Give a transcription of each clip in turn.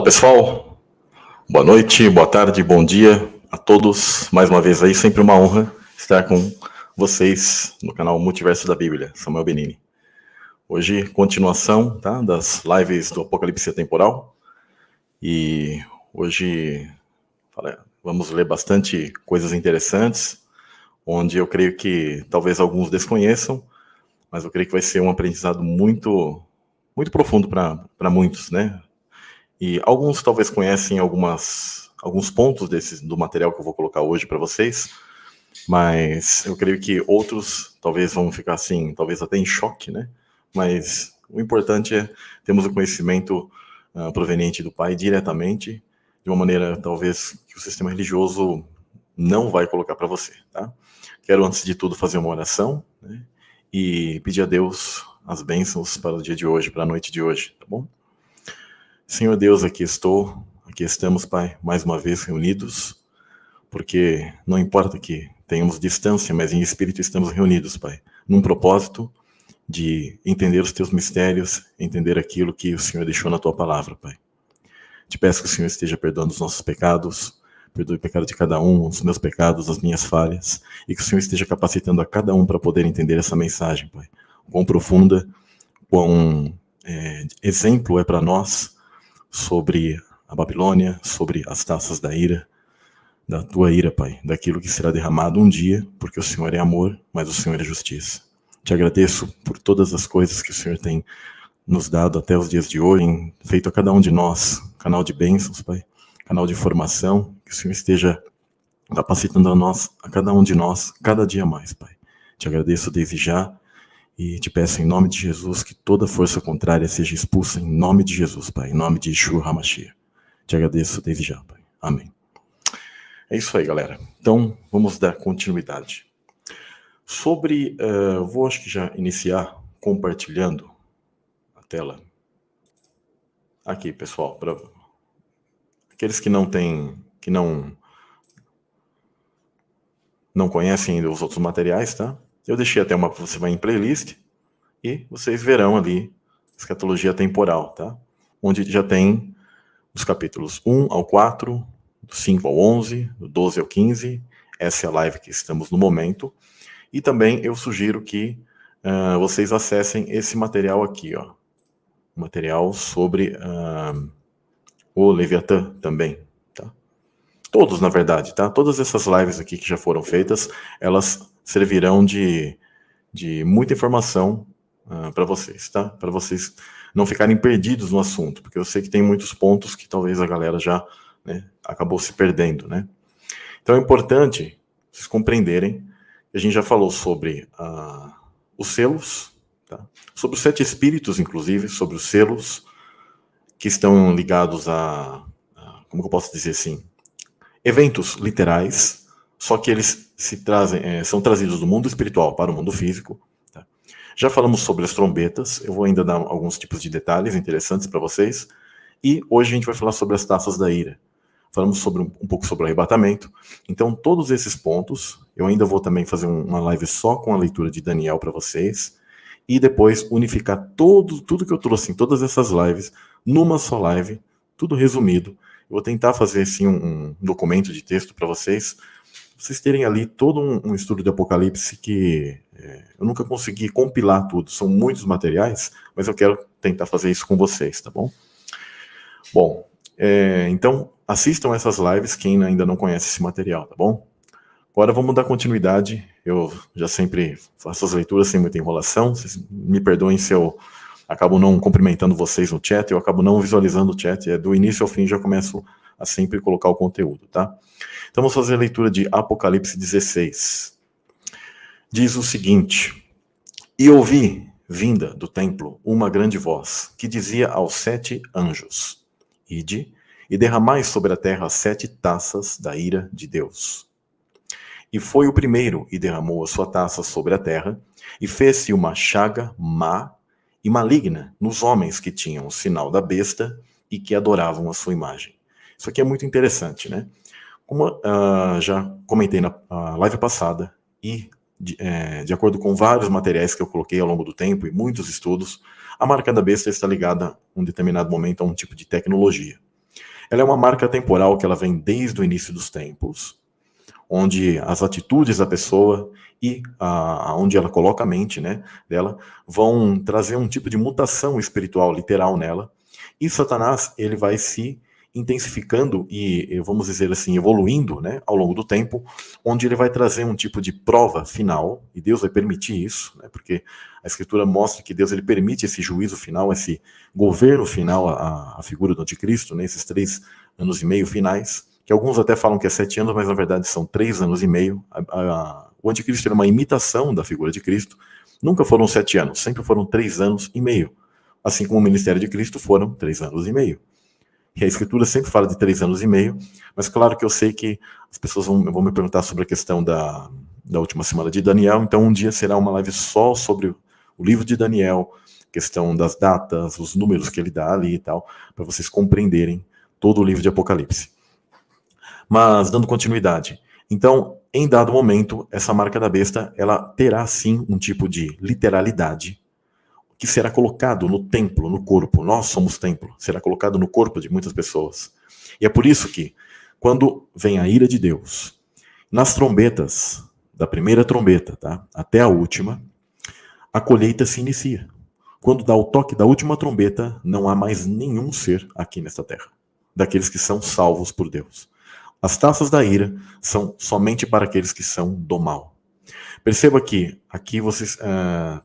Pessoal, boa noite, boa tarde, bom dia a todos. Mais uma vez aí, sempre uma honra estar com vocês no canal Multiverso da Bíblia, Samuel Benini. Hoje, continuação, tá, das lives do Apocalipse Temporal. E hoje vamos ler bastante coisas interessantes, onde eu creio que talvez alguns desconheçam, mas eu creio que vai ser um aprendizado muito profundo para muitos, né? E alguns talvez conhecem alguns pontos do material que eu vou colocar hoje para vocês, mas eu creio que outros talvez vão ficar assim, talvez até em choque, né? Mas o importante é termos o conhecimento proveniente do Pai diretamente, de uma maneira talvez que o sistema religioso não vai colocar para você, tá? Quero antes de tudo fazer uma oração, né? E pedir a Deus as bênçãos para o dia de hoje, para a noite de hoje, tá bom? Senhor Deus, aqui estamos, Pai, mais uma vez reunidos, porque não importa que tenhamos distância, mas em espírito estamos reunidos, Pai, num propósito de entender os Teus mistérios, entender aquilo que o Senhor deixou na Tua palavra, Pai. Te peço que o Senhor esteja perdoando os nossos pecados, perdoe o pecado de cada um, os meus pecados, as minhas falhas, e que o Senhor esteja capacitando a cada um para poder entender essa mensagem, Pai. Quão profunda, quão exemplo é para nós, sobre a Babilônia, sobre as taças da ira, da tua ira, Pai, daquilo que será derramado um dia, porque o Senhor é amor, mas o Senhor é justiça. Te agradeço por todas as coisas que o Senhor tem nos dado até os dias de hoje, feito a cada um de nós, canal de bênçãos, Pai, canal de formação, que o Senhor esteja capacitando a cada um de nós, cada dia mais, Pai. Te agradeço desde já, e te peço em nome de Jesus que toda força contrária seja expulsa em nome de Jesus, Pai, em nome de Yeshua HaMashiach. Te agradeço desde já, Pai. Amém. É isso aí, galera. Então, vamos dar continuidade. Vou acho que já iniciar compartilhando a tela. Aqui, pessoal, para aqueles que não conhecem ainda os outros materiais, tá? Eu deixei até você vai em playlist e vocês verão ali escatologia temporal, tá? Onde já tem os capítulos 1 ao 4, do 5 ao 11, do 12 ao 15. Essa é a live que estamos no momento. E também eu sugiro que vocês acessem esse material aqui, ó. Material sobre o Leviatã também, tá? Todos, na verdade, tá? Todas essas lives aqui que já foram feitas, elas servirão de muita informação para vocês, tá? Para vocês não ficarem perdidos no assunto, porque eu sei que tem muitos pontos que talvez a galera já, né, acabou se perdendo, né? Então é importante vocês compreenderem que a gente já falou sobre os selos, tá? Sobre os 7 espíritos, inclusive, sobre os selos que estão ligados como que eu posso dizer assim, eventos literais, só que eles são trazidos do mundo espiritual para o mundo físico. Tá? Já falamos sobre as trombetas, eu vou ainda dar alguns tipos de detalhes interessantes para vocês, e hoje a gente vai falar sobre as taças da ira. Falamos um pouco sobre o arrebatamento. Então, todos esses pontos, eu ainda vou também fazer uma live só com a leitura de Daniel para vocês, e depois unificar tudo que eu trouxe em todas essas lives, numa só live, tudo resumido. Eu vou tentar fazer assim um documento de texto para vocês terem ali todo um estudo de Apocalipse que eu nunca consegui compilar tudo, são muitos materiais, mas eu quero tentar fazer isso com vocês, tá bom? Bom, então assistam essas lives quem ainda não conhece esse material, tá bom? Agora vamos dar continuidade, eu já sempre faço as leituras sem muita enrolação, vocês me perdoem se eu acabo não cumprimentando vocês no chat, eu acabo não visualizando o chat, do início ao fim já começo a sempre colocar o conteúdo, tá? Então vamos fazer a leitura de Apocalipse 16. Diz o seguinte: E ouvi, vinda do templo, uma grande voz, que dizia aos 7 anjos: Ide, e derramai sobre a terra 7 taças da ira de Deus. E foi o primeiro, e derramou a sua taça sobre a terra, e fez-se uma chaga má e maligna nos homens que tinham o sinal da besta e que adoravam a sua imagem. Isso aqui é muito interessante, né? Como já comentei na live passada, e de acordo com vários materiais que eu coloquei ao longo do tempo e muitos estudos, a marca da besta está ligada, em um determinado momento, a um tipo de tecnologia. Ela é uma marca temporal que ela vem desde o início dos tempos, onde as atitudes da pessoa e onde ela coloca a mente, né, dela, vão trazer um tipo de mutação espiritual literal nela. E Satanás, ele vai se intensificando e, vamos dizer assim, evoluindo, né, ao longo do tempo, onde ele vai trazer um tipo de prova final, e Deus vai permitir isso, né, porque a Escritura mostra que Deus ele permite esse juízo final, esse governo final, a figura do anticristo, né, esses 3 anos e meio finais, que alguns até falam que é 7 anos, mas na verdade são 3 anos e meio. O anticristo era uma imitação da figura de Cristo, nunca foram 7 anos, sempre foram 3 anos e meio, assim como o ministério de Cristo foram 3 anos e meio. E a Escritura sempre fala de 3 anos e meio, mas claro que eu sei que as pessoas vão me perguntar sobre a questão da última semana de Daniel, então um dia será uma live só sobre o livro de Daniel, questão das datas, os números que ele dá ali e tal, para vocês compreenderem todo o livro de Apocalipse. Mas, dando continuidade, então, em dado momento, essa marca da besta, ela terá sim um tipo de literalidade, que será colocado no templo, no corpo. Nós somos templo, será colocado no corpo de muitas pessoas. E é por isso que, quando vem a ira de Deus, nas trombetas, da primeira trombeta, tá, até a última, a colheita se inicia. Quando dá o toque da última trombeta, não há mais nenhum ser aqui nesta terra, daqueles que são salvos por Deus. As taças da ira são somente para aqueles que são do mal. Perceba que aqui vocês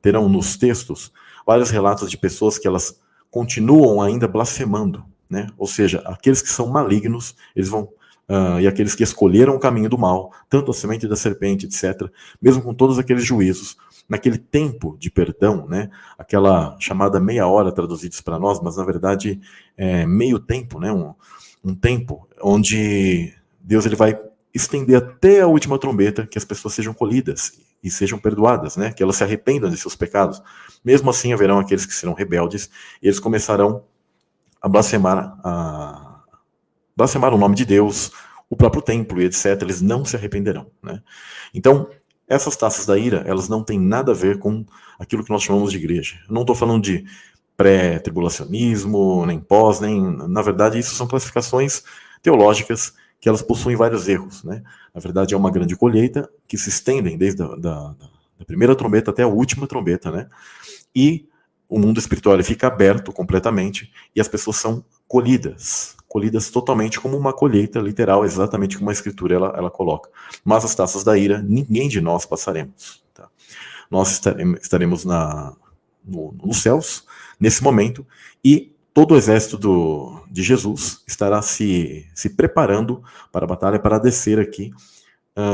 terão nos textos vários relatos de pessoas que elas continuam ainda blasfemando, né? Ou seja, aqueles que são malignos, eles vão e aqueles que escolheram o caminho do mal, tanto a semente da serpente, etc., mesmo com todos aqueles juízos, naquele tempo de perdão, né? Aquela chamada meia hora traduzidos para nós, mas na verdade é meio tempo, né? Um tempo onde Deus ele vai estender até a última trombeta, que as pessoas sejam colhidas e sejam perdoadas, né? Que elas se arrependam de seus pecados. Mesmo assim, haverão aqueles que serão rebeldes e eles começarão a blasfemar o nome de Deus, o próprio templo e etc. Eles não se arrependerão, né? Então, essas taças da ira, elas não têm nada a ver com aquilo que nós chamamos de igreja. Eu não estou falando de pré-tribulacionismo, nem pós, nem... Na verdade, isso são classificações teológicas que elas possuem vários erros, né? Na verdade, é uma grande colheita que se estendem desde da primeira trombeta até a última trombeta, né? E o mundo espiritual fica aberto completamente e as pessoas são colhidas totalmente como uma colheita literal, exatamente como a Escritura ela coloca. Mas as taças da ira, ninguém de nós passaremos. Tá? Nós estaremos nos céus, nesse momento, e todo o exército de Jesus estará se preparando para a batalha, para descer aqui,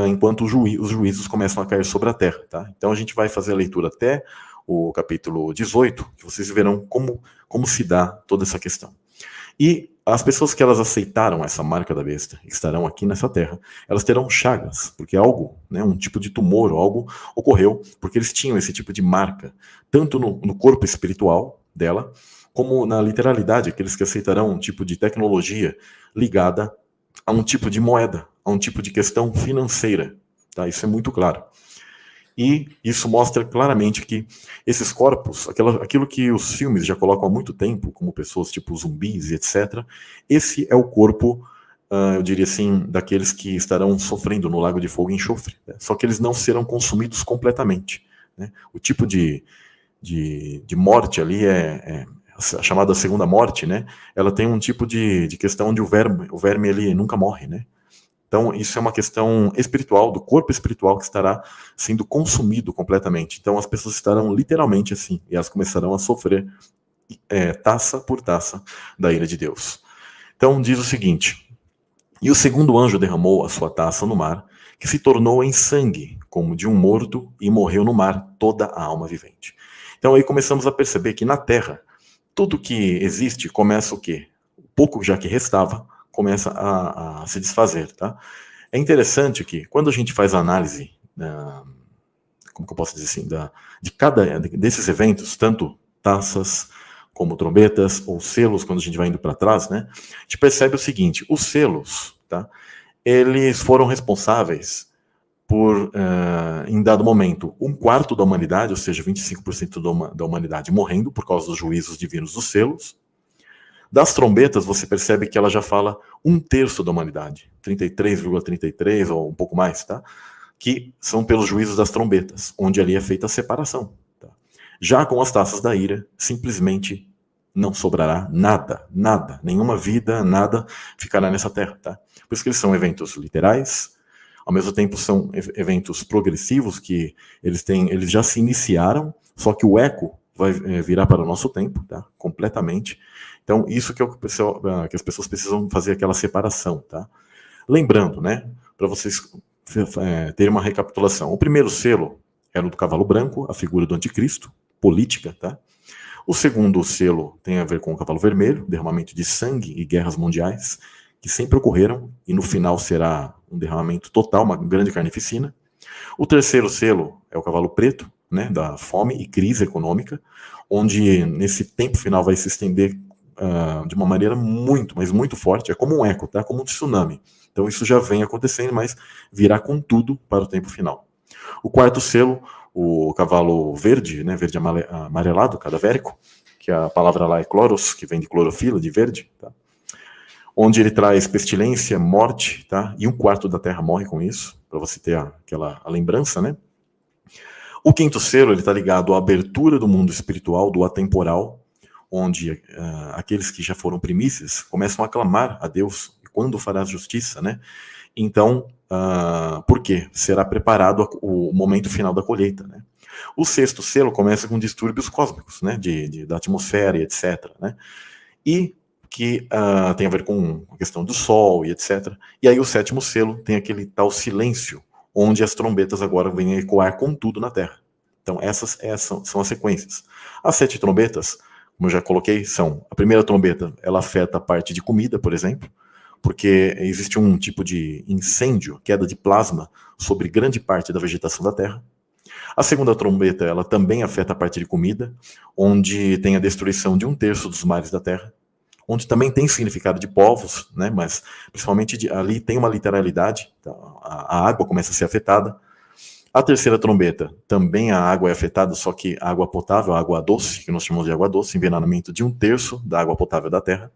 enquanto os juízos começam a cair sobre a terra. Tá? Então a gente vai fazer a leitura até o capítulo 18, que vocês verão como se dá toda essa questão. E as pessoas que elas aceitaram essa marca da besta, que estarão aqui nessa terra, elas terão chagas, porque algo, né, um tipo de tumor, algo ocorreu, porque eles tinham esse tipo de marca, tanto no corpo espiritual dela, como na literalidade, aqueles que aceitarão um tipo de tecnologia ligada a um tipo de moeda, a um tipo de questão financeira. Tá? Isso é muito claro. E isso mostra claramente que esses corpos, aquilo que os filmes já colocam há muito tempo, como pessoas tipo zumbis e etc., esse é o corpo, eu diria assim, daqueles que estarão sofrendo no lago de fogo e enxofre. Né? Só que eles não serão consumidos completamente. Né? O tipo de morte ali é a chamada segunda morte, né? Ela tem um tipo de questão onde o verme ele nunca morre, né? Então, isso é uma questão espiritual, do corpo espiritual que estará sendo consumido completamente. Então, as pessoas estarão literalmente assim, e elas começarão a sofrer taça por taça da ira de Deus. Então, diz o seguinte: e o segundo anjo derramou a sua taça no mar, que se tornou em sangue, como de um morto, e morreu no mar toda a alma vivente. Então, aí começamos a perceber que na terra, tudo que existe começa o quê? O pouco já que restava, começa a se desfazer, tá? É interessante que, quando a gente faz a análise, como que eu posso dizer assim, de cada desses eventos, tanto taças, como trombetas, ou selos, quando a gente vai indo para trás, né? A gente percebe o seguinte, os selos, tá? Eles foram responsáveis por, em dado momento, 1/4 da humanidade, ou seja, 25% da humanidade morrendo por causa dos juízos divinos dos selos. Das trombetas, você percebe que ela já fala 1/3 da humanidade, 33,33 ou um pouco mais, tá? Que são pelos juízos das trombetas, onde ali é feita a separação. Tá? Já com as taças da ira, simplesmente não sobrará nada, nada, nenhuma vida, nada ficará nessa terra. Tá? Por isso que eles são eventos literais, ao mesmo tempo são eventos progressivos, que eles já se iniciaram, só que o eco vai virar para o nosso tempo, tá? Completamente. Então, isso que as pessoas precisam fazer aquela separação. Tá? Lembrando, né, para vocês ter uma recapitulação. O primeiro selo era o do cavalo branco, a figura do anticristo, política, tá? O segundo selo tem a ver com o cavalo vermelho, derramamento de sangue e guerras mundiais, que sempre ocorreram, e no final será um derramamento total, uma grande carnificina. O terceiro selo é o cavalo preto, né, da fome e crise econômica, onde nesse tempo final vai se estender de uma maneira muito, mas muito forte, é como um eco, tá? Como um tsunami. Então isso já vem acontecendo, mas virá com tudo para o tempo final. O quarto selo, o cavalo verde, né, verde amarelado, cadavérico, que a palavra lá é chloros, que vem de clorofila, de verde, tá? Onde ele traz pestilência, morte, tá? E 1/4 da terra morre com isso, para você ter a lembrança, né? O quinto selo, ele está ligado à abertura do mundo espiritual, do atemporal, onde aqueles que já foram primícias começam a clamar a Deus, quando fará justiça, né? Então, por quê? Será preparado o momento final da colheita, né? O sexto selo começa com distúrbios cósmicos, né? Da atmosfera e etc, né? E que tem a ver com a questão do sol e etc. E aí o sétimo selo tem aquele tal silêncio, onde as trombetas agora vêm a ecoar com tudo na Terra. Então essas são as sequências. As 7 trombetas, como eu já coloquei, são: a primeira trombeta, ela afeta a parte de comida, por exemplo, porque existe um tipo de incêndio, queda de plasma, sobre grande parte da vegetação da Terra. A segunda trombeta, ela também afeta a parte de comida, onde tem a destruição de 1/3 dos mares da Terra, onde também tem significado de povos, né, mas principalmente ali tem uma literalidade, então a água começa a ser afetada. A terceira trombeta, também a água é afetada, só que a água potável, a água doce, que nós chamamos de água doce, envenenamento de 1/3 da água potável da Terra.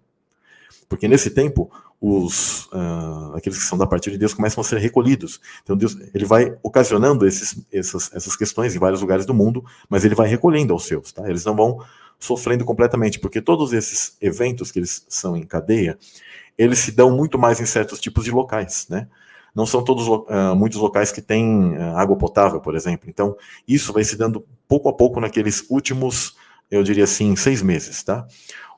Porque nesse tempo, aqueles que são da parte de Deus começam a ser recolhidos. Então Deus, ele vai ocasionando essas questões em vários lugares do mundo, mas ele vai recolhendo aos seus. Tá? Eles não vão sofrendo completamente, porque todos esses eventos que eles são em cadeia, eles se dão muito mais em certos tipos de locais, né? Não são todos muitos locais que têm água potável, por exemplo. Então, isso vai se dando pouco a pouco naqueles últimos, eu diria assim, 6 meses, tá?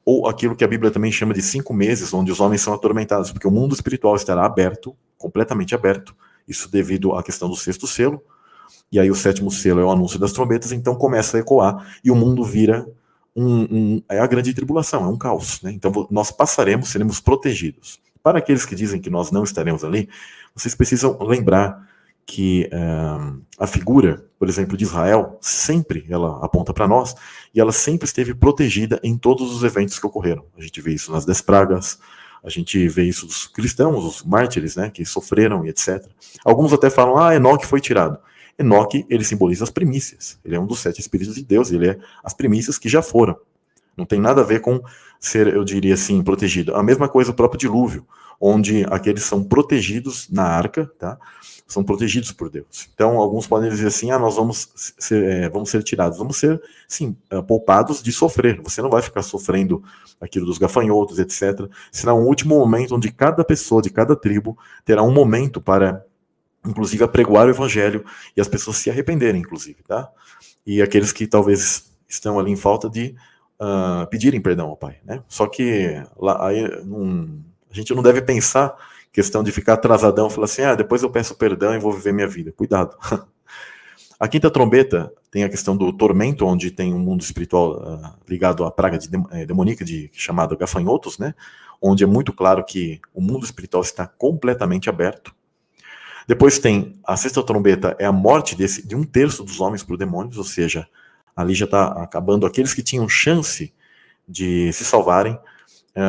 Ou aquilo que a Bíblia também chama de 5 meses, onde os homens são atormentados, porque o mundo espiritual estará aberto, completamente aberto, isso devido à questão do sexto selo, e aí o sétimo selo é o anúncio das trombetas, então começa a ecoar, e o mundo vira é a grande tribulação, é um caos, né? Então nós passaremos, seremos protegidos. Para aqueles que dizem que nós não estaremos ali, vocês precisam lembrar que a figura, por exemplo, de Israel, sempre ela aponta para nós, e ela sempre esteve protegida em todos os eventos que ocorreram. A gente vê isso nas 10 pragas, a gente vê isso dos cristãos, os mártires, né, que sofreram e etc. Alguns até falam, Enoque foi tirado. Enoque, ele simboliza as primícias, ele é um dos 7 espíritos de Deus, ele é as primícias que já foram. Não tem nada a ver com ser, eu diria assim, protegido. A mesma coisa o próprio dilúvio, onde aqueles são protegidos na arca, tá? São protegidos por Deus. Então, alguns podem dizer assim, nós vamos ser tirados. Vamos ser, sim, poupados de sofrer. Você não vai ficar sofrendo aquilo dos gafanhotos, etc. Será um último momento onde cada pessoa de cada tribo terá um momento para, inclusive, apregoar o evangelho e as pessoas se arrependerem, inclusive, tá? E aqueles que talvez estão ali em falta de pedirem perdão ao Pai, né? Só que lá, aí, a gente não deve pensar questão de ficar atrasadão e falar assim, depois eu peço perdão e vou viver minha vida. Cuidado. A quinta trombeta tem a questão do tormento, onde tem um mundo espiritual ligado à praga demoníaca chamada gafanhotos, né? Onde é muito claro que o mundo espiritual está completamente aberto. Depois tem a sexta trombeta, é a morte de 1/3 dos homens por demônios, ou seja, ali já está acabando aqueles que tinham chance de se salvarem,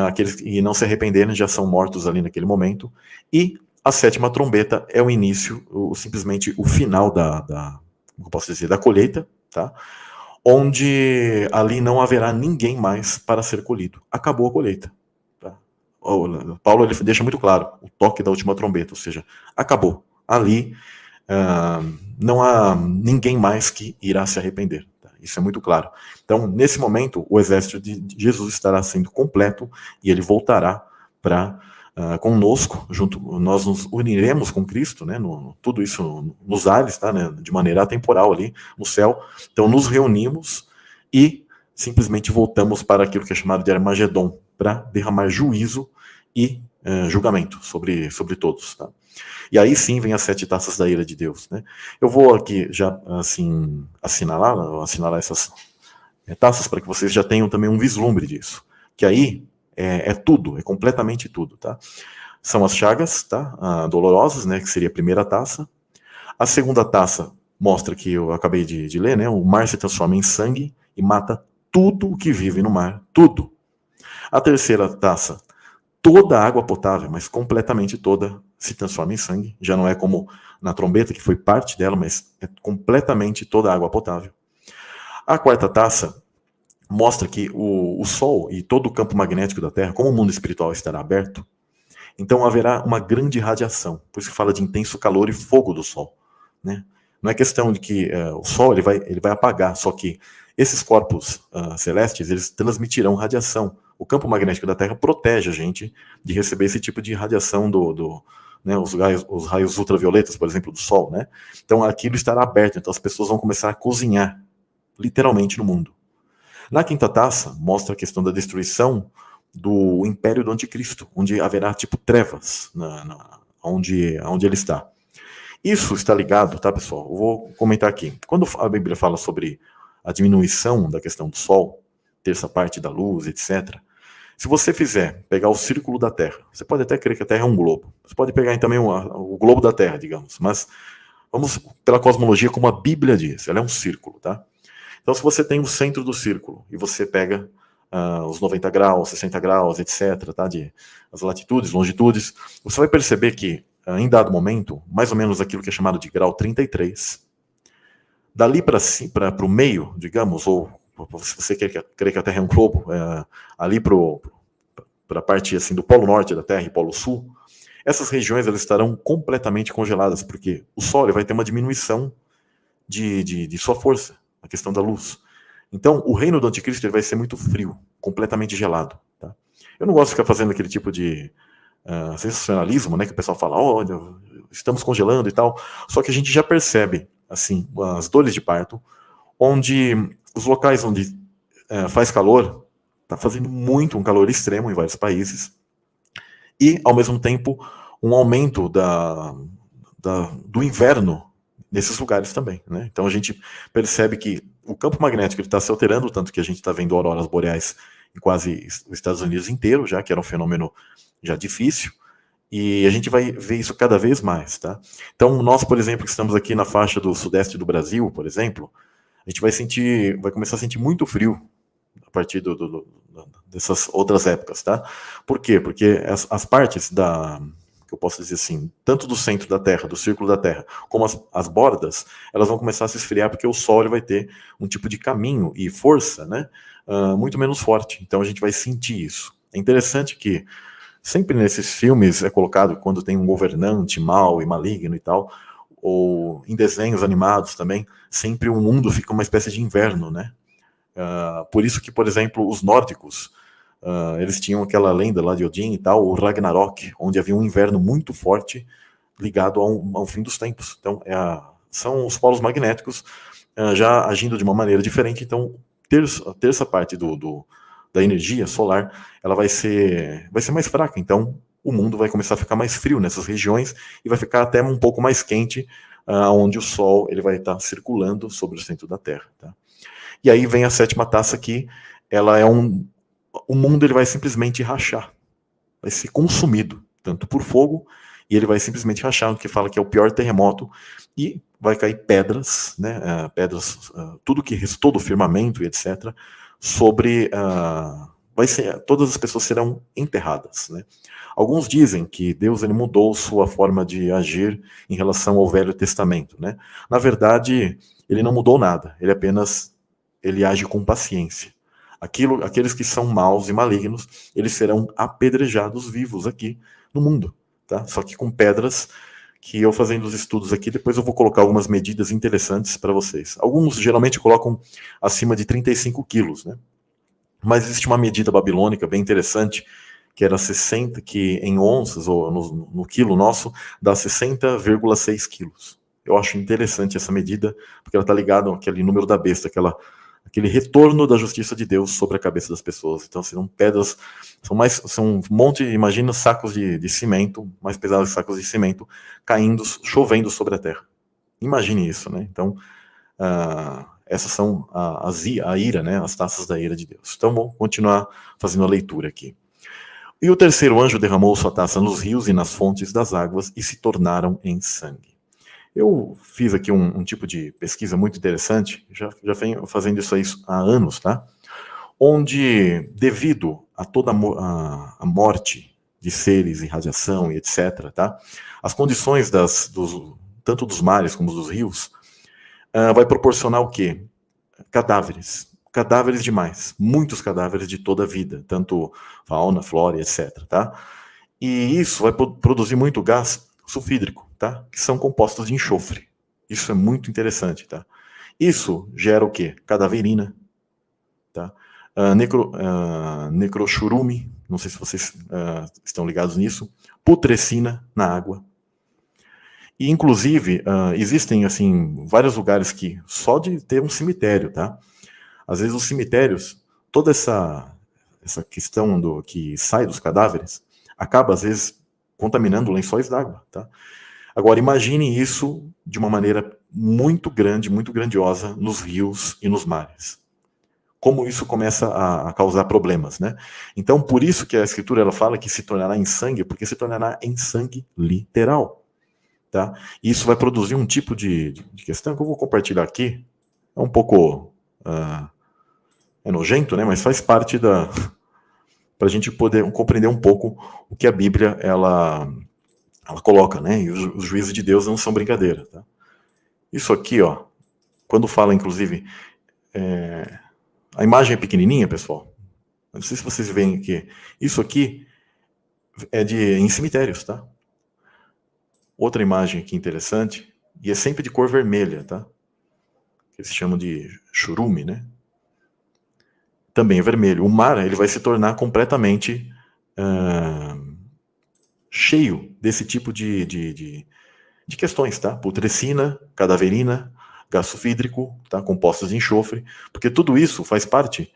aqueles que não se arrependerem já são mortos ali naquele momento. E a sétima trombeta é o início, simplesmente o final como eu posso dizer, da colheita, tá? onde ali não haverá ninguém mais para ser colhido. Acabou a colheita. Tá? Paulo ele deixa muito claro, o toque da última trombeta, ou seja, acabou. Ali não há ninguém mais que irá se arrepender. Tá? Isso é muito claro. Então, nesse momento, o exército de Jesus estará sendo completo e ele voltará para conosco, junto, nós nos uniremos com Cristo, né, tudo isso nos ares, tá, né, de maneira atemporal ali no céu. Então, nos reunimos e simplesmente voltamos para aquilo que é chamado de Armagedon, para derramar juízo e julgamento sobre todos. Tá? E aí sim vem as 7 taças da ira de Deus. Né? Eu vou aqui já assim assinalar essas taças para que vocês já tenham também um vislumbre disso. Que aí é tudo, é completamente tudo. Tá? São as chagas, tá? Dolorosas, né? Que seria a primeira taça. A segunda taça mostra que eu acabei de ler, né? O mar se transforma em sangue e mata tudo o que vive no mar. Tudo. A terceira taça, toda a água potável, mas completamente toda, se transforma em sangue. Já não é como na trombeta, que foi parte dela, mas é completamente toda a água potável. A quarta taça mostra que o Sol e todo o campo magnético da Terra, como o mundo espiritual estará aberto, então haverá uma grande radiação. Por isso que fala de intenso calor e fogo do Sol. Né? Não é questão de que o Sol ele vai apagar, só que esses corpos celestes eles transmitirão radiação. O campo magnético da Terra protege a gente de receber esse tipo de radiação né, os raios ultravioletas, por exemplo, do Sol. Né? Então aquilo estará aberto, então as pessoas vão começar a cozinhar, literalmente, no mundo. Na quinta taça, mostra a questão da destruição do império do anticristo, onde haverá tipo trevas onde ele está. Isso está ligado, tá, pessoal? Eu vou comentar aqui. Quando a Bíblia fala sobre a diminuição da questão do Sol, terça parte da luz, etc., se você pegar o círculo da Terra, você pode até crer que a Terra é um globo. Você pode pegar também o globo da Terra, digamos, mas vamos pela cosmologia como a Bíblia diz, ela é um círculo, tá? Então, se você tem o centro do círculo e você pega os 90 graus, 60 graus, etc., tá, as latitudes, longitudes, você vai perceber que, em dado momento, mais ou menos aquilo que é chamado de grau 33, dali para o meio, digamos, ou se você crê que a Terra é um globo, ali para a parte assim, do Polo Norte da Terra e Polo Sul, essas regiões elas estarão completamente congeladas, porque o Sol vai ter uma diminuição de sua força, a questão da luz. Então, o reino do anticristo ele vai ser muito frio, completamente gelado. Tá? Eu não gosto de ficar fazendo aquele tipo de sensacionalismo, né, que o pessoal fala, olha, estamos congelando e tal. Só que a gente já percebe, assim, as dores de parto, onde os locais onde faz calor, está fazendo muito um calor extremo em vários países, e, ao mesmo tempo, um aumento do inverno nesses lugares também. Né? Então a gente percebe que o campo magnético está se alterando, tanto que a gente está vendo auroras boreais em quase os Estados Unidos inteiro, já que era um fenômeno já difícil, e a gente vai ver isso cada vez mais. Tá? Então nós, por exemplo, que estamos aqui na faixa do sudeste do Brasil, por exemplo, a gente vai começar a sentir muito frio a partir dessas outras épocas. Tá? Por quê? Porque as partes eu posso dizer assim, tanto do centro da Terra, do círculo da Terra, como as bordas, elas vão começar a se esfriar porque o Sol vai ter um tipo de caminho e força, né, muito menos forte. Então a gente vai sentir isso. É interessante que sempre nesses filmes é colocado quando tem um governante mau e maligno e tal, ou em desenhos animados também, sempre o mundo fica uma espécie de inverno, né? Por isso que, por exemplo, os nórdicos, eles tinham aquela lenda lá de Odin e tal, o Ragnarok, onde havia um inverno muito forte ligado ao fim dos tempos. Então, são os polos magnéticos já agindo de uma maneira diferente. Então, a terça parte da energia solar, ela vai ser mais fraca. Então, o mundo vai começar a ficar mais frio nessas regiões e vai ficar até um pouco mais quente, onde o Sol ele vai estar circulando sobre o centro da Terra. Tá? E aí vem a sétima taça que ela é o mundo ele vai simplesmente rachar, vai ser consumido, tanto por fogo, e ele vai simplesmente rachar, o que fala que é o pior terremoto, e vai cair pedras, né, tudo que restou do firmamento e etc., todas as pessoas serão enterradas. Né? Alguns dizem que Deus ele mudou sua forma de agir em relação ao Velho Testamento. Né? Na verdade, ele não mudou nada, ele apenas ele age com paciência. Aqueles que são maus e malignos, eles serão apedrejados vivos aqui no mundo, tá? Só que com pedras que eu fazendo os estudos aqui, depois eu vou colocar algumas medidas interessantes para vocês. Alguns geralmente colocam acima de 35 quilos, né? Mas existe uma medida babilônica bem interessante, que era 60, que em onças, ou no quilo nosso, dá 60,6 quilos. Eu acho interessante essa medida, porque ela está ligada àquele número da besta, aquele retorno da justiça de Deus sobre a cabeça das pessoas. Então, serão pedras, são um monte, imagina sacos de cimento, mais pesados que sacos de cimento, caindo, chovendo sobre a terra. Imagine isso, né? Então, essas são a ira, né? As taças da ira de Deus. Então, vou continuar fazendo a leitura aqui. E o terceiro anjo derramou sua taça nos rios e nas fontes das águas e se tornaram em sangue. Eu fiz aqui um tipo de pesquisa muito interessante, já venho fazendo isso aí há anos, tá? Onde, devido a toda a morte de seres e radiação e etc., tá? As condições tanto dos mares como dos rios vai proporcionar o quê? Cadáveres demais, muitos cadáveres de toda a vida, tanto fauna, flora, etc., tá? E isso vai produzir muito gás sulfídrico, tá? Que são compostos de enxofre. Isso é muito interessante, tá? Isso gera o quê? Cadaverina, tá? Necrochurume, não sei se vocês estão ligados nisso, putrescina na água. E, inclusive, existem, assim, vários lugares que, só de ter um cemitério, tá? Às vezes os cemitérios, toda essa questão que sai dos cadáveres, acaba, às vezes, contaminando lençóis d'água, tá? Agora, imagine isso de uma maneira muito grande, muito grandiosa, nos rios e nos mares. Como isso começa a causar problemas, né? Então, por isso que a Escritura ela fala que se tornará em sangue, porque se tornará em sangue literal, tá? E isso vai produzir um tipo de questão que eu vou compartilhar aqui. É um pouco é nojento, né? Mas faz parte para a gente poder compreender um pouco o que a Bíblia ela coloca, né? E os juízos de Deus não são brincadeira, tá? Isso aqui, ó, quando fala, inclusive, a imagem é pequenininha, pessoal. Não sei se vocês veem aqui. Isso aqui é em cemitérios, tá? Outra imagem aqui interessante, e é sempre de cor vermelha, tá? Que eles chamam de churume, né? Também é vermelho. O mar ele vai se tornar completamente cheio desse tipo de questões, tá? Putrescina, cadaverina, gás sulfídrico, tá? Compostos de enxofre, porque tudo isso faz parte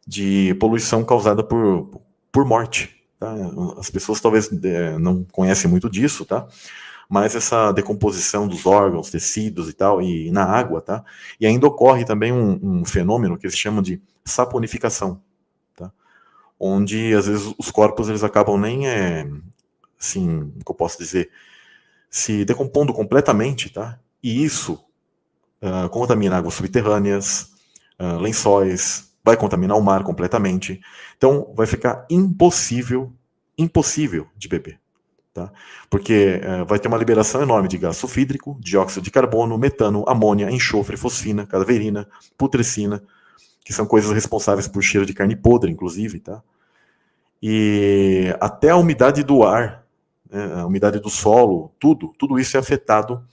de poluição causada por morte, tá? As pessoas talvez não conhecem muito disso, tá? Mas essa decomposição dos órgãos, tecidos e tal, e na água, tá? E ainda ocorre também um fenômeno que eles chamam de saponificação, tá? Onde, às vezes, os corpos, eles acabam nem, assim, como eu posso dizer, se decompondo completamente, tá? E isso contamina águas subterrâneas, lençóis, vai contaminar o mar completamente. Então, vai ficar impossível de beber. Tá? Porque vai ter uma liberação enorme de gás sulfídrico, dióxido de carbono, metano, amônia, enxofre, fosfina, cadaverina, putrescina, que são coisas responsáveis por cheiro de carne podre, inclusive, tá? E até a umidade do ar, né, a umidade do solo, tudo isso é afetado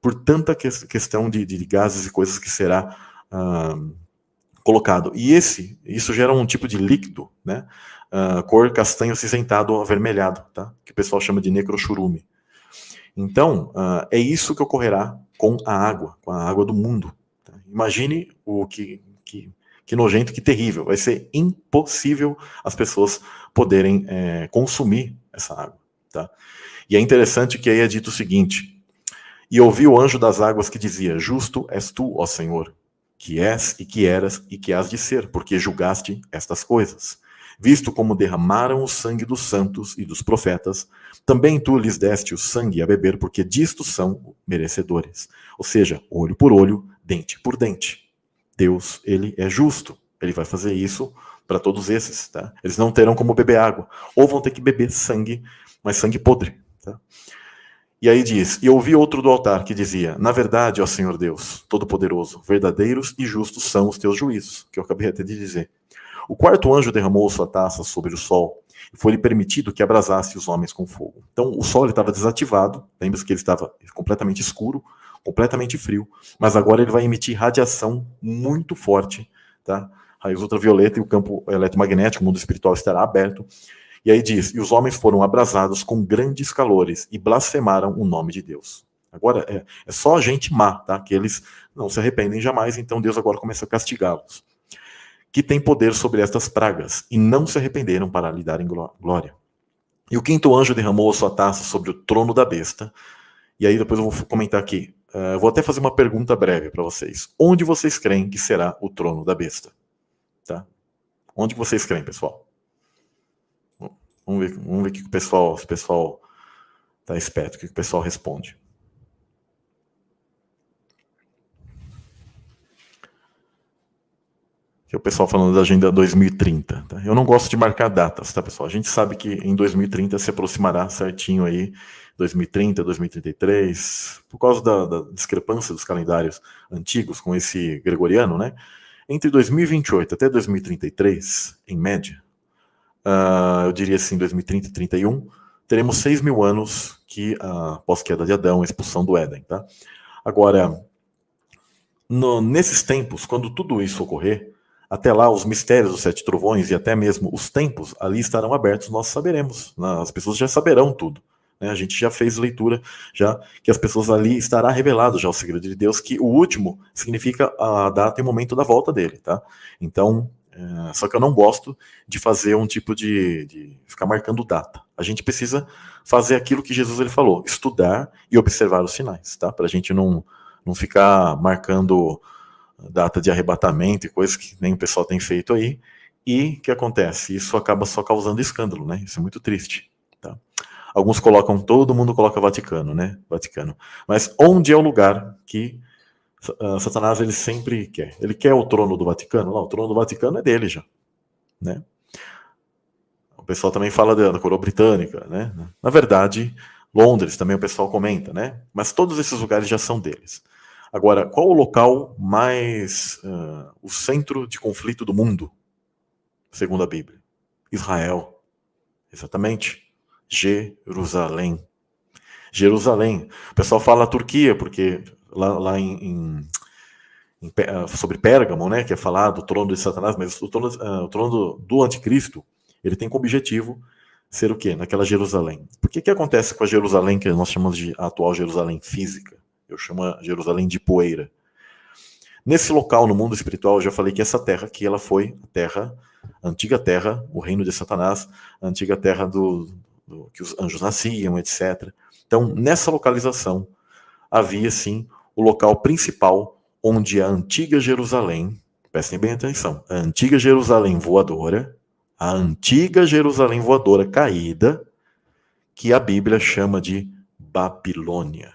por tanta questão de gases e coisas que será colocado. E isso gera um tipo de líquido, né? Cor castanho acinzentado ou avermelhado, tá? Que o pessoal chama de necrochurume. Então, é isso que ocorrerá com a água do mundo. Tá? Imagine o que nojento, que terrível. Vai ser impossível as pessoas poderem consumir essa água. Tá? E é interessante que aí é dito o seguinte: e ouvi o anjo das águas que dizia: justo és tu, ó Senhor, que és e que eras e que hás de ser, porque julgaste estas coisas. Visto como derramaram o sangue dos santos e dos profetas, também tu lhes deste o sangue a beber, porque disto são merecedores. Ou seja, olho por olho, dente por dente. Deus, ele é justo. Ele vai fazer isso para todos esses, tá? Eles não terão como beber água. Ou vão ter que beber sangue, mas sangue podre, tá? E aí diz, e ouvi outro do altar que dizia, na verdade, ó Senhor Deus, Todo-Poderoso, verdadeiros e justos são os teus juízos, que eu acabei até de dizer. O quarto anjo derramou sua taça sobre o sol, e foi-lhe permitido que abrasasse os homens com fogo. Então o sol estava desativado, lembra-se que ele estava completamente escuro, completamente frio, mas agora ele vai emitir radiação muito forte, tá? Raios ultravioleta e o campo eletromagnético, o mundo espiritual estará aberto. E aí diz, e os homens foram abrasados com grandes calores e blasfemaram o nome de Deus. Agora, é só gente má, tá? Que eles não se arrependem jamais, então Deus agora começa a castigá-los. Que tem poder sobre estas pragas, e não se arrependeram para lhe darem glória. E o quinto anjo derramou a sua taça sobre o trono da besta, e aí depois eu vou comentar aqui, vou até fazer uma pergunta breve para vocês. Onde vocês creem que será o trono da besta? Tá? Onde vocês creem, pessoal? Vamos ver o que o pessoal está esperto, o que o pessoal responde. Que é o pessoal falando da Agenda 2030. Tá? Eu não gosto de marcar datas, tá, pessoal? A gente sabe que em 2030 se aproximará certinho aí, 2030, 2033, por causa da discrepância dos calendários antigos com esse gregoriano, né? Entre 2028 até 2033, em média, eu diria assim, 2030 e 31, teremos 6.000 anos que após queda de Adão, expulsão do Éden, tá? Agora, nesses tempos, quando tudo isso ocorrer, até lá os mistérios dos 7 trovões e até mesmo os tempos ali estarão abertos, nós saberemos, as pessoas já saberão tudo. Né? A gente já fez leitura, já que as pessoas ali estará revelado já o segredo de Deus, que o último significa a data e o momento da volta dele, tá? Então, só que eu não gosto de fazer um tipo de ficar marcando data. A gente precisa fazer aquilo que Jesus ele falou, estudar e observar os sinais, tá? Para a gente não ficar marcando data de arrebatamento e coisas que nem o pessoal tem feito aí. E o que acontece? Isso acaba só causando escândalo, né? Isso é muito triste, tá? Alguns colocam, todo mundo coloca Vaticano, né? Vaticano. Mas onde é o lugar que Satanás ele sempre quer? Ele quer o trono do Vaticano? Lá, o trono do Vaticano é dele já, né? O pessoal também fala da coroa britânica, né? Na verdade, Londres também o pessoal comenta, né? Mas todos esses lugares já são deles. Agora, qual o local mais o centro de conflito do mundo, segundo a Bíblia? Israel. Exatamente. Jerusalém. Jerusalém. O pessoal fala Turquia, porque lá sobre Pérgamo, né, que é falar do trono de Satanás, mas o trono do anticristo, ele tem como objetivo ser o quê? Naquela Jerusalém. Por que acontece com a Jerusalém, que nós chamamos de atual Jerusalém física? Eu chamo a Jerusalém de poeira. Nesse local, no mundo espiritual, eu já falei que essa terra aqui, ela foi a antiga terra, o reino de Satanás, a antiga terra que os anjos nasciam, etc. Então, nessa localização, havia, sim, o local principal onde a antiga Jerusalém, prestem bem atenção, a antiga Jerusalém voadora caída, que a Bíblia chama de Babilônia.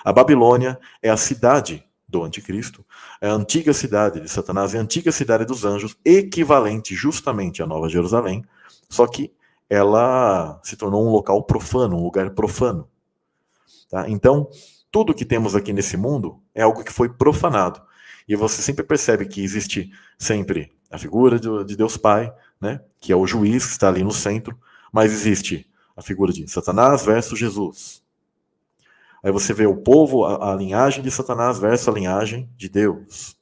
A Babilônia é a cidade do anticristo, é a antiga cidade de Satanás, é a antiga cidade dos anjos, equivalente justamente à Nova Jerusalém, só que ela se tornou um local profano, um lugar profano. Tá? Então, tudo que temos aqui nesse mundo é algo que foi profanado. E você sempre percebe que existe sempre a figura de Deus Pai, né, que é o juiz que está ali no centro, mas existe a figura de Satanás versus Jesus. Aí você vê o povo, a linhagem de Satanás versus a linhagem de Deus.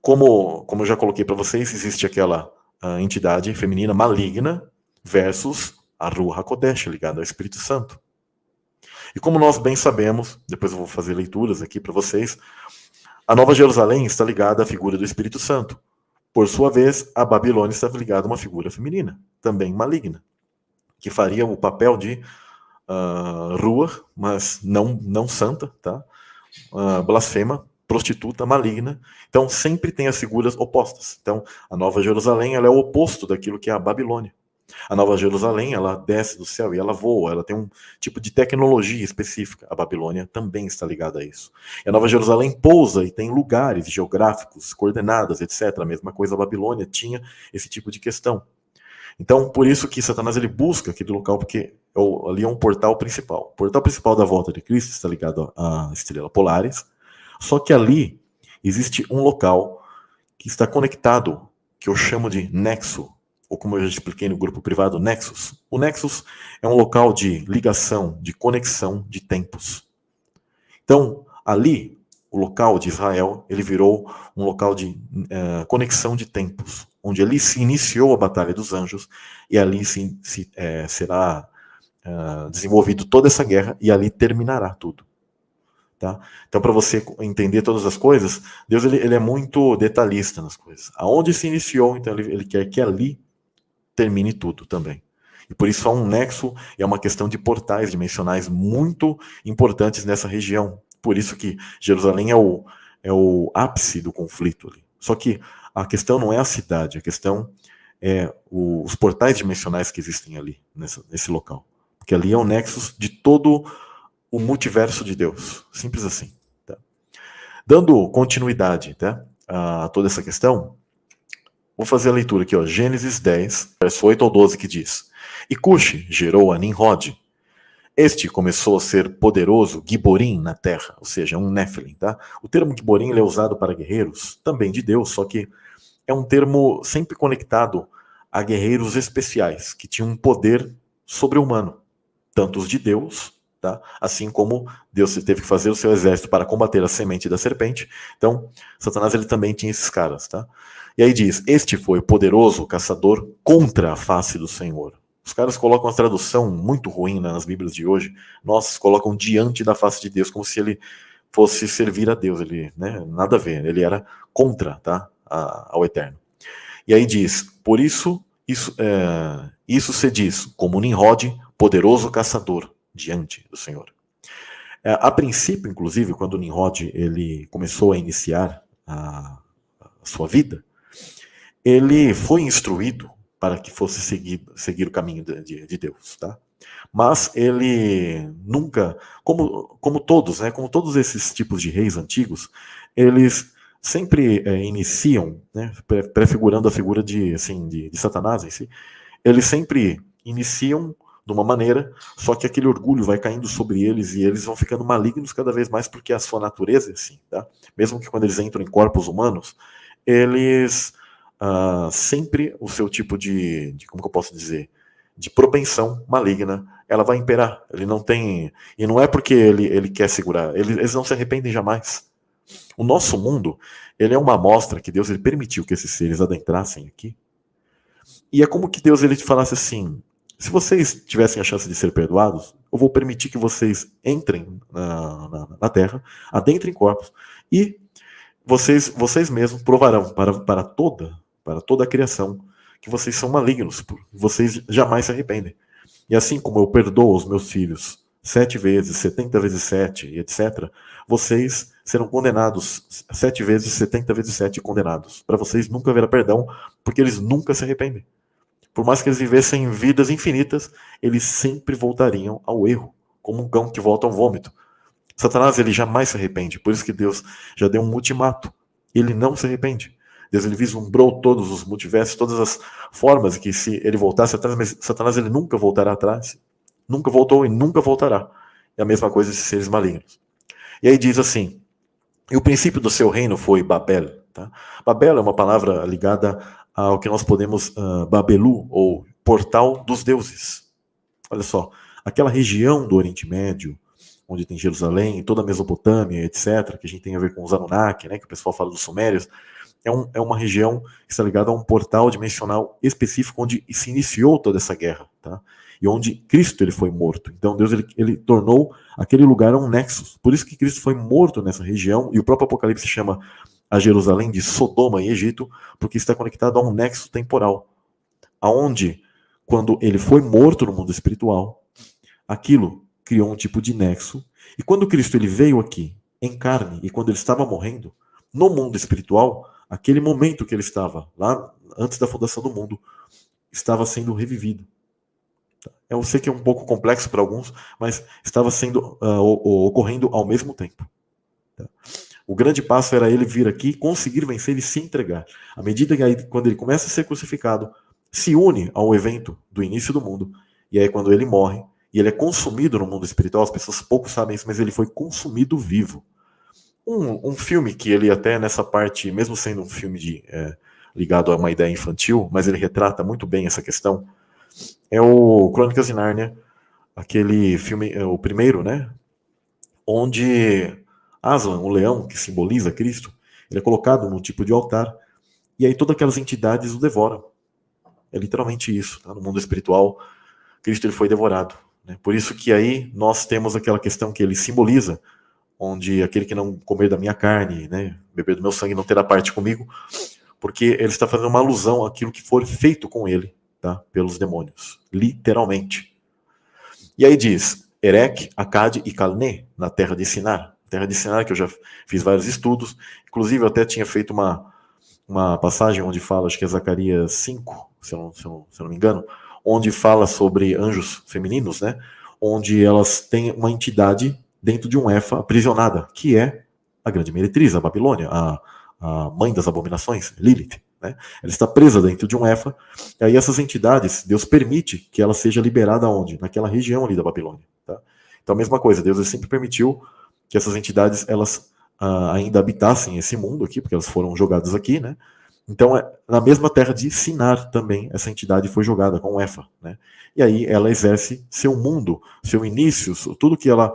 Como eu já coloquei para vocês, existe aquela entidade feminina maligna versus a Ruach HaKodesh, ligada ao Espírito Santo. E como nós bem sabemos, depois eu vou fazer leituras aqui para vocês, a Nova Jerusalém está ligada à figura do Espírito Santo. Por sua vez, a Babilônia está ligada a uma figura feminina, também maligna, que faria o papel de Ruach, mas não santa, tá? Blasfema, prostituta, maligna. Então, sempre tem as figuras opostas. Então, a Nova Jerusalém ela é o oposto daquilo que é a Babilônia. A Nova Jerusalém, ela desce do céu e ela voa, ela tem um tipo de tecnologia específica. A Babilônia também está ligada a isso. E a Nova Jerusalém pousa e tem lugares geográficos, coordenadas, etc. A mesma coisa a Babilônia tinha esse tipo de questão. Então, por isso que Satanás ele busca aquele local, porque Ali é um portal principal. O portal principal da volta de Cristo está ligado à estrela Polaris, só que ali existe um local que está conectado, que eu chamo de nexo, ou como eu já expliquei no grupo privado, nexus. O nexus é um local de ligação, de conexão de tempos. Então, ali, o local de Israel, ele virou um local de conexão de tempos, onde ali se iniciou a Batalha dos Anjos, e ali será desenvolvido toda essa guerra, e ali terminará tudo. Tá? Então, para você entender todas as coisas, Deus ele é muito detalhista nas coisas. Aonde se iniciou, então ele quer que ali termine tudo também. E por isso há um nexo e é uma questão de portais dimensionais muito importantes nessa região. Por isso que Jerusalém é o ápice do conflito ali. Só que a questão não é a cidade, a questão é os portais dimensionais que existem ali, nesse local. Porque ali é o nexo de todo o multiverso de Deus. Simples assim. Tá? Dando continuidade, tá, a toda essa questão, vou fazer a leitura aqui, ó, Gênesis 10, verso 8 ao 12, que diz: E Cuxi gerou a Nimrod. Este começou a ser poderoso Giborim na terra, ou seja, um Nephilim. Tá? O termo Giborim ele é usado para guerreiros, também de Deus, só que é um termo sempre conectado a guerreiros especiais, que tinham um poder sobre-humano, tanto os de Deus, tá? Assim como Deus teve que fazer o seu exército para combater a semente da serpente, então Satanás ele também tinha esses caras. Tá? E aí diz, este foi o poderoso caçador contra a face do Senhor. Os caras colocam a tradução muito ruim nas Bíblias de hoje, nós colocam diante da face de Deus, como se ele fosse servir a Deus, ele, né, nada a ver, ele era contra, tá, ao Eterno. E aí diz, por isso se diz, como Nimrod, poderoso caçador, diante do Senhor. A princípio, inclusive, quando Nimrod ele começou a iniciar a sua vida, ele foi instruído para que fosse seguir o caminho de Deus, tá? Mas ele nunca, como todos, né, como todos esses tipos de reis antigos, eles sempre iniciam, né, prefigurando a figura de Satanás em si, eles sempre iniciam de uma maneira, só que aquele orgulho vai caindo sobre eles e eles vão ficando malignos cada vez mais porque a sua natureza é assim, tá? Mesmo que quando eles entram em corpos humanos, eles sempre o seu tipo de como que eu posso dizer, de propensão maligna, ela vai imperar. Ele não tem, e não é porque ele quer segurar, eles não se arrependem jamais. O nosso mundo, ele é uma amostra que Deus ele permitiu que esses seres adentrassem aqui. E é como que Deus ele te falasse assim, se vocês tivessem a chance de ser perdoados, eu vou permitir que vocês entrem na Terra, adentrem corpos, e vocês mesmos provarão para toda a criação que vocês são malignos, vocês jamais se arrependem. E assim como eu perdoo os meus filhos 7 vezes, 70 vezes 7, e etc., vocês serão condenados 7 vezes, 70 vezes 7 condenados. Para vocês nunca haverá perdão, porque eles nunca se arrependem. Por mais que eles vivessem vidas infinitas, eles sempre voltariam ao erro, como um cão que volta ao vômito. Satanás ele jamais se arrepende, por isso que Deus já deu um ultimato. Ele não se arrepende. Deus ele vislumbrou todos os multiversos, todas as formas que se ele voltasse atrás, mas Satanás ele nunca voltará atrás. Nunca voltou e nunca voltará. É a mesma coisa esses seres malignos. E aí diz assim, e o princípio do seu reino foi Babel. Tá? Babel é uma palavra ligada ao que nós podemos, Babelu, ou portal dos deuses. Olha só, aquela região do Oriente Médio, onde tem Jerusalém, toda a Mesopotâmia, etc., que a gente tem a ver com os Anunnaki, né, que o pessoal fala dos Sumérios, é uma região que está ligada a um portal dimensional específico onde se iniciou toda essa guerra, tá? E onde Cristo ele foi morto. Então Deus ele tornou aquele lugar um nexus. Por isso que Cristo foi morto nessa região, e o próprio Apocalipse chama a Jerusalém de Sodoma e Egito, porque está conectado a um nexo temporal, aonde, quando ele foi morto no mundo espiritual, aquilo criou um tipo de nexo, e quando Cristo ele veio aqui, em carne, e quando ele estava morrendo, no mundo espiritual, aquele momento que ele estava, lá antes da fundação do mundo, estava sendo revivido. Eu sei que é um pouco complexo para alguns, mas estava sendo ocorrendo ao mesmo tempo. O grande passo era ele vir aqui, conseguir vencer e se entregar. À medida que quando ele começa a ser crucificado, se une ao evento do início do mundo, e aí quando ele morre, e ele é consumido no mundo espiritual, as pessoas pouco sabem isso, mas ele foi consumido vivo. Um filme que ele até nessa parte, mesmo sendo um filme ligado a uma ideia infantil, mas ele retrata muito bem essa questão, é o Crônicas de Nárnia, aquele filme, o primeiro, né? Onde Aslan, o leão, que simboliza Cristo, ele é colocado num tipo de altar, e aí todas aquelas entidades o devoram. É literalmente isso, tá? No mundo espiritual, Cristo ele foi devorado, né? Por isso que aí nós temos aquela questão que ele simboliza, onde aquele que não comer da minha carne, né, beber do meu sangue não terá parte comigo, porque ele está fazendo uma alusão àquilo que for feito com ele, tá, pelos demônios, literalmente. E aí diz, Erech, Akkad e Calné, na terra de Sinar. Terra de Sinar, que eu já fiz vários estudos, inclusive eu até tinha feito uma passagem onde fala, acho que é Zacarias 5, se eu não me engano, onde fala sobre anjos femininos, né, onde elas têm uma entidade dentro de um Éfa aprisionada, que é a grande meretriz, a Babilônia, a mãe das abominações, Lilith. Né? Ela está presa dentro de um Éfa, e aí essas entidades, Deus permite que ela seja liberada onde? Naquela região ali da Babilônia. Tá? Então a mesma coisa, Deus sempre permitiu que essas entidades, elas ainda habitassem esse mundo aqui, porque elas foram jogadas aqui, né? Então, na mesma terra de Sinar também, essa entidade foi jogada com Éfa, né? E aí ela exerce seu mundo, seu início, tudo que ela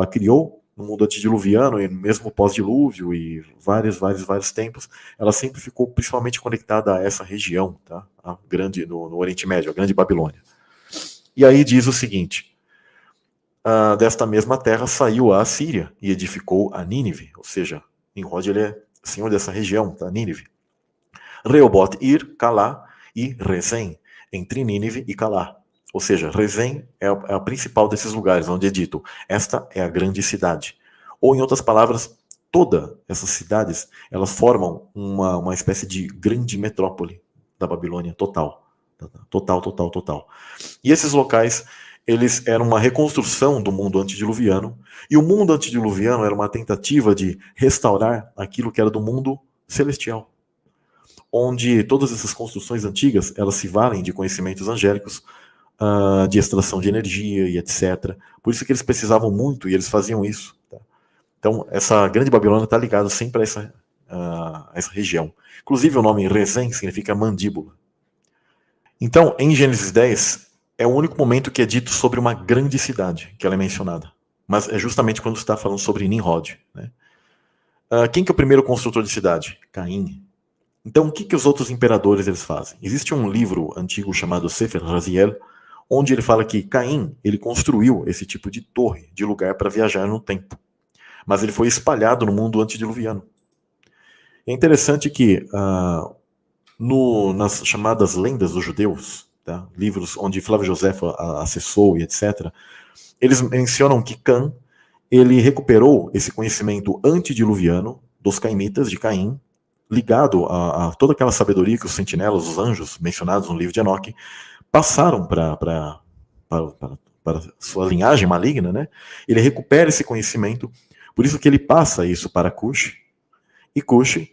criou no mundo antediluviano e mesmo pós-dilúvio e vários tempos, ela sempre ficou principalmente conectada a essa região, tá? A grande, no Oriente Médio, a grande Babilônia. E aí diz o seguinte, desta mesma terra saiu a Assíria e edificou a Nínive, ou seja, Nimrod ele é senhor dessa região, tá? Nínive. Rehoboth, Ir, Calá e Rezém, entre Nínive e Calá. Ou seja, Rezém é a principal desses lugares, onde é dito, esta é a grande cidade. Ou, em outras palavras, todas essas cidades, elas formam uma espécie de grande metrópole da Babilônia total. Total. E esses locais, eles eram uma reconstrução do mundo antediluviano, e o mundo antediluviano era uma tentativa de restaurar aquilo que era do mundo celestial, onde todas essas construções antigas, elas se valem de conhecimentos angélicos, de extração de energia e etc. Por isso que eles precisavam muito, e eles faziam isso. Tá? Então, essa grande Babilônia está ligada sempre a essa região. Inclusive, o nome Rezém significa mandíbula. Então, em Gênesis 10, é o único momento que é dito sobre uma grande cidade, que ela é mencionada. Mas é justamente quando está falando sobre Nimrod. Né? Quem que é o primeiro construtor de cidade? Caim. Então, o que os outros imperadores eles fazem? Existe um livro antigo chamado Sefer Raziel, onde ele fala que Caim ele construiu esse tipo de torre, de lugar para viajar no tempo. Mas ele foi espalhado no mundo antediluviano. É interessante que nas chamadas lendas dos judeus, tá? Livros onde Flávio Josefo acessou e etc., eles mencionam que Cã ele recuperou esse conhecimento antediluviano dos caimitas de Caim, ligado a toda aquela sabedoria que os sentinelas, os anjos mencionados no livro de Enoque, passaram para sua linhagem maligna, né? Ele recupera esse conhecimento, por isso que ele passa isso para Cush, e Cush,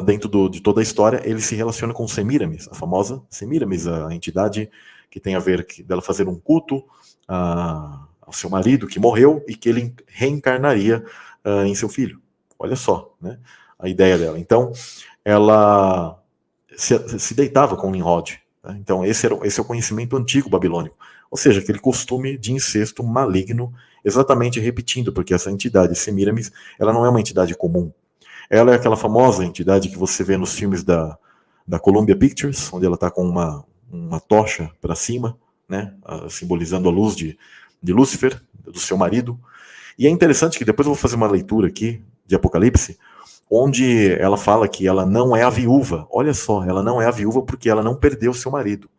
dentro de toda a história, ele se relaciona com Semiramis, a famosa Semiramis, a entidade que tem a ver dela fazer um culto ao seu marido que morreu e que ele reencarnaria em seu filho. Olha só, né? A ideia dela. Então, ela se deitava com Nimrod. Tá? Então, esse é o conhecimento antigo babilônico. Ou seja, aquele costume de incesto maligno, exatamente repetindo, porque essa entidade, Semiramis, ela não é uma entidade comum. Ela é aquela famosa entidade que você vê nos filmes da Columbia Pictures, onde ela está com uma tocha para cima, né? Simbolizando a luz de Lúcifer, do seu marido. E é interessante que depois eu vou fazer uma leitura aqui de Apocalipse, onde ela fala que ela não é a viúva. Olha só, ela não é a viúva porque ela não perdeu seu marido.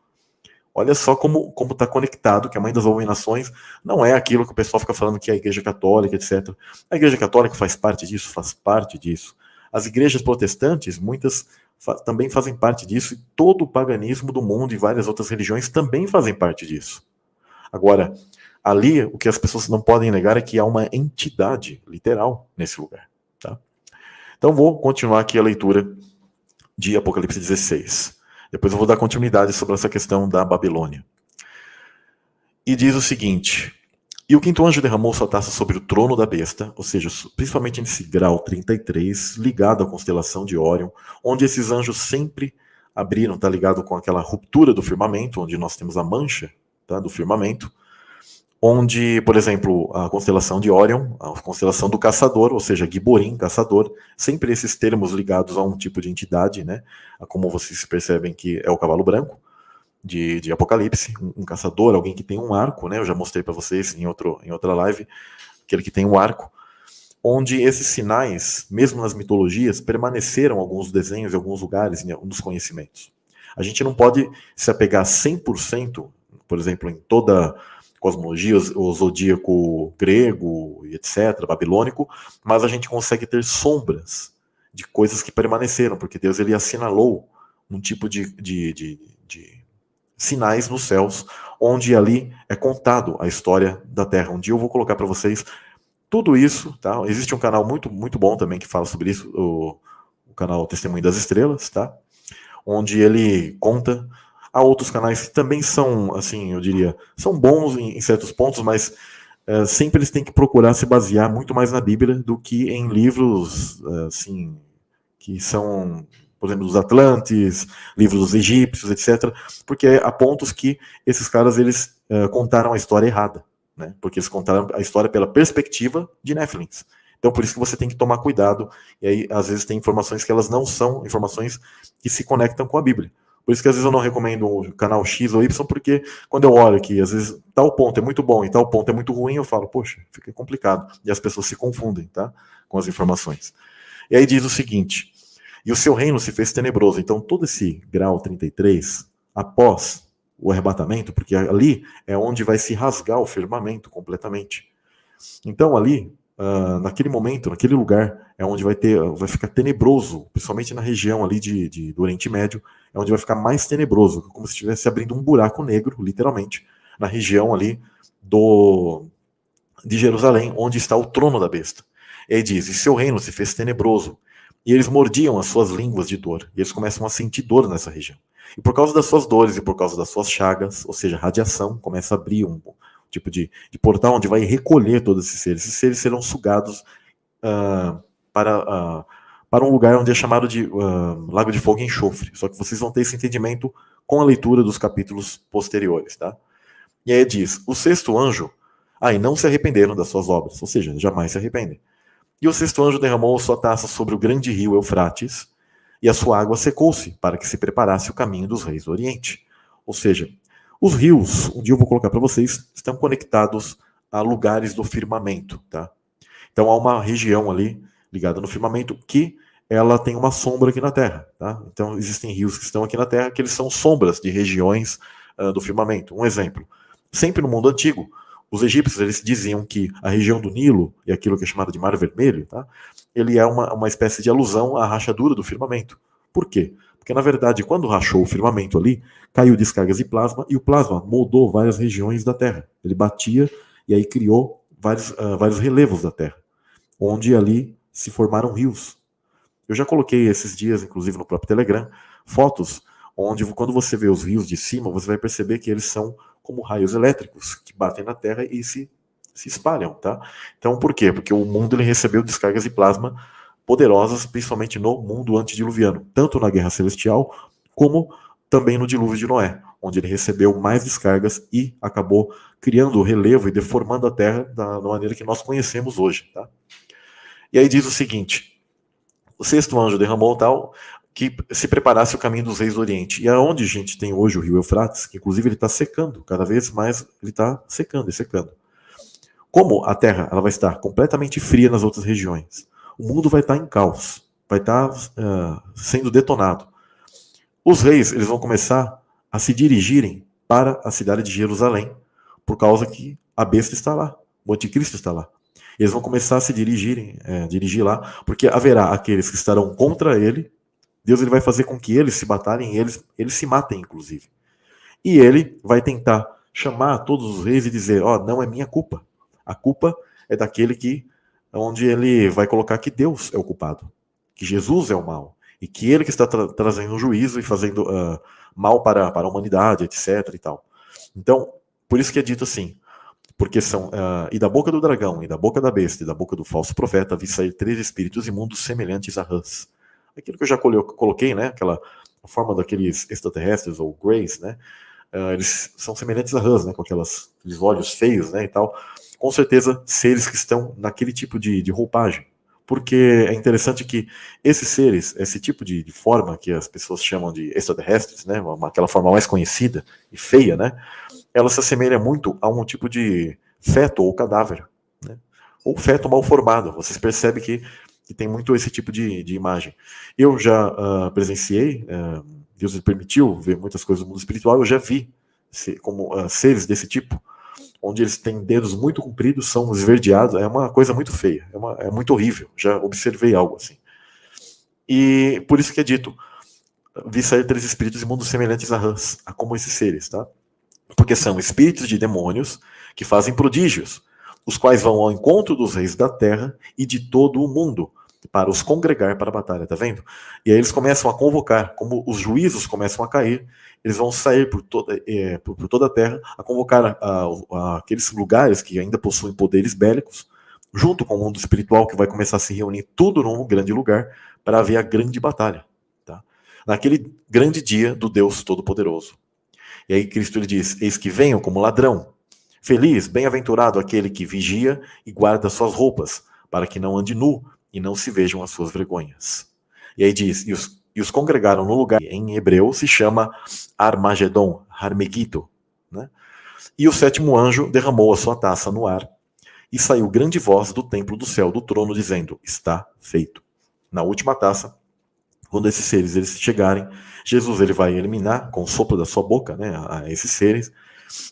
Olha só como está conectado, que a mãe das abominações não é aquilo que o pessoal fica falando que é a Igreja Católica, etc. A Igreja Católica faz parte disso. As igrejas protestantes, muitas também fazem parte disso, e todo o paganismo do mundo e várias outras religiões também fazem parte disso. Agora, ali, o que as pessoas não podem negar é que há uma entidade literal nesse lugar. Tá? Então vou continuar aqui a leitura de Apocalipse 16. Depois eu vou dar continuidade sobre essa questão da Babilônia. E diz o seguinte: e o quinto anjo derramou sua taça sobre o trono da besta, ou seja, principalmente nesse grau 33, ligado à constelação de Órion, onde esses anjos sempre abriram, está ligado com aquela ruptura do firmamento, onde nós temos a mancha, tá, do firmamento, onde, por exemplo, a constelação de Órion, a constelação do caçador, ou seja, Giborim, caçador, sempre esses termos ligados a um tipo de entidade, né, como vocês percebem que é o cavalo branco, de Apocalipse, um caçador, alguém que tem um arco, né? Eu já mostrei para vocês em outra live, aquele que tem um arco, onde esses sinais, mesmo nas mitologias, permaneceram alguns desenhos em alguns lugares, nos conhecimentos. A gente não pode se apegar 100%, por exemplo, em toda cosmologia, o zodíaco grego, etc., babilônico, mas a gente consegue ter sombras de coisas que permaneceram, porque Deus ele assinalou um tipo de sinais nos céus, onde ali é contado a história da Terra. Um dia eu vou colocar para vocês tudo isso, tá? Existe um canal muito, muito bom também que fala sobre isso, o canal Testemunho das Estrelas, tá? Onde ele conta. Há outros canais que também são, assim, eu diria, são bons em certos pontos, mas sempre eles têm que procurar se basear muito mais na Bíblia do que em livros, assim, que são, por exemplo, dos Atlantes, livros dos egípcios, etc., porque há pontos que esses caras eles contaram a história errada, né? Porque eles contaram a história pela perspectiva de Néfilins. Então, por isso que você tem que tomar cuidado, e aí, às vezes, tem informações que elas não são informações que se conectam com a Bíblia. Por isso que, às vezes, eu não recomendo o canal X ou Y, porque quando eu olho que, às vezes, tal ponto é muito bom e tal ponto é muito ruim, eu falo, poxa, fica complicado. E as pessoas se confundem, tá? Com as informações. E aí diz o seguinte: e o seu reino se fez tenebroso. Então, todo esse grau 33, após o arrebatamento, porque ali é onde vai se rasgar o firmamento completamente. Então, ali, naquele momento, naquele lugar, é onde vai ficar tenebroso, principalmente na região ali do Oriente Médio, é onde vai ficar mais tenebroso, como se estivesse abrindo um buraco negro, literalmente, na região ali de Jerusalém, onde está o trono da besta. E aí diz: e seu reino se fez tenebroso, e eles mordiam as suas línguas de dor, e eles começam a sentir dor nessa região. E por causa das suas dores e por causa das suas chagas, ou seja, radiação, começa a abrir um tipo de portal onde vai recolher todos esses seres. Esses seres serão sugados para um lugar onde é chamado de Lago de Fogo e Enxofre. Só que vocês vão ter esse entendimento com a leitura dos capítulos posteriores, tá? E aí diz: o sexto anjo, e não se arrependeram das suas obras, ou seja, jamais se arrependem. E o sexto anjo derramou sua taça sobre o grande rio Eufrates, e a sua água secou-se, para que se preparasse o caminho dos reis do Oriente. Ou seja, os rios, um dia eu vou colocar para vocês, estão conectados a lugares do firmamento, tá? Então há uma região ali ligada no firmamento que ela tem uma sombra aqui na Terra, tá? Então existem rios que estão aqui na Terra que eles são sombras de regiões do firmamento. Um exemplo: sempre no mundo antigo, os egípcios eles diziam que a região do Nilo, e aquilo que é chamado de Mar Vermelho, tá? Ele é uma espécie de alusão à rachadura do firmamento. Por quê? Porque, na verdade, quando rachou o firmamento ali, caiu descargas de plasma, e o plasma moldou várias regiões da Terra. Ele batia e aí criou vários relevos da Terra, onde ali se formaram rios. Eu já coloquei esses dias, inclusive no próprio Telegram, fotos onde, quando você vê os rios de cima, você vai perceber que eles são como raios elétricos que batem na Terra e se espalham, tá? Então, por quê? Porque o mundo ele recebeu descargas de plasma poderosas, principalmente no mundo antediluviano, tanto na Guerra Celestial, como também no dilúvio de Noé, onde ele recebeu mais descargas e acabou criando o relevo e deformando a Terra da maneira que nós conhecemos hoje, tá? E aí diz o seguinte: o sexto anjo derramou tal que se preparasse o caminho dos reis do Oriente. E aonde a gente tem hoje o rio Eufrates, que inclusive ele está secando, cada vez mais ele está secando e secando. Como a Terra ela vai estar completamente fria nas outras regiões, o mundo vai estar em caos, vai estar sendo detonado. Os reis eles vão começar a se dirigirem para a cidade de Jerusalém, por causa que a besta está lá, o anticristo está lá. Eles vão começar a se dirigir lá, porque haverá aqueles que estarão contra ele. Deus ele vai fazer com que eles se batalhem, eles se matem, inclusive. E ele vai tentar chamar todos os reis e dizer: não é minha culpa. A culpa é daquele onde ele vai colocar que Deus é o culpado, que Jesus é o mal, e que ele que está trazendo um juízo e fazendo mal para a humanidade, etc. e tal. Então, Por isso que é dito assim, porque são, e da boca do dragão, e da boca da besta, e da boca do falso profeta, vi sair 3 espíritos imundos semelhantes a rãs. Aquilo que eu já coloquei, né, aquela forma daqueles extraterrestres, ou greys, né, eles são semelhantes a rãs, né, com aqueles olhos feios, né, e tal. Com certeza, seres que estão naquele tipo de roupagem. Porque é interessante que esses seres, esse tipo de forma que as pessoas chamam de extraterrestres, né, aquela forma mais conhecida e feia, né, ela se assemelha muito a um tipo de feto ou cadáver, né, ou feto mal formado. Vocês percebem que tem muito esse tipo de imagem. Eu já presenciei, Deus me permitiu ver muitas coisas do mundo espiritual, eu já vi como seres desse tipo, onde eles têm dedos muito compridos, são esverdeados, é uma coisa muito feia, é muito horrível, já observei algo assim. E por isso que é dito, vi sair 3 espíritos imundos semelhantes a rãs, a como esses seres, tá? Porque são espíritos de demônios que fazem prodígios, os quais vão ao encontro dos reis da terra e de todo o mundo, para os congregar para a batalha, tá vendo? E aí eles começam a convocar, como os juízos começam a cair, eles vão sair por toda a terra a convocar aqueles lugares que ainda possuem poderes bélicos, junto com o mundo espiritual, que vai começar a se reunir tudo num grande lugar para haver a grande batalha, tá? Naquele grande dia do Deus Todo-Poderoso. E aí Cristo ele diz, eis que venho como ladrão. Feliz, bem-aventurado aquele que vigia e guarda suas roupas, para que não ande nu e não se vejam as suas vergonhas. E aí diz, e os congregaram no lugar, em hebreu se chama Armagedon, Armegito, né? E o 7º anjo derramou a sua taça no ar, e saiu grande voz do templo do céu, do trono, dizendo, está feito. Na última taça, quando esses seres eles chegarem, Jesus ele vai eliminar com o sopro da sua boca, né, a esses seres,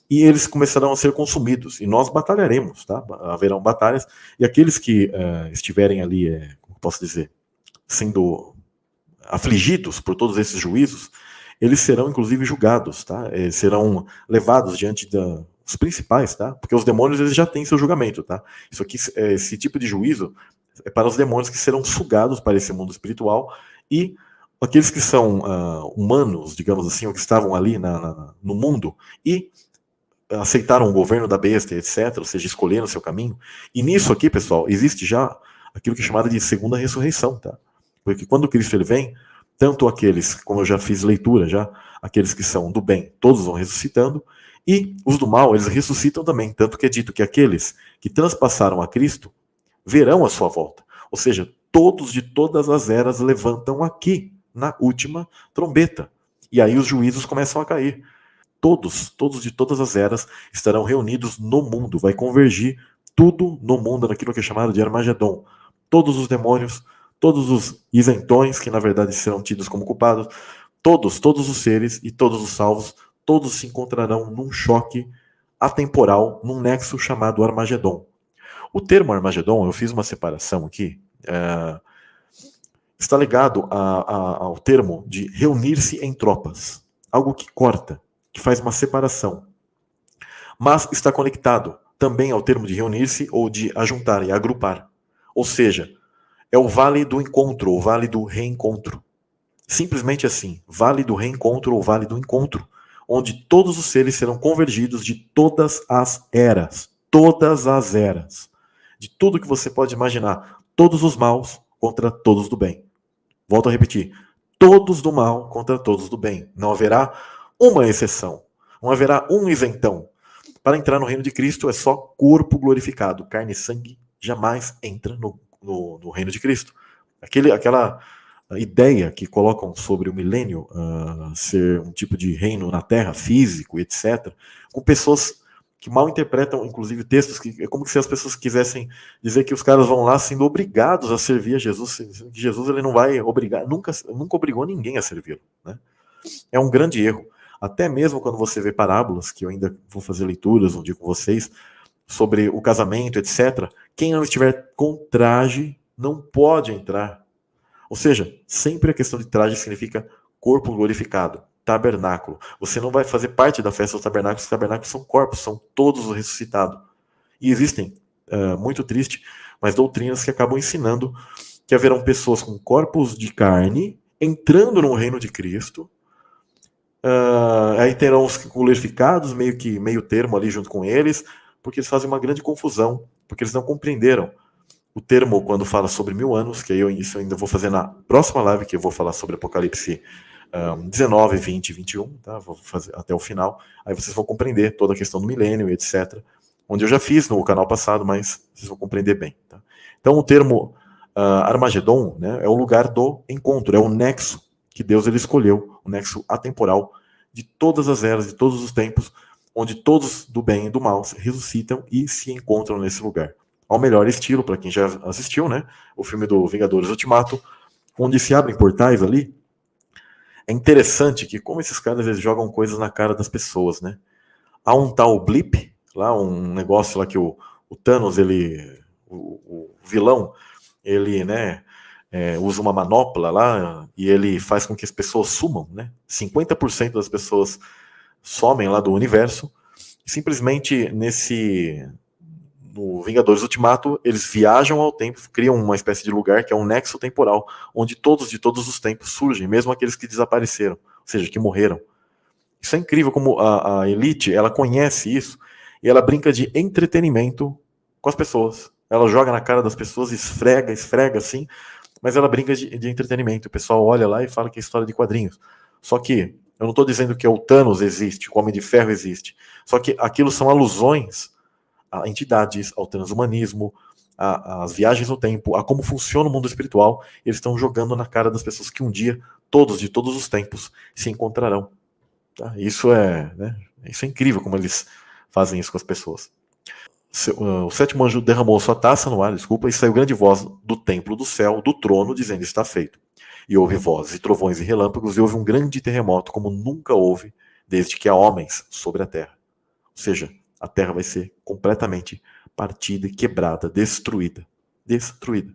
e eles começarão a ser consumidos, e nós batalharemos, tá? Haverão batalhas, e aqueles que estiverem ali, como posso dizer, sendo afligidos por todos esses juízos, eles serão inclusive julgados, tá? Serão levados diante dos principais, tá? Porque os demônios eles já têm seu julgamento, tá? Isso aqui, esse tipo de juízo é para os demônios que serão sugados para esse mundo espiritual, e aqueles que são humanos, digamos assim, ou que estavam ali no mundo e aceitaram o governo da besta, etc., ou seja, escolheram o seu caminho. E nisso aqui, pessoal, existe já aquilo que é chamado de segunda ressurreição, tá? Porque quando Cristo ele vem, tanto aqueles, como eu já fiz leitura já, aqueles que são do bem, todos vão ressuscitando, e os do mal, eles ressuscitam também, tanto que é dito que aqueles que transpassaram a Cristo verão a sua volta. Ou seja, todos de todas as eras levantam aqui, na última trombeta. E aí os juízos começam a cair. Todos de todas as eras estarão reunidos no mundo, vai convergir tudo no mundo, naquilo que é chamado de Armagedon. Todos os demônios, todos os isentões, que na verdade serão tidos como culpados, todos os seres e todos os salvos, todos se encontrarão num choque atemporal, num nexo chamado Armagedon. O termo Armagedon, eu fiz uma separação aqui, está ligado ao termo de reunir-se em tropas, algo que corta, que faz uma separação, mas está conectado também ao termo de reunir-se ou de ajuntar e agrupar. Ou seja, é o vale do encontro, o vale do reencontro. Simplesmente assim, vale do reencontro ou vale do encontro, onde todos os seres serão convergidos de todas as eras, de tudo que você pode imaginar, todos os maus contra todos do bem. Volto a repetir, todos do mal contra todos do bem. Não haverá uma exceção. Não haverá um isentão. Para entrar no reino de Cristo é só corpo glorificado. Carne e sangue jamais entra no reino de Cristo. Aquela ideia que colocam sobre o milênio ser um tipo de reino na terra, físico, etc., com pessoas que mal interpretam, inclusive, textos que é como se as pessoas quisessem dizer que os caras vão lá sendo obrigados a servir a Jesus, que Jesus ele não vai obrigar, nunca obrigou ninguém a servi-lo, né? É um grande erro. Até mesmo quando você vê parábolas, que eu ainda vou fazer leituras um dia com vocês, sobre o casamento, etc., quem não estiver com traje não pode entrar. Ou seja, sempre a questão de traje significa corpo glorificado, tabernáculo. Você não vai fazer parte da festa dos tabernáculos, os tabernáculos são corpos, são todos ressuscitados. E existem, muito triste, mas doutrinas que acabam ensinando que haverão pessoas com corpos de carne entrando no reino de Cristo, Aí terão os glorificados, meio termo ali junto com eles, porque eles fazem uma grande confusão, porque eles não compreenderam o termo quando fala sobre 1000 anos, que isso eu ainda vou fazer na próxima live, que eu vou falar sobre Apocalipse 19, 20 e 21, tá? Vou fazer até o final, aí vocês vão compreender toda a questão do milênio e etc., onde eu já fiz no canal passado, mas vocês vão compreender bem. Tá? Então o termo Armagedon, né, é o lugar do encontro, é o nexo que Deus ele escolheu, o nexo atemporal de todas as eras, de todos os tempos, onde todos do bem e do mal ressuscitam e se encontram nesse lugar. Ao melhor estilo, para quem já assistiu, né, o filme do Vingadores Ultimato, onde se abrem portais ali. É interessante que como esses caras eles jogam coisas na cara das pessoas, né? Há um tal Blip, lá um negócio lá que o Thanos, o vilão, ele, né, usa uma manopla lá e ele faz com que as pessoas sumam, né? 50% das pessoas somem lá do universo. E simplesmente no Vingadores Ultimato, eles viajam ao tempo, criam uma espécie de lugar que é um nexo temporal, onde todos de todos os tempos surgem, mesmo aqueles que desapareceram, ou seja, que morreram. Isso é incrível como a Elite, ela conhece isso e ela brinca de entretenimento com as pessoas. Ela joga na cara das pessoas, esfrega assim, mas ela brinca de entretenimento. O pessoal olha lá e fala que é história de quadrinhos. Só que eu não estou dizendo que o Thanos existe, o Homem de Ferro existe. Só que aquilo são alusões a entidades, ao transhumanismo, às viagens no tempo, a como funciona o mundo espiritual. Eles estão jogando na cara das pessoas que um dia, todos, de todos os tempos, se encontrarão. Tá? Isso é incrível como eles fazem isso com as pessoas. O sétimo anjo derramou sua taça no ar, e saiu grande voz do templo do céu, do trono, dizendo: está feito. E houve vozes, e trovões e relâmpagos, e houve um grande terremoto, como nunca houve, desde que há homens sobre a terra. Ou seja, a terra vai ser completamente partida, quebrada, destruída. Destruída.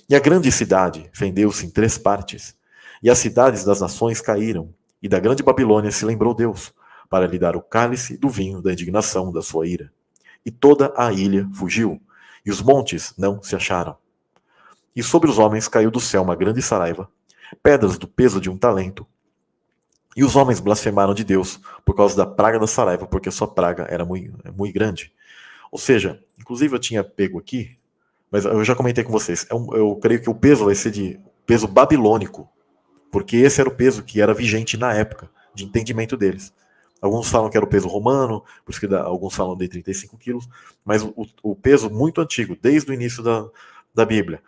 E a grande cidade vendeu-se em 3 partes, e as cidades das nações caíram, e da grande Babilônia se lembrou Deus, para lhe dar o cálice do vinho da indignação da sua ira. E toda a ilha fugiu, e os montes não se acharam. E sobre os homens caiu do céu uma grande saraiva, pedras do peso de um talento. E os homens blasfemaram de Deus por causa da praga da saraiva, porque a sua praga era muito grande. Ou seja, inclusive eu tinha pego aqui, mas eu já comentei com vocês, eu creio que o peso vai ser de peso babilônico, porque esse era o peso que era vigente na época, de entendimento deles. Alguns falam que era o peso romano, por isso que alguns falam de 35 quilos, mas o peso muito antigo, desde o início da Bíblia,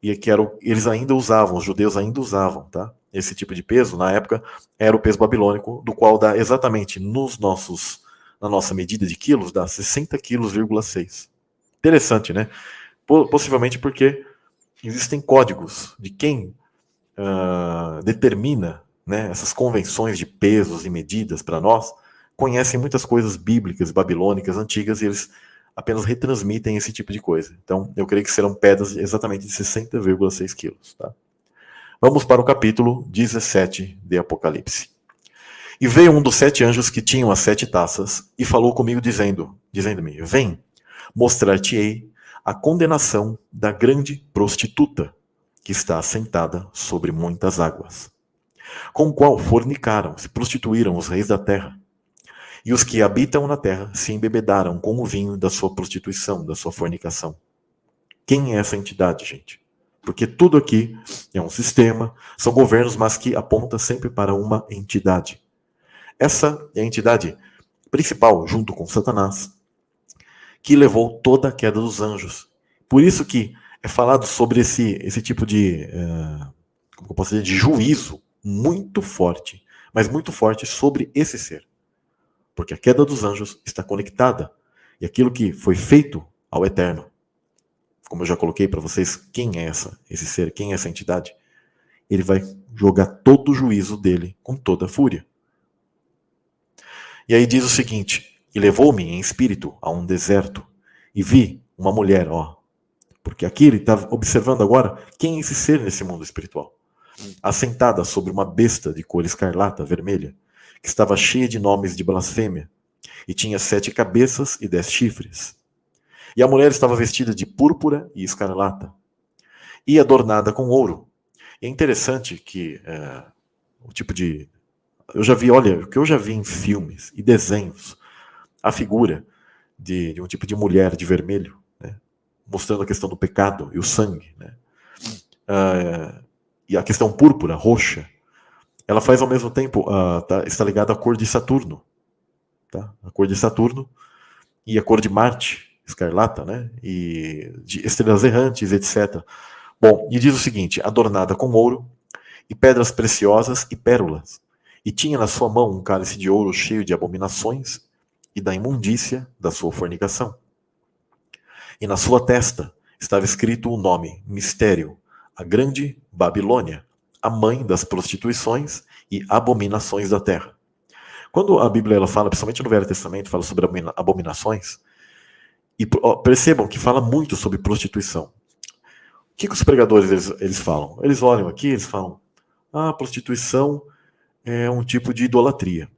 e que eles ainda usavam, os judeus ainda usavam, tá? Esse tipo de peso, na época, era o peso babilônico, do qual dá exatamente na nossa medida de quilos, dá 60 quilos,6. Interessante, né? Possivelmente porque existem códigos de quem determina, né, essas convenções de pesos e medidas para nós, conhecem muitas coisas bíblicas, babilônicas, antigas, e eles apenas retransmitem esse tipo de coisa. Então, eu creio que serão pedras exatamente de 60,6 quilos. Tá? Vamos para o capítulo 17 de Apocalipse. E veio um dos 7 anjos que tinham as 7 taças, e falou comigo, dizendo-me: vem, mostrar-te-ei a condenação da grande prostituta, que está assentada sobre muitas águas, com o qual fornicaram, se prostituíram os reis da terra. E os que habitam na terra se embebedaram com o vinho da sua prostituição, da sua fornicação. Quem é essa entidade, gente? Porque tudo aqui é um sistema, são governos, mas que aponta sempre para uma entidade. Essa é a entidade principal, junto com Satanás, que levou toda a queda dos anjos. Por isso que é falado sobre esse tipo de, como eu posso dizer, de juízo muito forte, mas muito forte sobre esse ser. Porque a queda dos anjos está conectada, e aquilo que foi feito ao eterno, como eu já coloquei para vocês, quem é esse ser, quem é essa entidade, ele vai jogar todo o juízo dele com toda a fúria. E aí diz o seguinte: e levou-me em espírito a um deserto, e vi uma mulher, porque aqui ele está observando agora quem é esse ser nesse mundo espiritual, assentada sobre uma besta de cor escarlata, vermelha, que estava cheia de nomes de blasfêmia, e tinha 7 cabeças e 10 chifres. E a mulher estava vestida de púrpura e escarlata, e adornada com ouro. E é interessante que o tipo de Eu já vi, olha, o que eu já vi em filmes e desenhos, a figura de um tipo de mulher de vermelho, né, mostrando a questão do pecado e o sangue, né, e a questão púrpura, roxa, ela faz ao mesmo tempo, está ligada à cor de Saturno, tá? A cor de Saturno e a cor de Marte, escarlata, né, e de estrelas errantes, etc. Bom, e diz o seguinte: adornada com ouro e pedras preciosas e pérolas, e tinha na sua mão um cálice de ouro cheio de abominações e da imundícia da sua fornicação. E na sua testa estava escrito o nome, mistério, a grande Babilônia, a mãe das prostituições e abominações da terra. Quando a Bíblia ela fala, principalmente no Velho Testamento, fala sobre abominações, e percebam que fala muito sobre prostituição. O que os pregadores eles falam? Eles olham aqui, eles falam: prostituição é um tipo de idolatria.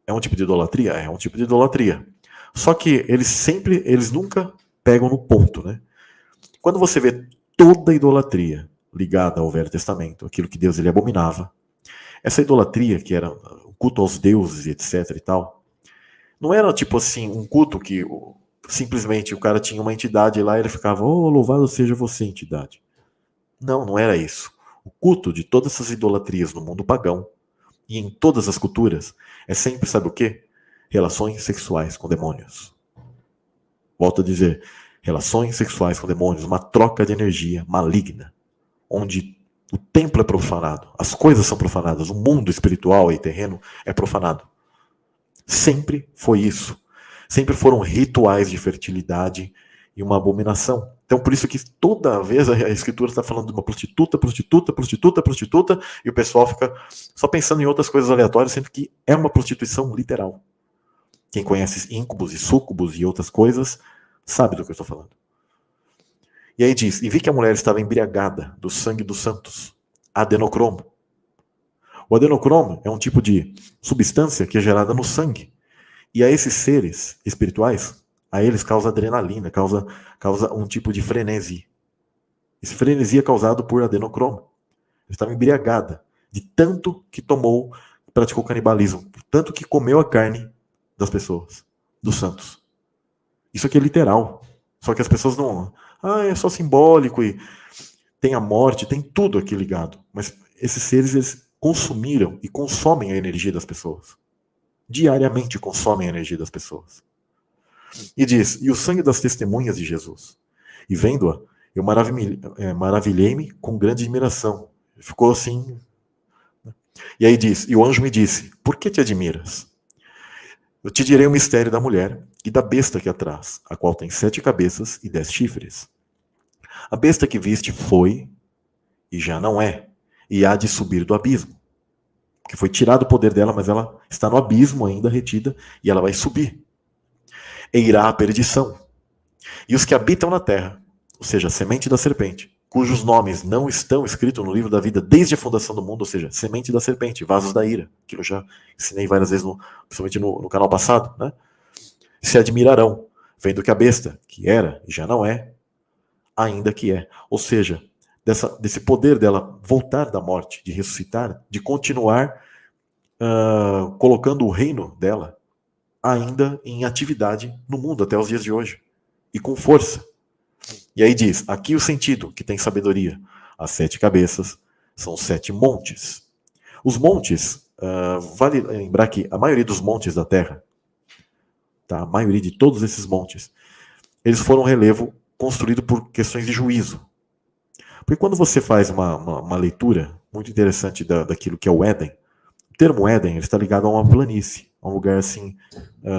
É um tipo de idolatria? É um tipo de idolatria. Só que eles nunca pegam no ponto, né? Quando você vê toda a idolatria ligada ao Velho Testamento, aquilo que Deus ele abominava, essa idolatria que era o culto aos deuses, etc e tal, não era tipo assim um culto que simplesmente o cara tinha uma entidade lá e ele ficava: oh, louvado seja você, entidade. Não, não era isso. O culto de todas essas idolatrias no mundo pagão e em todas as culturas é sempre, sabe o quê? Relações sexuais com demônios. Volto a dizer, relações sexuais com demônios, uma troca de energia maligna, onde o templo é profanado, as coisas são profanadas, o mundo espiritual e terreno é profanado. Sempre foi isso. Sempre foram rituais de fertilidade e uma abominação. Então, por isso que toda vez a Escritura está falando de uma prostituta, prostituta, prostituta, prostituta, e o pessoal fica só pensando em outras coisas aleatórias, sendo que é uma prostituição literal. Quem conhece íncubos e súcubos e outras coisas sabe do que eu estou falando. E aí diz: e vi que a mulher estava embriagada do sangue dos santos, adenocromo. O adenocromo é um tipo de substância que é gerada no sangue. E a esses seres espirituais, a eles causa adrenalina, causa um tipo de frenesi. Esse frenesi é causado por adenocromo. Ela estava embriagada de tanto que tomou, praticou canibalismo, tanto que comeu a carne das pessoas, dos santos. Isso aqui é literal. Só que as pessoas não... é só simbólico e tem a morte, tem tudo aqui ligado. Mas esses seres, eles consumiram e consomem a energia das pessoas. Diariamente consomem a energia das pessoas. E diz: e o sangue das testemunhas de Jesus. E vendo-a, eu maravilhei-me com grande admiração. Ficou assim. E aí diz: e o anjo me disse: por que te admiras? Eu te direi o mistério da mulher e da besta que a traz, a qual tem 7 cabeças e 10 chifres. A besta que viste foi, e já não é, e há de subir do abismo. Porque foi tirado o poder dela, mas ela está no abismo ainda retida, e ela vai subir. E irá à perdição. E os que habitam na terra, ou seja, a semente da serpente, cujos nomes não estão escritos no livro da vida desde a fundação do mundo, ou seja, semente da serpente, vasos da ira, que eu já ensinei várias vezes, principalmente no canal passado, né? Se admirarão, vendo que a besta, que era e já não é, ainda que é. Ou seja, desse poder dela voltar da morte, de ressuscitar, de continuar colocando o reino dela ainda em atividade no mundo até os dias de hoje. E com força. E aí diz, aqui o sentido, que tem sabedoria. As 7 cabeças são 7 montes. Os montes, vale lembrar que a maioria dos montes da Terra, tá, a maioria de todos esses montes, eles foram relevo construído por questões de juízo. Porque quando você faz uma leitura muito interessante daquilo que é o Éden, o termo Éden ele está ligado a uma planície, a um lugar assim,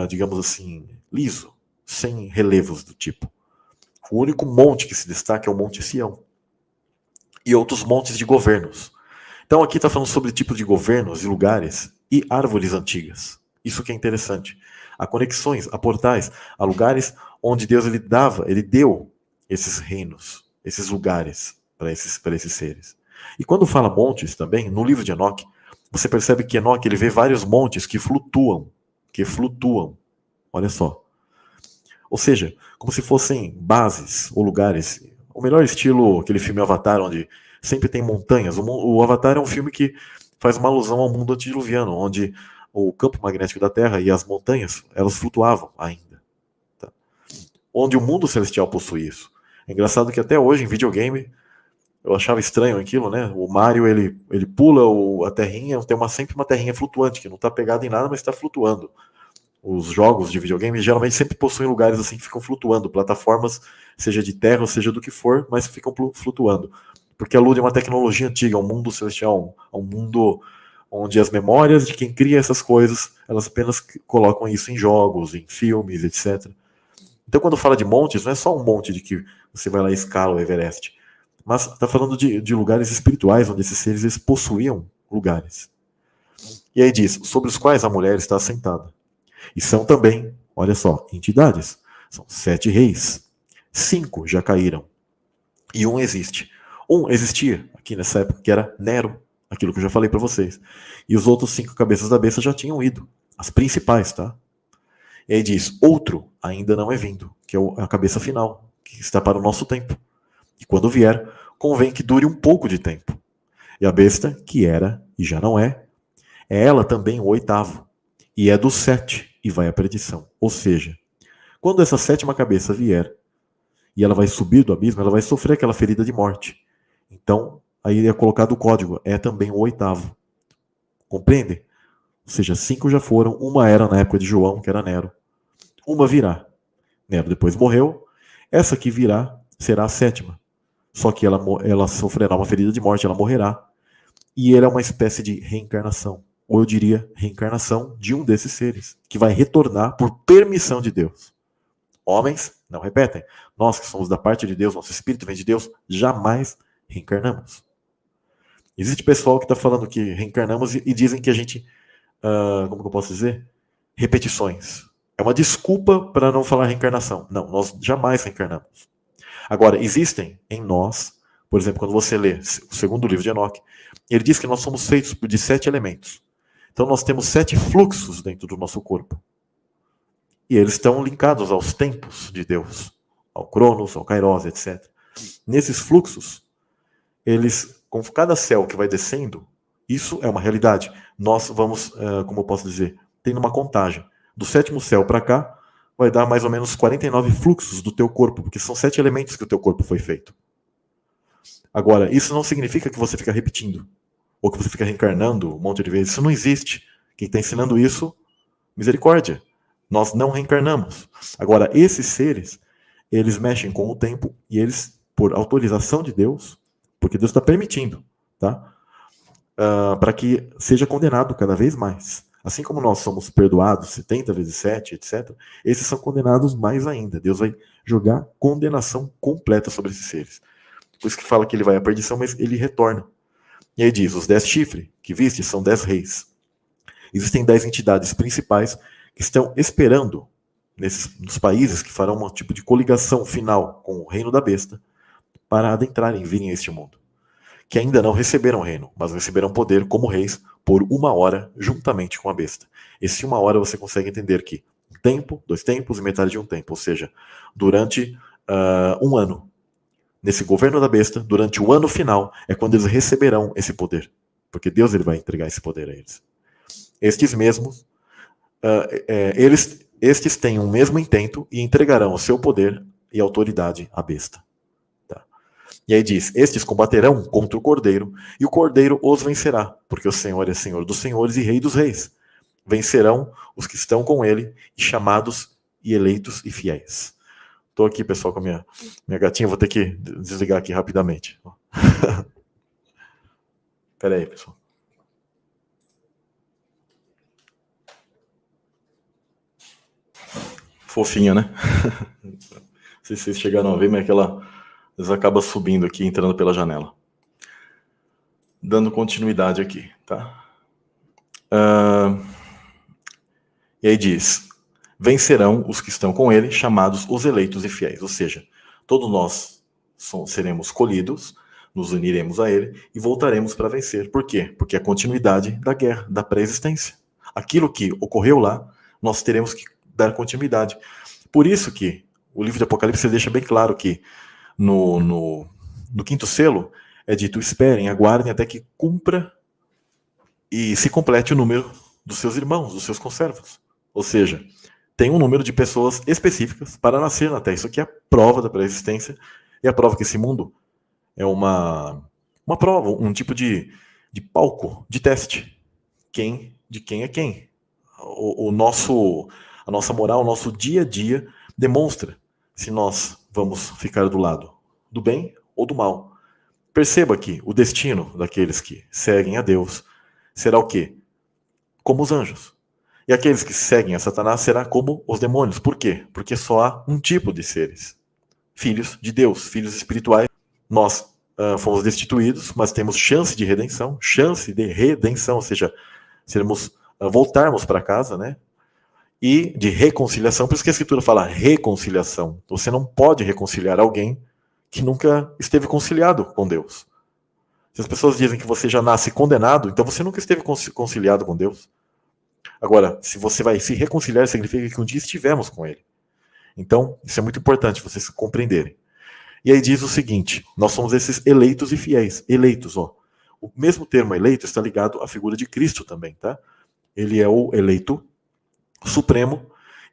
digamos assim, liso, sem relevos do tipo. O único monte que se destaca é o Monte Sião. E outros montes de governos. Então aqui está falando sobre tipos de governos e lugares e árvores antigas. Isso que é interessante. Há conexões, há portais, há lugares onde Deus ele deu esses reinos, esses lugares para esses seres. E quando fala montes também, no livro de Enoque, você percebe que Enoque ele vê vários montes que flutuam. Olha só. Ou seja, como se fossem bases ou lugares. O melhor estilo, aquele filme Avatar, onde sempre tem montanhas. O Avatar é um filme que faz uma alusão ao mundo antediluviano, onde o campo magnético da Terra e as montanhas, elas flutuavam ainda. Tá? Onde o mundo celestial possui isso. É engraçado que até hoje, em videogame, eu achava estranho aquilo, né? O Mario, ele pula a terrinha, tem sempre uma terrinha flutuante, que não está pegada em nada, mas está flutuando. Os jogos de videogame geralmente sempre possuem lugares assim que ficam flutuando, plataformas, seja de terra ou seja do que for, mas ficam flutuando. Porque alude a uma tecnologia antiga, um mundo celestial, um mundo onde as memórias de quem cria essas coisas, elas apenas colocam isso em jogos, em filmes, etc. Então, quando fala de montes, não é só um monte de que você vai lá e escala o Everest, mas está falando de lugares espirituais, onde esses seres eles possuíam lugares. E aí diz, sobre os quais a mulher está assentada. E são também, olha só, entidades. São 7 reis. 5 já caíram. E um existe. Um existia aqui nessa época, que era Nero, aquilo que eu já falei para vocês. E os outros 5 cabeças da besta já tinham ido. As principais, tá? E aí diz, outro ainda não é vindo, que é a cabeça final, que está para o nosso tempo. E quando vier, convém que dure um pouco de tempo. E a besta, que era e já não é ela também o 8º. E é do 7 e vai à perdição. Ou seja, quando essa 7ª cabeça vier e ela vai subir do abismo, ela vai sofrer aquela ferida de morte. Então, aí é colocado o código, é também o 8º. Compreende? Ou seja, 5 já foram, uma era na época de João, que era Nero. Uma virá. Nero depois morreu, essa que virá será a 7ª. Só que ela sofrerá uma ferida de morte, ela morrerá. E ele é uma espécie de reencarnação. Ou eu diria, reencarnação de um desses seres, que vai retornar por permissão de Deus. Homens, não repetem. Nós que somos da parte de Deus, nosso espírito vem de Deus, jamais reencarnamos. Existe pessoal que está falando que reencarnamos e dizem que a gente, como que eu posso dizer? Repetições. É uma desculpa para não falar reencarnação. Não, nós jamais reencarnamos. Agora, existem em nós, por exemplo, quando você lê o segundo livro de Enoque, ele diz que nós somos feitos de 7 elementos. Então nós temos 7 fluxos dentro do nosso corpo. E eles estão linkados aos tempos de Deus, ao Cronos, ao Kairos, etc. Nesses fluxos, eles, com cada céu que vai descendo, isso é uma realidade. Nós vamos, como eu posso dizer, tendo uma contagem. Do 7º céu para cá, vai dar mais ou menos 49 fluxos do teu corpo, porque são 7 elementos que o teu corpo foi feito. Agora, isso não significa que você fica repetindo, ou que você fica reencarnando um monte de vezes. Isso não existe. Quem está ensinando isso, misericórdia. Nós não reencarnamos. Agora, esses seres, eles mexem com o tempo e eles, por autorização de Deus, porque Deus está permitindo, tá? Para que seja condenado cada vez mais. Assim como nós somos perdoados 70 vezes 7, etc., esses são condenados mais ainda. Deus vai jogar condenação completa sobre esses seres. Por isso que fala que ele vai à perdição, mas ele retorna. E aí diz, os 10 chifres que viste são 10 reis. Existem 10 entidades principais que estão esperando nos países que farão um tipo de coligação final com o reino da besta para adentrarem e virem a este mundo. Que ainda não receberam reino, mas receberão poder como reis por 1 hora juntamente com a besta. Esse 1 hora você consegue entender que um tempo, 2 tempos e metade de um tempo, ou seja, durante 1 ano. Nesse governo da besta, durante o ano final, é quando eles receberão esse poder. Porque Deus ele vai entregar esse poder a eles. Estes mesmos, estes têm o mesmo intento e entregarão o seu poder e autoridade à besta. Tá? E aí diz, estes combaterão contra o Cordeiro, e o Cordeiro os vencerá, porque o Senhor é Senhor dos senhores e Rei dos reis. Vencerão os que estão com ele, e chamados e eleitos e fiéis. Estou aqui, pessoal, com a minha gatinha. Vou ter que desligar aqui rapidamente. Espera aí, pessoal. Fofinha, né? Não sei se vocês chegaram a ver, mas ela acaba subindo aqui, entrando pela janela. Dando continuidade aqui, tá? E aí diz... Vencerão os que estão com ele, chamados os eleitos e fiéis. Ou seja, todos nós seremos escolhidos, nos uniremos a ele e voltaremos para vencer. Por quê? Porque é a continuidade da guerra, da pré-existência. Aquilo que ocorreu lá, nós teremos que dar continuidade. Por isso que o livro de Apocalipse deixa bem claro que no 5º selo é dito, esperem, aguardem até que cumpra e se complete o número dos seus irmãos, dos seus conservos. Ou seja, tem um número de pessoas específicas para nascer na Terra. Isso aqui é a prova da pré-existência e a prova que esse mundo é uma prova, um tipo de palco, de teste. De quem é quem. A nossa moral, o nosso dia a dia demonstra se nós vamos ficar do lado do bem ou do mal. Perceba que o destino daqueles que seguem a Deus será o quê? Como os anjos. E aqueles que seguem a Satanás será como os demônios. Por quê? Porque só há um tipo de seres. Filhos de Deus, filhos espirituais. Nós fomos destituídos, mas temos chance de redenção, ou seja, voltarmos para casa, né? E de reconciliação, por isso que a Escritura fala reconciliação. Você não pode reconciliar alguém que nunca esteve conciliado com Deus. Se as pessoas dizem que você já nasce condenado, então você nunca esteve conciliado com Deus. Agora, se você vai se reconciliar, significa que um dia estivemos com Ele. Então, isso é muito importante vocês compreenderem. E aí diz o seguinte, nós somos esses eleitos e fiéis. Eleitos, ó. O mesmo termo eleito está ligado à figura de Cristo também, tá? Ele é o eleito supremo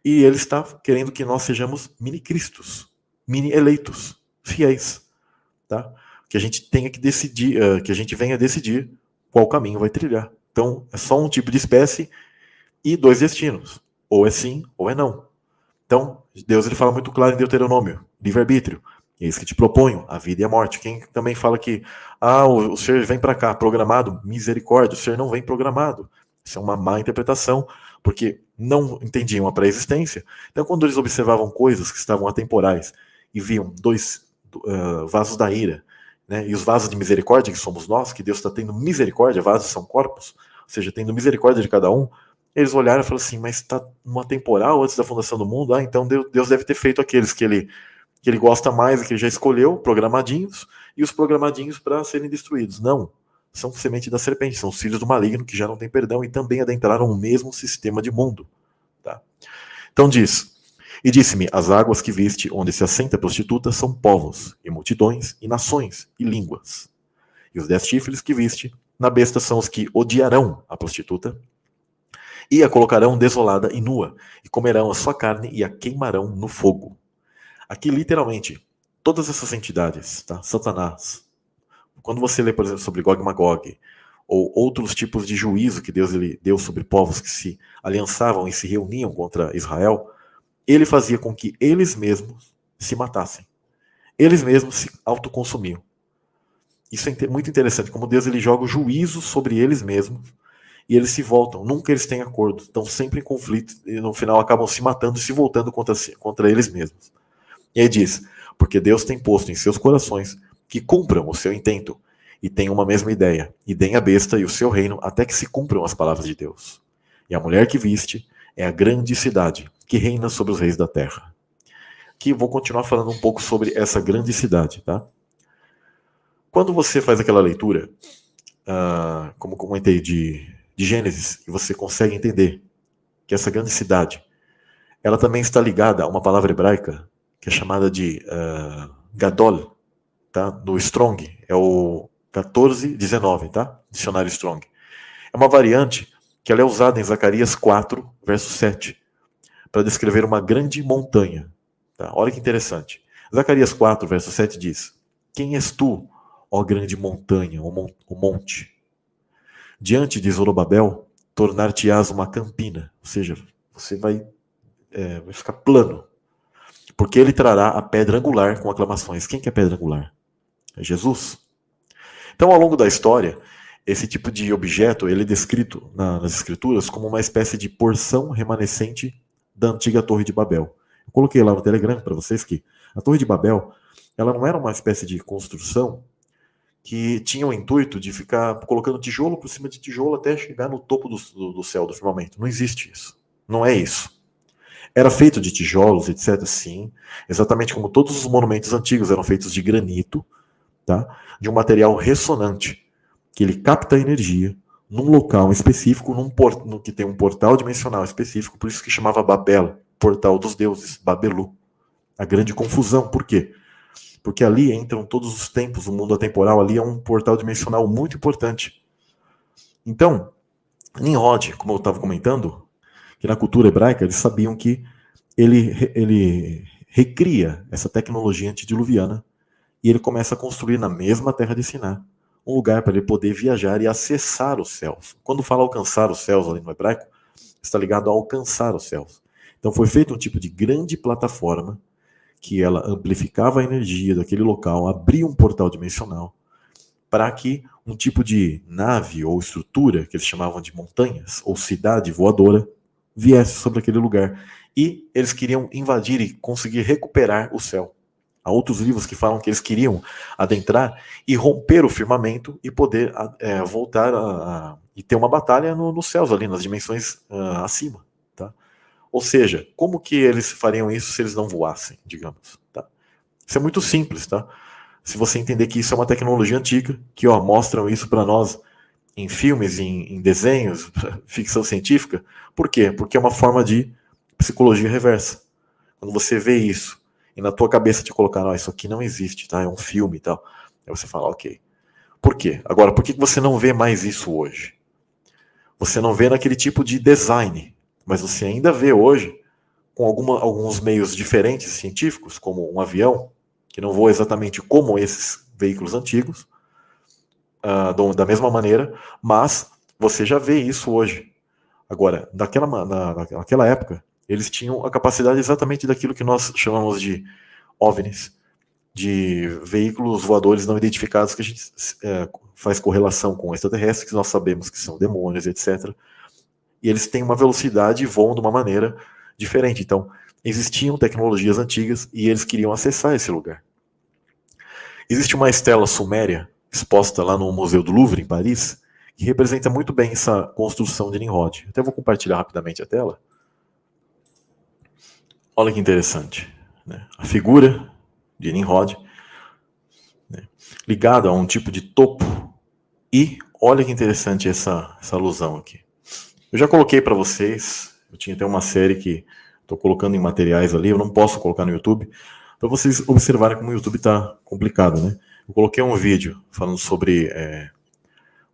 e ele está querendo que nós sejamos mini-cristos, mini-eleitos, fiéis, tá? Que a gente tenha que decidir, que a gente venha decidir qual caminho vai trilhar. Então, é só um tipo de espécie e dois destinos. Ou é sim, ou é não. Então, Deus ele fala muito claro em Deuteronômio, livre-arbítrio. Eis que te proponho a vida e a morte. Quem também fala que o ser vem para cá programado, misericórdia, o ser não vem programado. Isso é uma má interpretação, porque não entendiam a pré-existência. Então, quando eles observavam coisas que estavam atemporais e viam dois vasos da ira, né, e os vasos de misericórdia, que somos nós, que Deus está tendo misericórdia, vasos são corpos, ou seja, tendo misericórdia de cada um, eles olharam e falaram assim, mas está uma temporal antes da fundação do mundo, então Deus deve ter feito aqueles que ele gosta mais e que ele já escolheu, programadinhos, e os programadinhos para serem destruídos. Não, são semente da serpente, são os filhos do maligno que já não têm perdão e também adentraram o mesmo sistema de mundo. Tá? Então diz, e disse-me, as águas que viste onde se assenta a prostituta são povos, e multidões, e nações, e línguas. E os 10 chifres que viste na besta são os que odiarão a prostituta, e a colocarão desolada e nua, e comerão a sua carne e a queimarão no fogo. Aqui, literalmente, todas essas entidades, tá? Satanás, quando você lê, por exemplo, sobre Gog e Magog, ou outros tipos de juízo que Deus ele deu sobre povos que se aliançavam e se reuniam contra Israel, ele fazia com que eles mesmos se matassem. Eles mesmos se autoconsumiam. Isso é muito interessante, como Deus ele joga o juízo sobre eles mesmos, e eles se voltam, nunca eles têm acordo, estão sempre em conflito, e no final acabam se matando e se voltando contra eles mesmos. E aí diz, porque Deus tem posto em seus corações que cumpram o seu intento, e tenham uma mesma ideia, e deem a besta e o seu reino até que se cumpram as palavras de Deus. E a mulher que viste é a grande cidade, que reina sobre os reis da terra. Aqui eu vou continuar falando um pouco sobre essa grande cidade, tá? Quando você faz aquela leitura, como comentei, de Gênesis, e você consegue entender que essa grande cidade, ela também está ligada a uma palavra hebraica que é chamada de Gadol, tá? No Strong, é o 1419, tá? Dicionário Strong. É uma variante que ela é usada em Zacarias 4, verso 7, para descrever uma grande montanha. Tá? Olha que interessante. Zacarias 4, verso 7 diz, quem és tu, ó grande montanha, o monte? Diante de Zorobabel, tornar-te-ás uma campina, ou seja, você vai ficar plano, porque ele trará a pedra angular com aclamações. Quem que é a pedra angular? É Jesus. Então, ao longo da história, esse tipo de objeto ele é descrito nas escrituras como uma espécie de porção remanescente da antiga Torre de Babel. Eu coloquei lá no Telegram para vocês que a Torre de Babel, ela não era uma espécie de construção que tinha o intuito de ficar colocando tijolo por cima de tijolo até chegar no topo do céu, do firmamento. Não existe isso. Não é isso. Era feito de tijolos, etc. Sim, exatamente como todos os monumentos antigos eram feitos de granito, tá? De um material ressonante, que ele capta a energia num local específico, que tem um portal dimensional específico, por isso que chamava Babel, portal dos deuses, Babelu. A grande confusão, por quê? Porque ali entram todos os tempos, o mundo atemporal, ali é um portal dimensional muito importante. Então, Nimrod, como eu estava comentando, que na cultura hebraica eles sabiam que ele recria essa tecnologia antediluviana e ele começa a construir na mesma terra de Siná um lugar para ele poder viajar e acessar os céus. Quando fala alcançar os céus ali no hebraico, está ligado a alcançar os céus. Então foi feito um tipo de grande plataforma que ela amplificava a energia daquele local, abria um portal dimensional para que um tipo de nave ou estrutura, que eles chamavam de montanhas, ou cidade voadora, viesse sobre aquele lugar. E eles queriam invadir e conseguir recuperar o céu. Há outros livros que falam que eles queriam adentrar e romper o firmamento e poder voltar e ter uma batalha nos céus ali, nas dimensões acima. Tá? Ou seja, como que eles fariam isso se eles não voassem, digamos? Tá? Isso é muito simples, tá? Se você entender que isso é uma tecnologia antiga, que mostram isso para nós em filmes, em desenhos, ficção científica. Por quê? Porque é uma forma de psicologia reversa. Quando você vê isso e na tua cabeça te colocar, isso aqui não existe, tá? É um filme e tal. Aí você fala, ok. Por quê? Agora, por que você não vê mais isso hoje? Você não vê naquele tipo de design, mas você ainda vê hoje com alguns meios diferentes científicos, como um avião, que não voa exatamente como esses veículos antigos, da mesma maneira, mas você já vê isso hoje. Agora, naquela época, eles tinham a capacidade exatamente daquilo que nós chamamos de OVNIs, de veículos voadores não identificados, que a gente faz correlação com extraterrestres, que nós sabemos que são demônios, etc. E eles têm uma velocidade e voam de uma maneira diferente. Então, existiam tecnologias antigas e eles queriam acessar esse lugar. Existe uma estela suméria exposta lá no Museu do Louvre, em Paris, que representa muito bem essa construção de Nimrod. Até vou compartilhar rapidamente a tela. Olha que interessante. Né? A figura de Nimrod, né, ligada a um tipo de topo. E olha que interessante essa alusão aqui. Eu já coloquei para vocês, eu tinha até uma série que estou colocando em materiais ali, eu não posso colocar no YouTube, para vocês observarem como o YouTube está complicado, né? Eu coloquei um vídeo falando sobre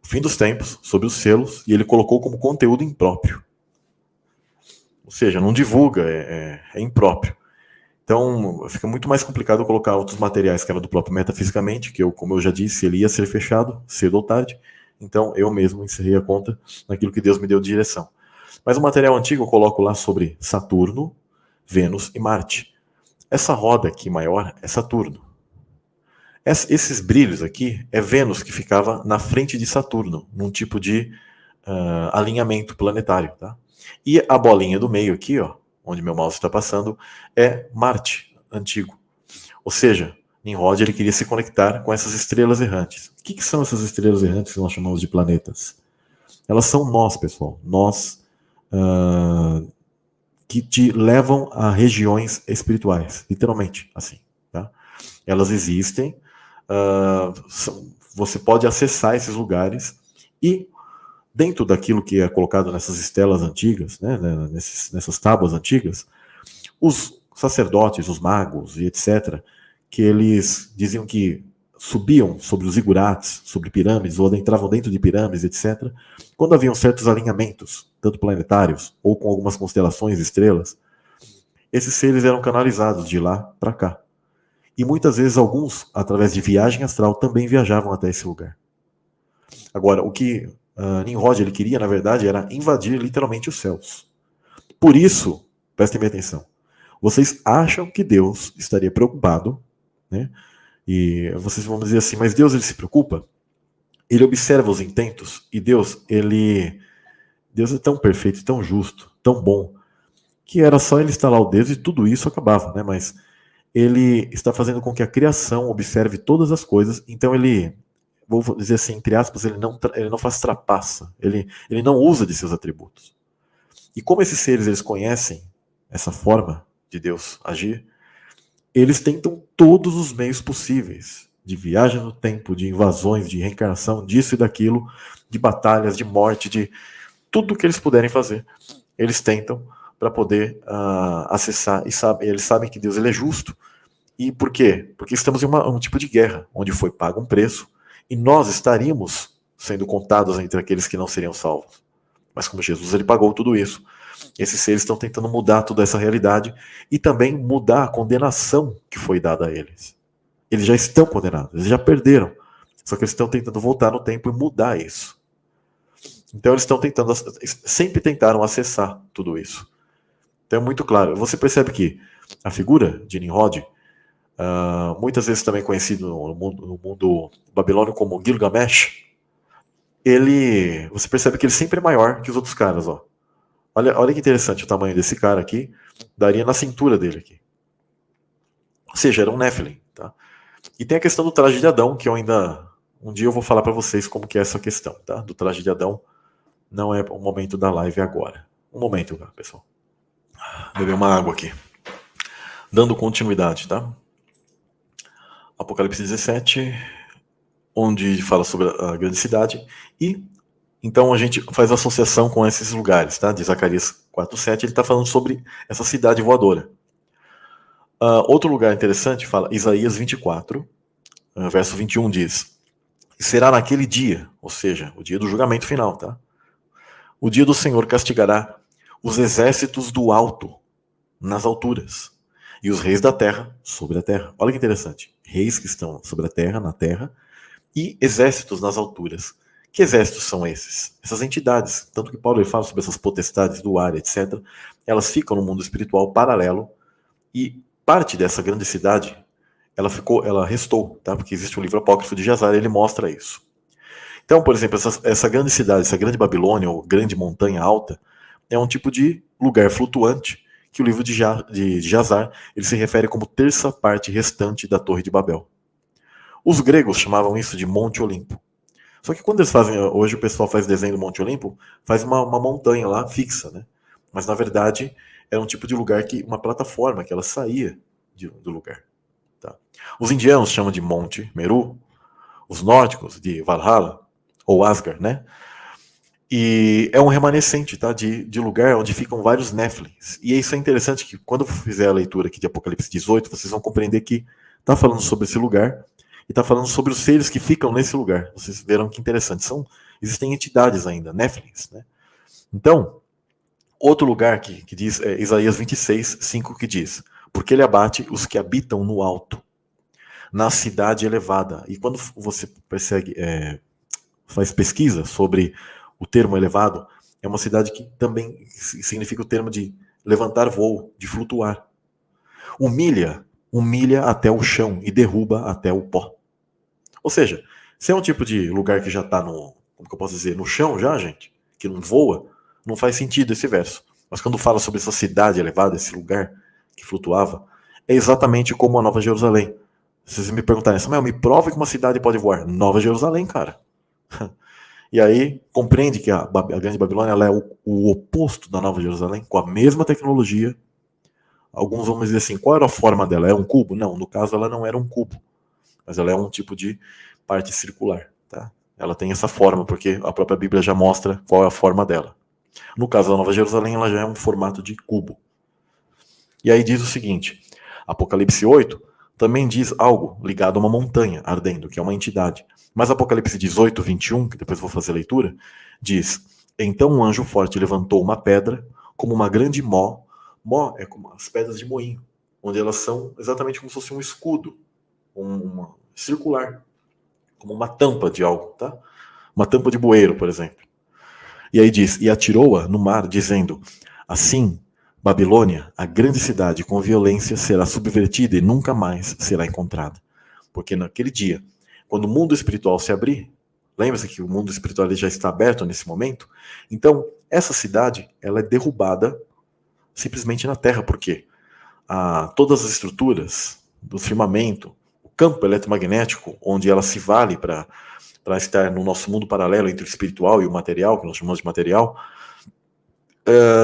o fim dos tempos, sobre os selos, e ele colocou como conteúdo impróprio. Ou seja, não divulga, é impróprio. Então, fica muito mais complicado colocar outros materiais que era do próprio Metafisicamente, que como eu já disse, ele ia ser fechado, cedo ou tarde. Então, eu mesmo encerrei a conta naquilo que Deus me deu de direção. Mas o material antigo eu coloco lá sobre Saturno, Vênus e Marte. Essa roda aqui maior é Saturno. Esses brilhos aqui é Vênus que ficava na frente de Saturno, num tipo de alinhamento planetário. Tá? E a bolinha do meio aqui, onde meu mouse está passando, é Marte, antigo. Ou seja, Nimrod ele queria se conectar com essas estrelas errantes. O que são essas estrelas errantes que nós chamamos de planetas? Elas são nós, pessoal. Nós que te levam a regiões espirituais, literalmente, assim. Tá? Elas existem, você pode acessar esses lugares e dentro daquilo que é colocado nessas estelas antigas, né, nessas tábuas antigas, os sacerdotes, os magos e etc., que eles diziam que subiam sobre os zigurates, sobre pirâmides, ou adentravam dentro de pirâmides, etc., quando haviam certos alinhamentos, tanto planetários, ou com algumas constelações, estrelas, esses seres eram canalizados de lá para cá. E muitas vezes alguns, através de viagem astral, também viajavam até esse lugar. Agora, o que Nimrod ele queria, na verdade, era invadir literalmente os céus. Por isso, prestem bem atenção, vocês acham que Deus estaria preocupado, né? E vocês vão dizer assim, mas Deus ele se preocupa? Ele observa os intentos e Deus é tão perfeito, tão justo, tão bom, que era só ele estalar o dedo e tudo isso acabava, né? Mas ele está fazendo com que a criação observe todas as coisas, então ele, vou dizer assim, entre aspas, ele não faz trapaça, ele não usa de seus atributos. E como esses seres eles conhecem essa forma de Deus agir, eles tentam todos os meios possíveis de viagem no tempo, de invasões, de reencarnação, disso e daquilo, de batalhas, de morte, de tudo que eles puderem fazer. Eles tentam para poder acessar, e eles sabem que Deus ele é justo. E por quê? Porque estamos em um tipo de guerra, onde foi pago um preço, e nós estaríamos sendo contados entre aqueles que não seriam salvos. Mas como Jesus ele pagou tudo isso, esses seres estão tentando mudar toda essa realidade e também mudar a condenação que foi dada a eles. Eles já estão condenados, eles já perderam. Só que eles estão tentando voltar no tempo e mudar isso. Então eles estão tentando, sempre tentaram acessar tudo isso. Então é muito claro. Você percebe que a figura de Nimrod, muitas vezes também conhecido no mundo babilônico como Gilgamesh, você percebe que ele sempre é maior que os outros caras, ó. Olha que interessante o tamanho desse cara aqui, daria na cintura dele aqui. Ou seja, era um Nephilim, tá? E tem a questão do traje de Adão, que um dia eu vou falar para vocês como que é essa questão, tá? Do traje de Adão, não é o momento da live agora. Um momento, pessoal. Beber uma água aqui. Dando continuidade, tá? Apocalipse 17, onde fala sobre a grande cidade, e então a gente faz associação com esses lugares, tá? De Zacarias 4:7, ele está falando sobre essa cidade voadora. Outro lugar interessante fala Isaías 24, verso 21 diz: será naquele dia, ou seja, o dia do julgamento final, tá? O dia do Senhor castigará os exércitos do alto nas alturas e os reis da terra sobre a terra. Olha que interessante. Reis que estão sobre a terra, na terra, e exércitos nas alturas. Que exércitos são esses? Essas entidades, tanto que Paulo ele fala sobre essas potestades do ar, etc. Elas ficam no mundo espiritual paralelo e parte dessa grande cidade, ela restou, tá? Porque existe um livro apócrifo de Jazar, ele mostra isso. Então, por exemplo, essa grande cidade, essa grande Babilônia, ou grande montanha alta, é um tipo de lugar flutuante que o livro de Jazar ele se refere como terça parte restante da Torre de Babel. Os gregos chamavam isso de Monte Olimpo. Só que quando eles fazem, hoje o pessoal faz desenho do Monte Olimpo, faz uma montanha lá fixa, né? Mas na verdade era um tipo de lugar uma plataforma que ela saía do lugar. Tá? Os indianos chamam de Monte Meru, os nórdicos de Valhalla, ou Asgard, né? E é um remanescente, tá? De lugar onde ficam vários Néfilins. E isso é interessante que quando eu fizer a leitura aqui de Apocalipse 18, vocês vão compreender que está falando sobre esse lugar e está falando sobre os seres que ficam nesse lugar. Vocês verão que interessante. Existem entidades ainda, Néfilins, né? Então, outro lugar que diz é Isaías 26, 5, que diz: porque ele abate os que habitam no alto, na cidade elevada. E quando você faz pesquisa sobre o termo elevado, é uma cidade que também significa o termo de levantar voo, de flutuar. Humilha até o chão e derruba até o pó. Ou seja, se é um tipo de lugar que já está como que eu posso dizer, no chão já, gente, que não voa, não faz sentido esse verso. Mas quando fala sobre essa cidade elevada, esse lugar que flutuava, é exatamente como a Nova Jerusalém. Se vocês me perguntarem, Samuel, me prova que uma cidade pode voar. Nova Jerusalém, cara. E aí, compreende que a Grande Babilônia ela é o oposto da Nova Jerusalém, com a mesma tecnologia. Alguns vão dizer assim, qual era a forma dela? É um cubo? Não, no caso ela não era um cubo, mas ela é um tipo de parte circular. Tá? Ela tem essa forma, porque a própria Bíblia já mostra qual é a forma dela. No caso da Nova Jerusalém, ela já é um formato de cubo. E aí diz o seguinte, Apocalipse 8 também diz algo ligado a uma montanha ardendo, que é uma entidade. Mas Apocalipse 18, 21, que depois vou fazer a leitura, diz: então um anjo forte levantou uma pedra como uma grande mó. Mó é como as pedras de moinho, onde elas são exatamente como se fosse um escudo, uma circular, como uma tampa de algo, tá? Uma tampa de bueiro, por exemplo. E aí diz: e atirou-a no mar, dizendo: assim, Babilônia, a grande cidade com violência, será subvertida e nunca mais será encontrada. Porque naquele dia, quando o mundo espiritual se abrir, lembra-se que o mundo espiritual já está aberto nesse momento? Então, essa cidade ela é derrubada simplesmente na Terra, porque todas as estruturas do firmamento, o campo eletromagnético, onde ela se vale para estar no nosso mundo paralelo entre o espiritual e o material, que nós chamamos de material,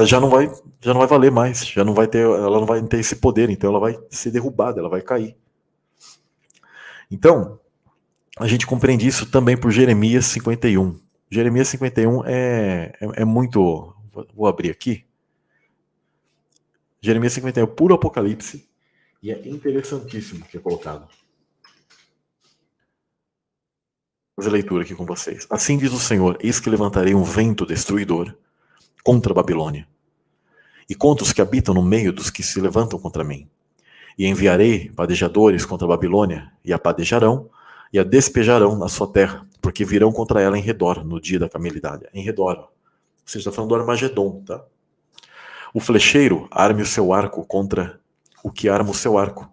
já não vai valer mais, ela não vai ter esse poder, então ela vai ser derrubada, ela vai cair. Então, a gente compreende isso também por Jeremias 51. Jeremias 51 é muito... Vou abrir aqui. Jeremias 51 é puro Apocalipse e é interessantíssimo o que é colocado. Vou fazer a leitura aqui com vocês. Assim diz o Senhor, eis que levantarei um vento destruidor, contra a Babilônia, e contra os que habitam no meio dos que se levantam contra mim. E enviarei padejadores contra a Babilônia, e a padejarão, e a despejarão na sua terra, porque virão contra ela em redor, no dia da calamidade. Em redor. Ou seja, está falando do Armagedon, tá? O flecheiro arme o seu arco contra o que arma o seu arco,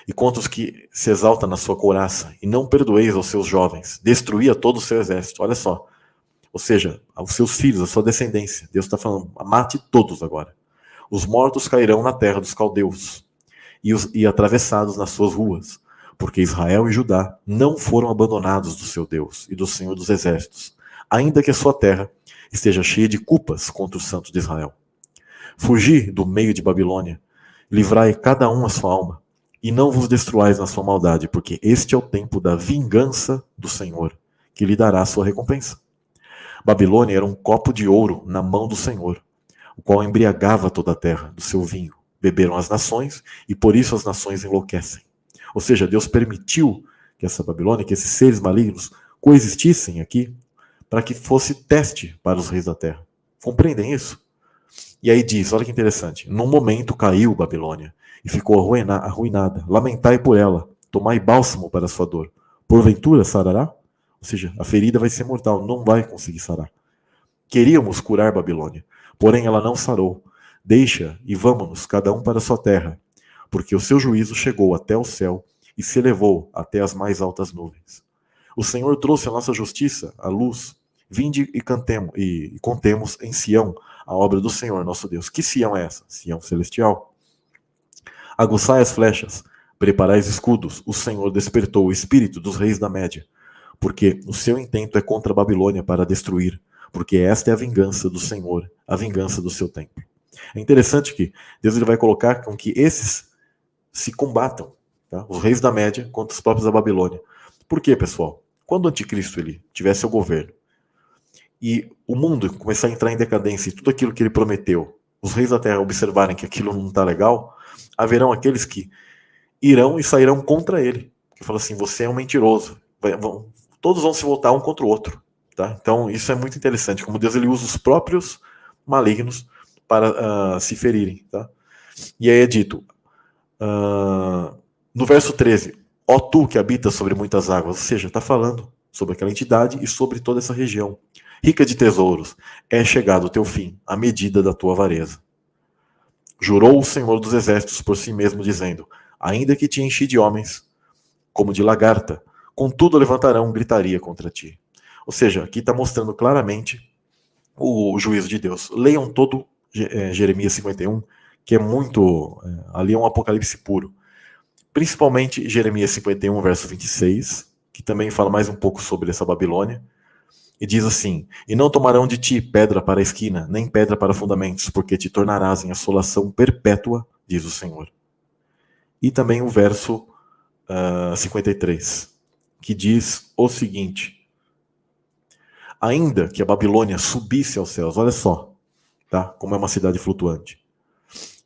e contra os que se exaltam na sua couraça, e não perdoeis aos seus jovens, destruí a todo o seu exército. Olha só. Ou seja, aos seus filhos, à sua descendência. Deus está falando, mate todos agora. Os mortos cairão na terra dos caldeus, e atravessados nas suas ruas, porque Israel e Judá não foram abandonados do seu Deus e do Senhor dos exércitos, ainda que a sua terra esteja cheia de culpas contra os santos de Israel. Fugi do meio de Babilônia, livrai cada um a sua alma, e não vos destruais na sua maldade, porque este é o tempo da vingança do Senhor, que lhe dará a sua recompensa. Babilônia era um copo de ouro na mão do Senhor, o qual embriagava toda a terra do seu vinho. Beberam as nações, e por isso as nações enlouquecem. Ou seja, Deus permitiu que essa Babilônia, que esses seres malignos coexistissem aqui, para que fosse teste para os reis da terra. Compreendem isso? E aí diz, olha que interessante, num momento caiu Babilônia, e ficou arruinada. Lamentai por ela, tomai bálsamo para a sua dor. Porventura sarará? Ou seja, a ferida vai ser mortal, não vai conseguir sarar. Queríamos curar Babilônia, porém ela não sarou. Deixa e vamos-nos, cada um para a sua terra, porque o seu juízo chegou até o céu e se elevou até as mais altas nuvens. O Senhor trouxe a nossa justiça, a luz. Vinde e cantemos, e contemos em Sião a obra do Senhor, nosso Deus. Que Sião é essa? Sião celestial. Aguçai as flechas, preparai os escudos. O Senhor despertou o espírito dos reis da Média, porque o seu intento é contra a Babilônia para destruir, porque esta é a vingança do Senhor, a vingança do seu templo. É interessante que Deus ele vai colocar com que esses se combatam, tá? Os reis da Média contra os próprios da Babilônia. Por quê, pessoal? Quando o anticristo ele tiver seu governo e o mundo começar a entrar em decadência e tudo aquilo que ele prometeu, os reis da terra observarem que aquilo não está legal, haverão aqueles que irão e sairão contra ele. Que falam assim, você é um mentiroso. Todos vão se voltar um contra o outro. Tá? Então isso é muito interessante, como Deus ele usa os próprios malignos para se ferirem. Tá? E aí é dito, no verso 13, ó tu que habitas sobre muitas águas, ou seja, está falando sobre aquela entidade e sobre toda essa região. Rica de tesouros, é chegado o teu fim, a medida da tua avareza. Jurou o Senhor dos exércitos por si mesmo, dizendo, ainda que te enchi de homens, como de lagarta, contudo levantarão gritaria contra ti. Ou seja, aqui está mostrando claramente o juízo de Deus. Leiam todo Jeremias 51, que é muito... ali é um apocalipse puro. Principalmente Jeremias 51, verso 26, que também fala mais um pouco sobre essa Babilônia. E diz assim, e não tomarão de ti pedra para a esquina, nem pedra para fundamentos, porque te tornarás em assolação perpétua, diz o Senhor. E também o verso 53, que diz o seguinte, ainda que a Babilônia subisse aos céus, olha só, tá? Como é uma cidade flutuante,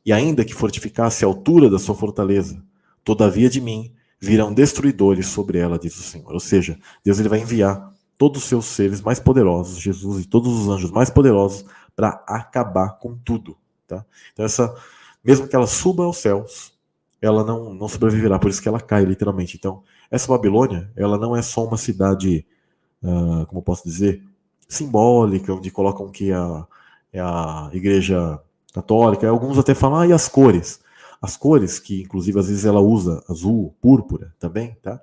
e ainda que fortificasse a altura da sua fortaleza, todavia de mim virão destruidores sobre ela, diz o Senhor. Ou seja, Deus ele vai enviar todos os seus seres mais poderosos, Jesus e todos os anjos mais poderosos, para acabar com tudo. Tá? Então mesmo que ela suba aos céus, ela não sobreviverá, por isso que ela cai, literalmente. Então, essa Babilônia, ela não é só uma cidade, como eu posso dizer, simbólica, onde colocam que é a igreja católica. Alguns até falam, e as cores? As cores, que inclusive às vezes ela usa azul, púrpura também, tá?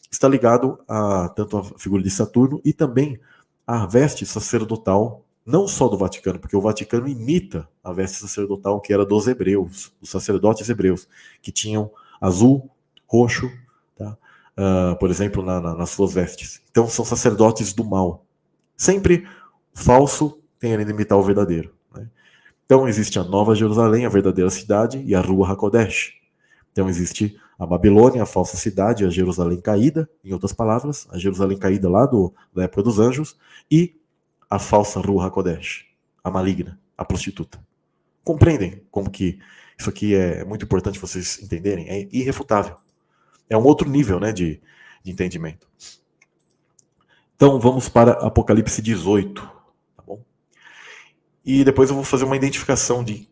Está ligado a tanto a figura de Saturno e também a veste sacerdotal, não só do Vaticano, porque o Vaticano imita a veste sacerdotal que era dos hebreus, dos sacerdotes hebreus, que tinham azul, roxo, tá? Por exemplo, nas suas vestes. Então são sacerdotes do mal. Sempre falso querendo imitar o verdadeiro. Né? Então existe a Nova Jerusalém, a verdadeira cidade, e a Rua HaKodesh. Então existe a Babilônia, a falsa cidade, a Jerusalém caída, em outras palavras, a Jerusalém caída lá da época dos anjos, e a falsa Rua HaKodesh, a maligna, a prostituta. Compreendem como que isso aqui é muito importante vocês entenderem? É irrefutável. É um outro nível, né, de entendimento. Então vamos para Apocalipse 18. Tá bom? E depois eu vou fazer uma identificação de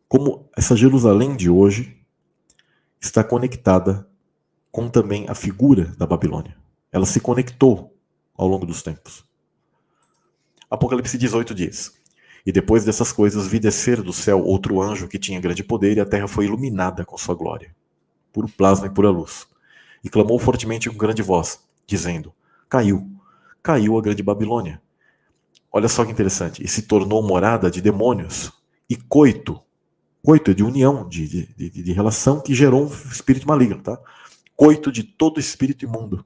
como essa Jerusalém de hoje está conectada com também a figura da Babilônia. Ela se conectou ao longo dos tempos. Apocalipse 18 diz: E depois dessas coisas vi descer do céu outro anjo que tinha grande poder, e a terra foi iluminada com sua glória, puro plasma e pura luz. E clamou fortemente com grande voz, dizendo: caiu a grande Babilônia. Olha só que interessante. E se tornou morada de demônios e coito. Coito é de união, de relação que gerou um espírito maligno, tá? Coito de todo espírito imundo.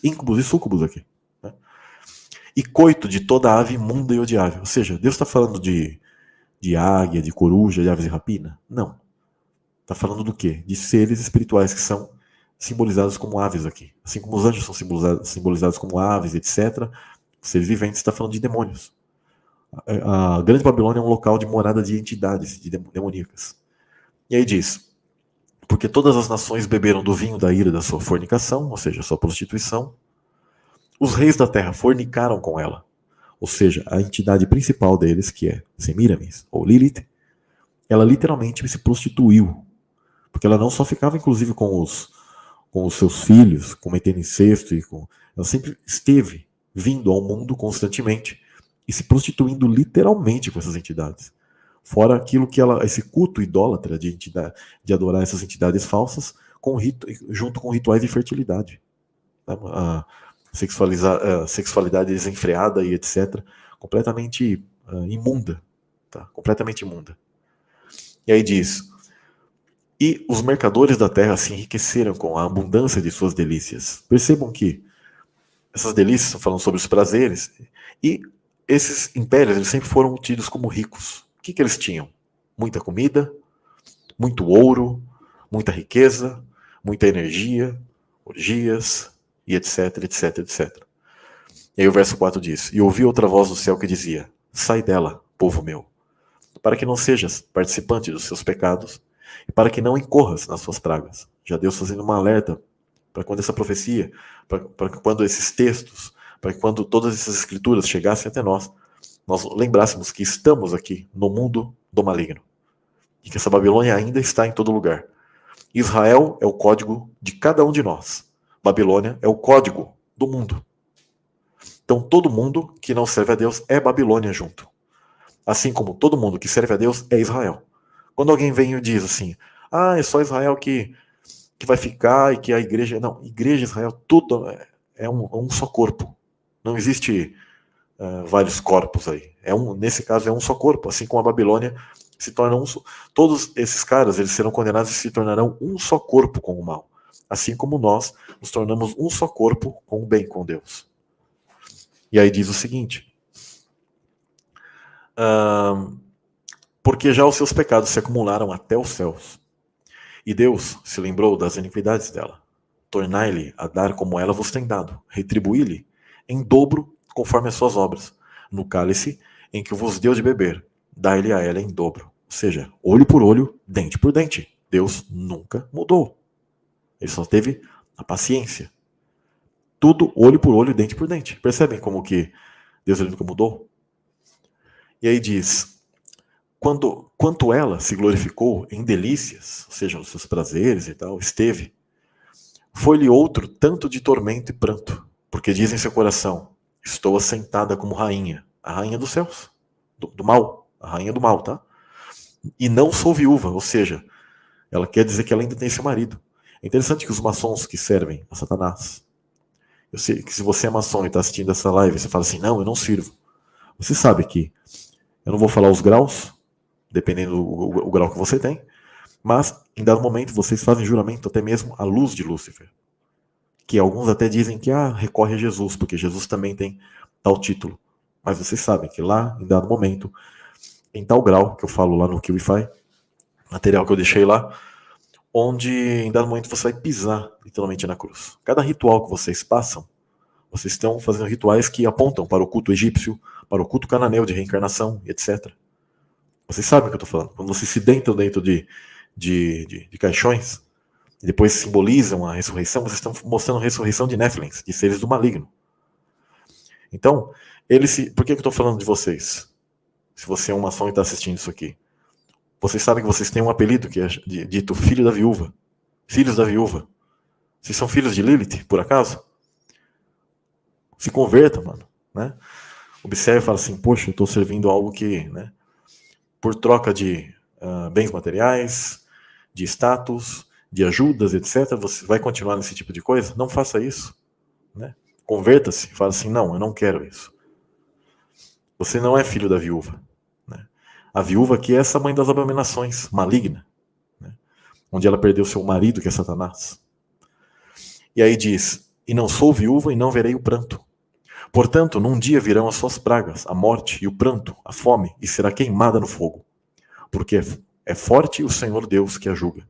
Íncubos e súcubos aqui. Né? E coito de toda ave imunda e odiável. Ou seja, Deus está falando de águia, de coruja, de aves de rapina? Não. Está falando do quê? De seres espirituais que são simbolizados como aves aqui. Assim como os anjos são simbolizados como aves, etc. Os seres viventes está falando de demônios. A Grande Babilônia é um local de morada de entidades demoníacas. E aí diz: porque todas as nações beberam do vinho da ira da sua fornicação, ou seja, sua prostituição. Os reis da terra fornicaram com ela, ou seja, a entidade principal deles, que é Semiramis, ou Lilith, ela literalmente se prostituiu, porque ela não só ficava, inclusive, com os seus filhos, cometendo incesto, ela sempre esteve vindo ao mundo constantemente e se prostituindo literalmente com essas entidades. Fora aquilo que esse culto idólatra de adorar essas entidades falsas, junto com rituais de fertilidade. A sexualidade desenfreada e etc. Completamente imunda. Tá? Completamente imunda. E aí diz: e os mercadores da terra se enriqueceram com a abundância de suas delícias. Percebam que essas delícias estão falando sobre os prazeres, e esses impérios eles sempre foram tidos como ricos. O que eles tinham? Muita comida, muito ouro, muita riqueza, muita energia, orgias, e etc, etc, etc. E aí o verso 4 diz: e ouvi outra voz do céu que dizia: sai dela, povo meu, para que não sejas participante dos seus pecados, e para que não incorras nas suas pragas. Já Deus fazendo uma alerta para quando essa profecia, para quando esses textos, para quando todas essas escrituras chegassem até nós lembrássemos que estamos aqui no mundo do maligno. E que essa Babilônia ainda está em todo lugar. Israel é o código de cada um de nós. Babilônia é o código do mundo. Então todo mundo que não serve a Deus é Babilônia junto. Assim como todo mundo que serve a Deus é Israel. Quando alguém vem e diz assim: é só Israel que vai ficar e que a igreja... Não, igreja, Israel, tudo é um só corpo. Não existe vários corpos aí. Nesse caso é um só corpo, assim como a Babilônia se torna um só. Todos esses caras eles serão condenados e se tornarão um só corpo com o mal. Assim como nós nos tornamos um só corpo com o bem, com Deus. E aí diz o seguinte: porque já os seus pecados se acumularam até os céus, e Deus se lembrou das iniquidades dela. Tornai-lhe a dar como ela vos tem dado, retribuí-lhe em dobro conforme as suas obras. No cálice em que vos deu de beber, dai-lhe a ela em dobro. Ou seja, olho por olho, dente por dente. Deus nunca mudou. Ele só teve a paciência. Tudo olho por olho, dente por dente. Percebem como que Deus nunca mudou? E aí diz: quanto ela se glorificou em delícias, ou seja, os seus prazeres e tal, esteve, foi-lhe outro tanto de tormento e pranto, porque diz em seu coração: estou assentada como rainha, a rainha dos céus, do mal, a rainha do mal, tá? E não sou viúva, ou seja, ela quer dizer que ela ainda tem seu marido. É interessante que os maçons que servem a Satanás, eu sei que se você é maçom e está assistindo essa live, você fala assim: não, eu não sirvo. Você sabe que eu não vou falar os graus, dependendo do grau que você tem, mas em dado momento vocês fazem juramento até mesmo à luz de Lúcifer, que alguns até dizem que recorre a Jesus, porque Jesus também tem tal título. Mas vocês sabem que lá, em dado momento, em tal grau, que eu falo lá no QIFI, material que eu deixei lá, onde em dado momento você vai pisar literalmente na cruz. Cada ritual que vocês passam, vocês estão fazendo rituais que apontam para o culto egípcio, para o culto cananeu de reencarnação, etc. Vocês sabem o que eu estou falando. Quando vocês se dentro de caixões, e depois simbolizam a ressurreição, vocês estão mostrando a ressurreição de Néfilins, de seres do maligno. Então, Por que eu estou falando de vocês? Se você é um maçom e está assistindo isso aqui. Vocês sabem que vocês têm um apelido que é dito filho da viúva. Filhos da viúva. Vocês são filhos de Lilith, por acaso? Se converta, mano. Né? Observe e fala assim, poxa, eu estou servindo algo que, né, por troca de bens materiais, de status, de ajudas, etc., você vai continuar nesse tipo de coisa? Não faça isso. Né? Converta-se, fala assim, não, eu não quero isso. Você não é filho da viúva. Né? A viúva aqui é essa mãe das abominações, maligna, né? Onde ela perdeu seu marido, que é Satanás. E aí diz, e não sou viúva e não verei o pranto. Portanto, num dia virão as suas pragas, a morte e o pranto, a fome, e será queimada no fogo. Porque é forte o Senhor Deus que a julga.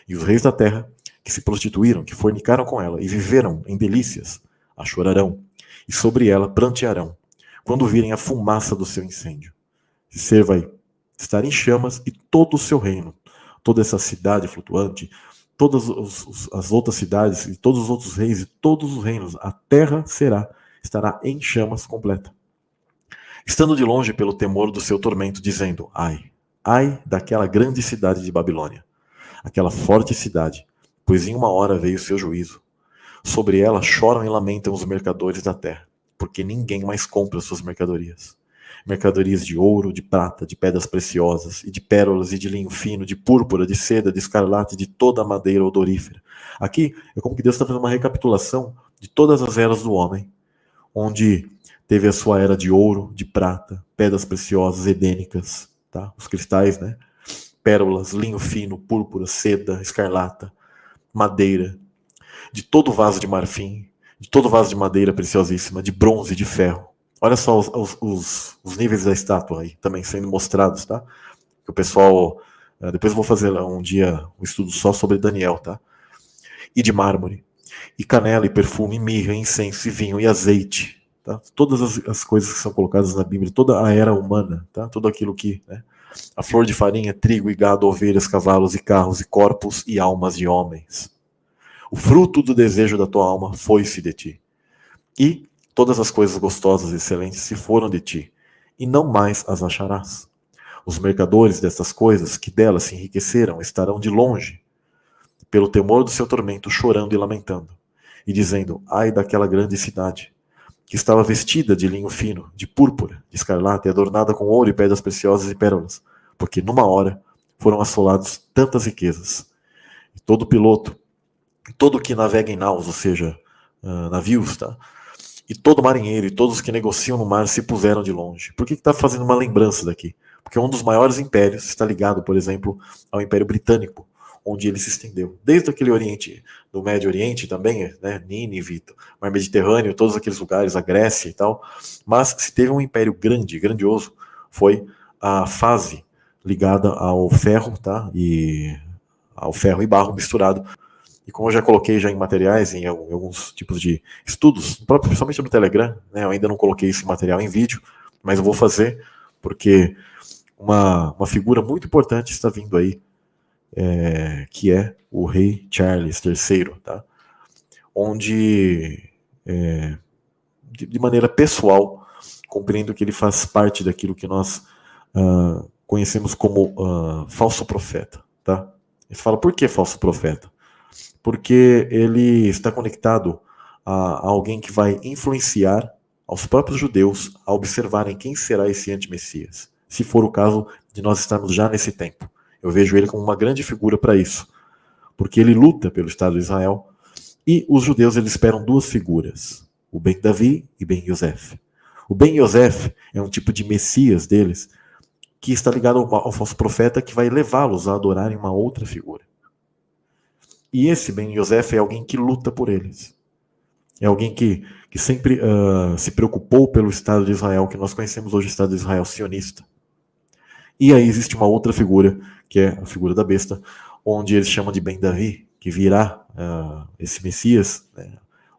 E os reis da terra, que se prostituíram, que fornicaram com ela, e viveram em delícias, a chorarão, e sobre ela prantearão, quando virem a fumaça do seu incêndio. O ser vai estar em chamas, e todo o seu reino, toda essa cidade flutuante, todas as outras cidades, e todos os outros reis, e todos os reinos, a terra estará em chamas completa. Estando de longe pelo temor do seu tormento, dizendo, ai, ai daquela grande cidade de Babilônia, aquela forte cidade, pois em uma hora veio o seu juízo. Sobre ela choram e lamentam os mercadores da terra, porque ninguém mais compra suas mercadorias. Mercadorias de ouro, de prata, de pedras preciosas, e de pérolas, e de linho fino, de púrpura, de seda, de escarlate, de toda a madeira odorífera. Aqui é como que Deus está fazendo uma recapitulação de todas as eras do homem, onde teve a sua era de ouro, de prata, pedras preciosas, edênicas, tá? Os cristais, né? Pérolas, linho fino, púrpura, seda, escarlata, madeira, de todo vaso de marfim, de todo vaso de madeira preciosíssima, de bronze, de ferro. Olha só os níveis da estátua aí, também sendo mostrados, tá? Que o pessoal, depois eu vou fazer um dia um estudo só sobre Daniel, tá? E de mármore, e canela, e perfume, e mirra, e incenso, e vinho, e azeite, tá? Todas as coisas que são colocadas na Bíblia, toda a era humana, tá? Tudo aquilo que, né? A flor de farinha, trigo e gado, ovelhas, cavalos e carros, e corpos e almas de homens. O fruto do desejo da tua alma foi-se de ti. E todas as coisas gostosas e excelentes se foram de ti, e não mais as acharás. Os mercadores destas coisas que delas se enriqueceram estarão de longe, pelo temor do seu tormento, chorando e lamentando, e dizendo, ai daquela grande cidade, que estava vestida de linho fino, de púrpura, de escarlate, adornada com ouro e pedras preciosas e pérolas, porque numa hora foram assolados tantas riquezas. E todo piloto, todo que navega em naus, ou seja, navios, tá? E todo marinheiro e todos que negociam no mar se puseram de longe. Por que está fazendo uma lembrança daqui? Porque um dos maiores impérios está ligado, por exemplo, ao Império Britânico, onde ele se estendeu. Desde aquele Oriente, do Médio Oriente também, né, Nínive, Mar Mediterrâneo, todos aqueles lugares, a Grécia e tal. Mas se teve um império grande, grandioso, foi a fase ligada ao ferro, tá? E ao ferro e barro misturado. E como eu já coloquei já em materiais, em alguns tipos de estudos, principalmente no Telegram, né, eu ainda não coloquei esse material em vídeo, mas eu vou fazer, porque uma figura muito importante está vindo aí, que é o rei Charles III, tá? Onde, de maneira pessoal, compreendo que ele faz parte daquilo que nós conhecemos como falso profeta. Tá? Ele fala, por que falso profeta? Porque ele está conectado a alguém que vai influenciar aos próprios judeus a observarem quem será esse anti-messias, se for o caso de nós estarmos já nesse tempo. Eu vejo ele como uma grande figura para isso, porque ele luta pelo Estado de Israel, e os judeus eles esperam duas figuras, o Ben Davi e Ben Yosef. O Ben Yosef é um tipo de messias deles, que está ligado ao falso profeta, que vai levá-los a adorarem uma outra figura. E esse Ben Yosef é alguém que luta por eles. É alguém que sempre se preocupou pelo Estado de Israel, que nós conhecemos hoje o Estado de Israel sionista. E aí existe uma outra figura, que é a figura da besta, onde eles chamam de Ben Davi, que virá esse Messias, né,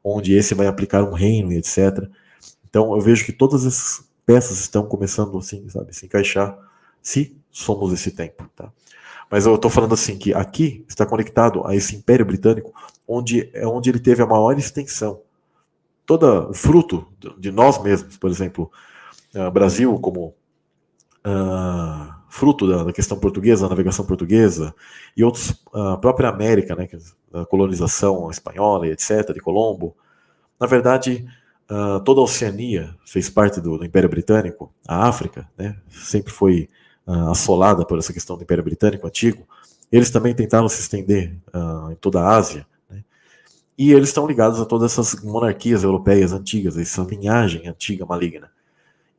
onde esse vai aplicar um reino e etc. Então eu vejo que todas essas peças estão começando assim, sabe, se encaixar, se somos esse tempo, tá? Mas eu estou falando assim, que aqui está conectado a esse Império Britânico, onde ele teve a maior extensão. todo o fruto de nós mesmos, por exemplo, Brasil como fruto da questão portuguesa, da navegação portuguesa, e outros, a própria América, né, a colonização espanhola e etc., de Colombo. Na verdade, toda a Oceania fez parte do Império Britânico, a África, né, sempre foi assolada por essa questão do Império Britânico antigo. Eles também tentaram se estender em toda a Ásia, né, e eles estão ligados a todas essas monarquias europeias antigas, essa linhagem antiga maligna.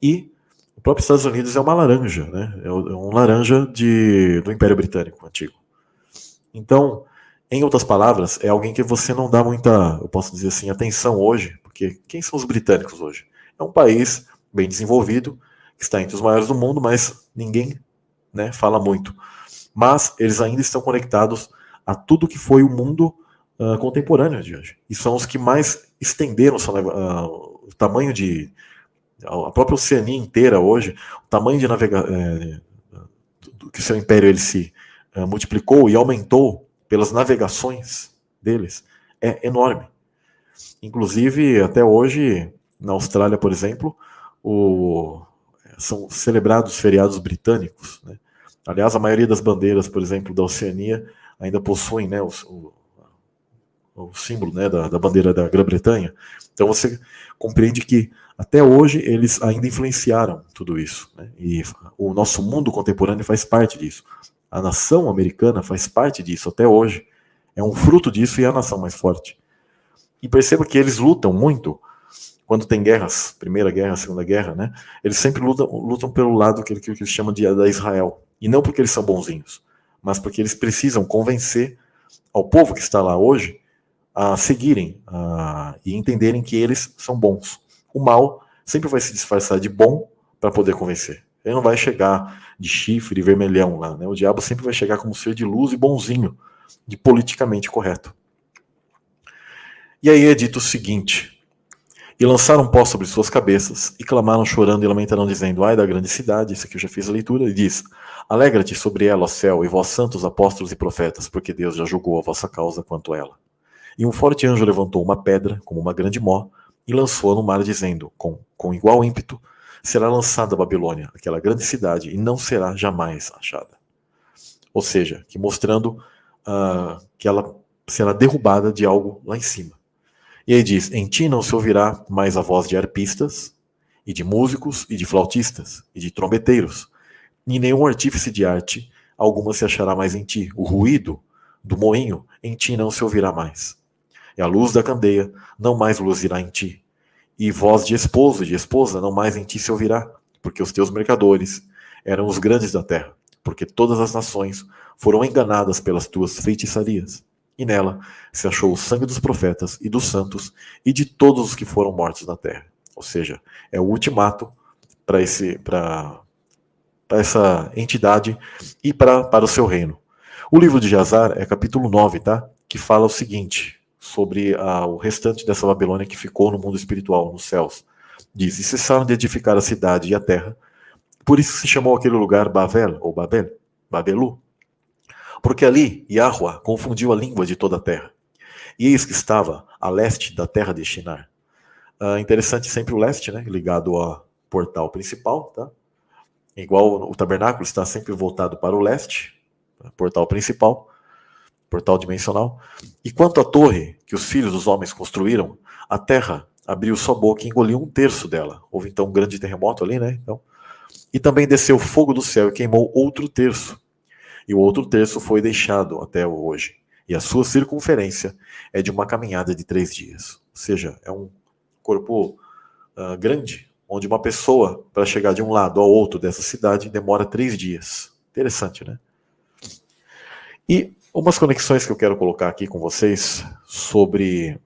E o próprio Estados Unidos é uma laranja, né? É um laranja do Império Britânico antigo. Então, em outras palavras, é alguém que você não dá muita, eu posso dizer assim, atenção hoje, porque quem são os britânicos hoje? É um país bem desenvolvido, que está entre os maiores do mundo, mas ninguém, né, fala muito. Mas eles ainda estão conectados a tudo que foi o mundo contemporâneo de hoje. E são os que mais estenderam o tamanho a própria Oceania inteira hoje, o tamanho de que seu império ele se multiplicou e aumentou pelas navegações deles é enorme. Inclusive, até hoje, na Austrália, por exemplo, são celebrados feriados britânicos, né? Aliás, a maioria das bandeiras, por exemplo, da Oceania ainda possuem, né, o símbolo, né, da bandeira da Grã-Bretanha. Então você compreende que até hoje eles ainda influenciaram tudo isso, né? E o nosso mundo contemporâneo faz parte disso. A nação americana faz parte disso até hoje. É um fruto disso e é a nação mais forte. E perceba que eles lutam muito quando tem guerras, Primeira Guerra, Segunda Guerra, né? Eles sempre lutam pelo lado que eles chamam da Israel. E não porque eles são bonzinhos, mas porque eles precisam convencer ao povo que está lá hoje a seguirem e entenderem que eles são bons. O mal sempre vai se disfarçar de bom para poder convencer. Ele não vai chegar de chifre e vermelhão lá, né? O diabo sempre vai chegar como ser de luz e bonzinho, de politicamente correto. E aí é dito o seguinte: e lançaram pó sobre suas cabeças, e clamaram chorando e lamentaram, dizendo: ai da grande cidade, isso aqui eu já fiz a leitura, e diz: alegra-te sobre ela, ó céu, e vós santos apóstolos e profetas, porque Deus já julgou a vossa causa quanto a ela. E um forte anjo levantou uma pedra, como uma grande mó, e lançou-a no mar, dizendo, com igual ímpeto, será lançada a Babilônia, aquela grande cidade, e não será jamais achada. Ou seja, que mostrando que ela será derrubada de algo lá em cima. E aí diz, em ti não se ouvirá mais a voz de arpistas, e de músicos, e de flautistas, e de trombeteiros, e nenhum artífice de arte alguma se achará mais em ti. O ruído do moinho em ti não se ouvirá mais. E a luz da candeia não mais luzirá em ti. E voz de esposo e de esposa não mais em ti se ouvirá, porque os teus mercadores eram os grandes da terra, porque todas as nações foram enganadas pelas tuas feitiçarias. E nela se achou o sangue dos profetas e dos santos e de todos os que foram mortos na terra. Ou seja, é o ultimato para essa entidade e para o seu reino. O livro de Jazar é capítulo 9, tá? Que fala o seguinte sobre o restante dessa Babilônia que ficou no mundo espiritual, nos céus. Diz, e cessaram de edificar a cidade e a terra, por isso se chamou aquele lugar Bavel, ou Babelu, porque ali Yahweh confundiu a língua de toda a terra. E eis que estava a leste da terra de Shinar. Interessante sempre o leste, né, ligado ao portal principal, tá? Igual o tabernáculo está sempre voltado para o leste, portal principal, portal dimensional. E quanto à torre que os filhos dos homens construíram, a terra abriu sua boca e engoliu um terço dela. Houve então um grande terremoto ali, né? Então, e também desceu fogo do céu e queimou outro terço. E o outro terço foi deixado até hoje. E a sua circunferência é de uma caminhada de 3 dias. Ou seja, é um corpo grande, onde uma pessoa, para chegar de um lado ao outro dessa cidade, demora 3 dias. Interessante, né? E umas conexões que eu quero colocar aqui com vocês sobre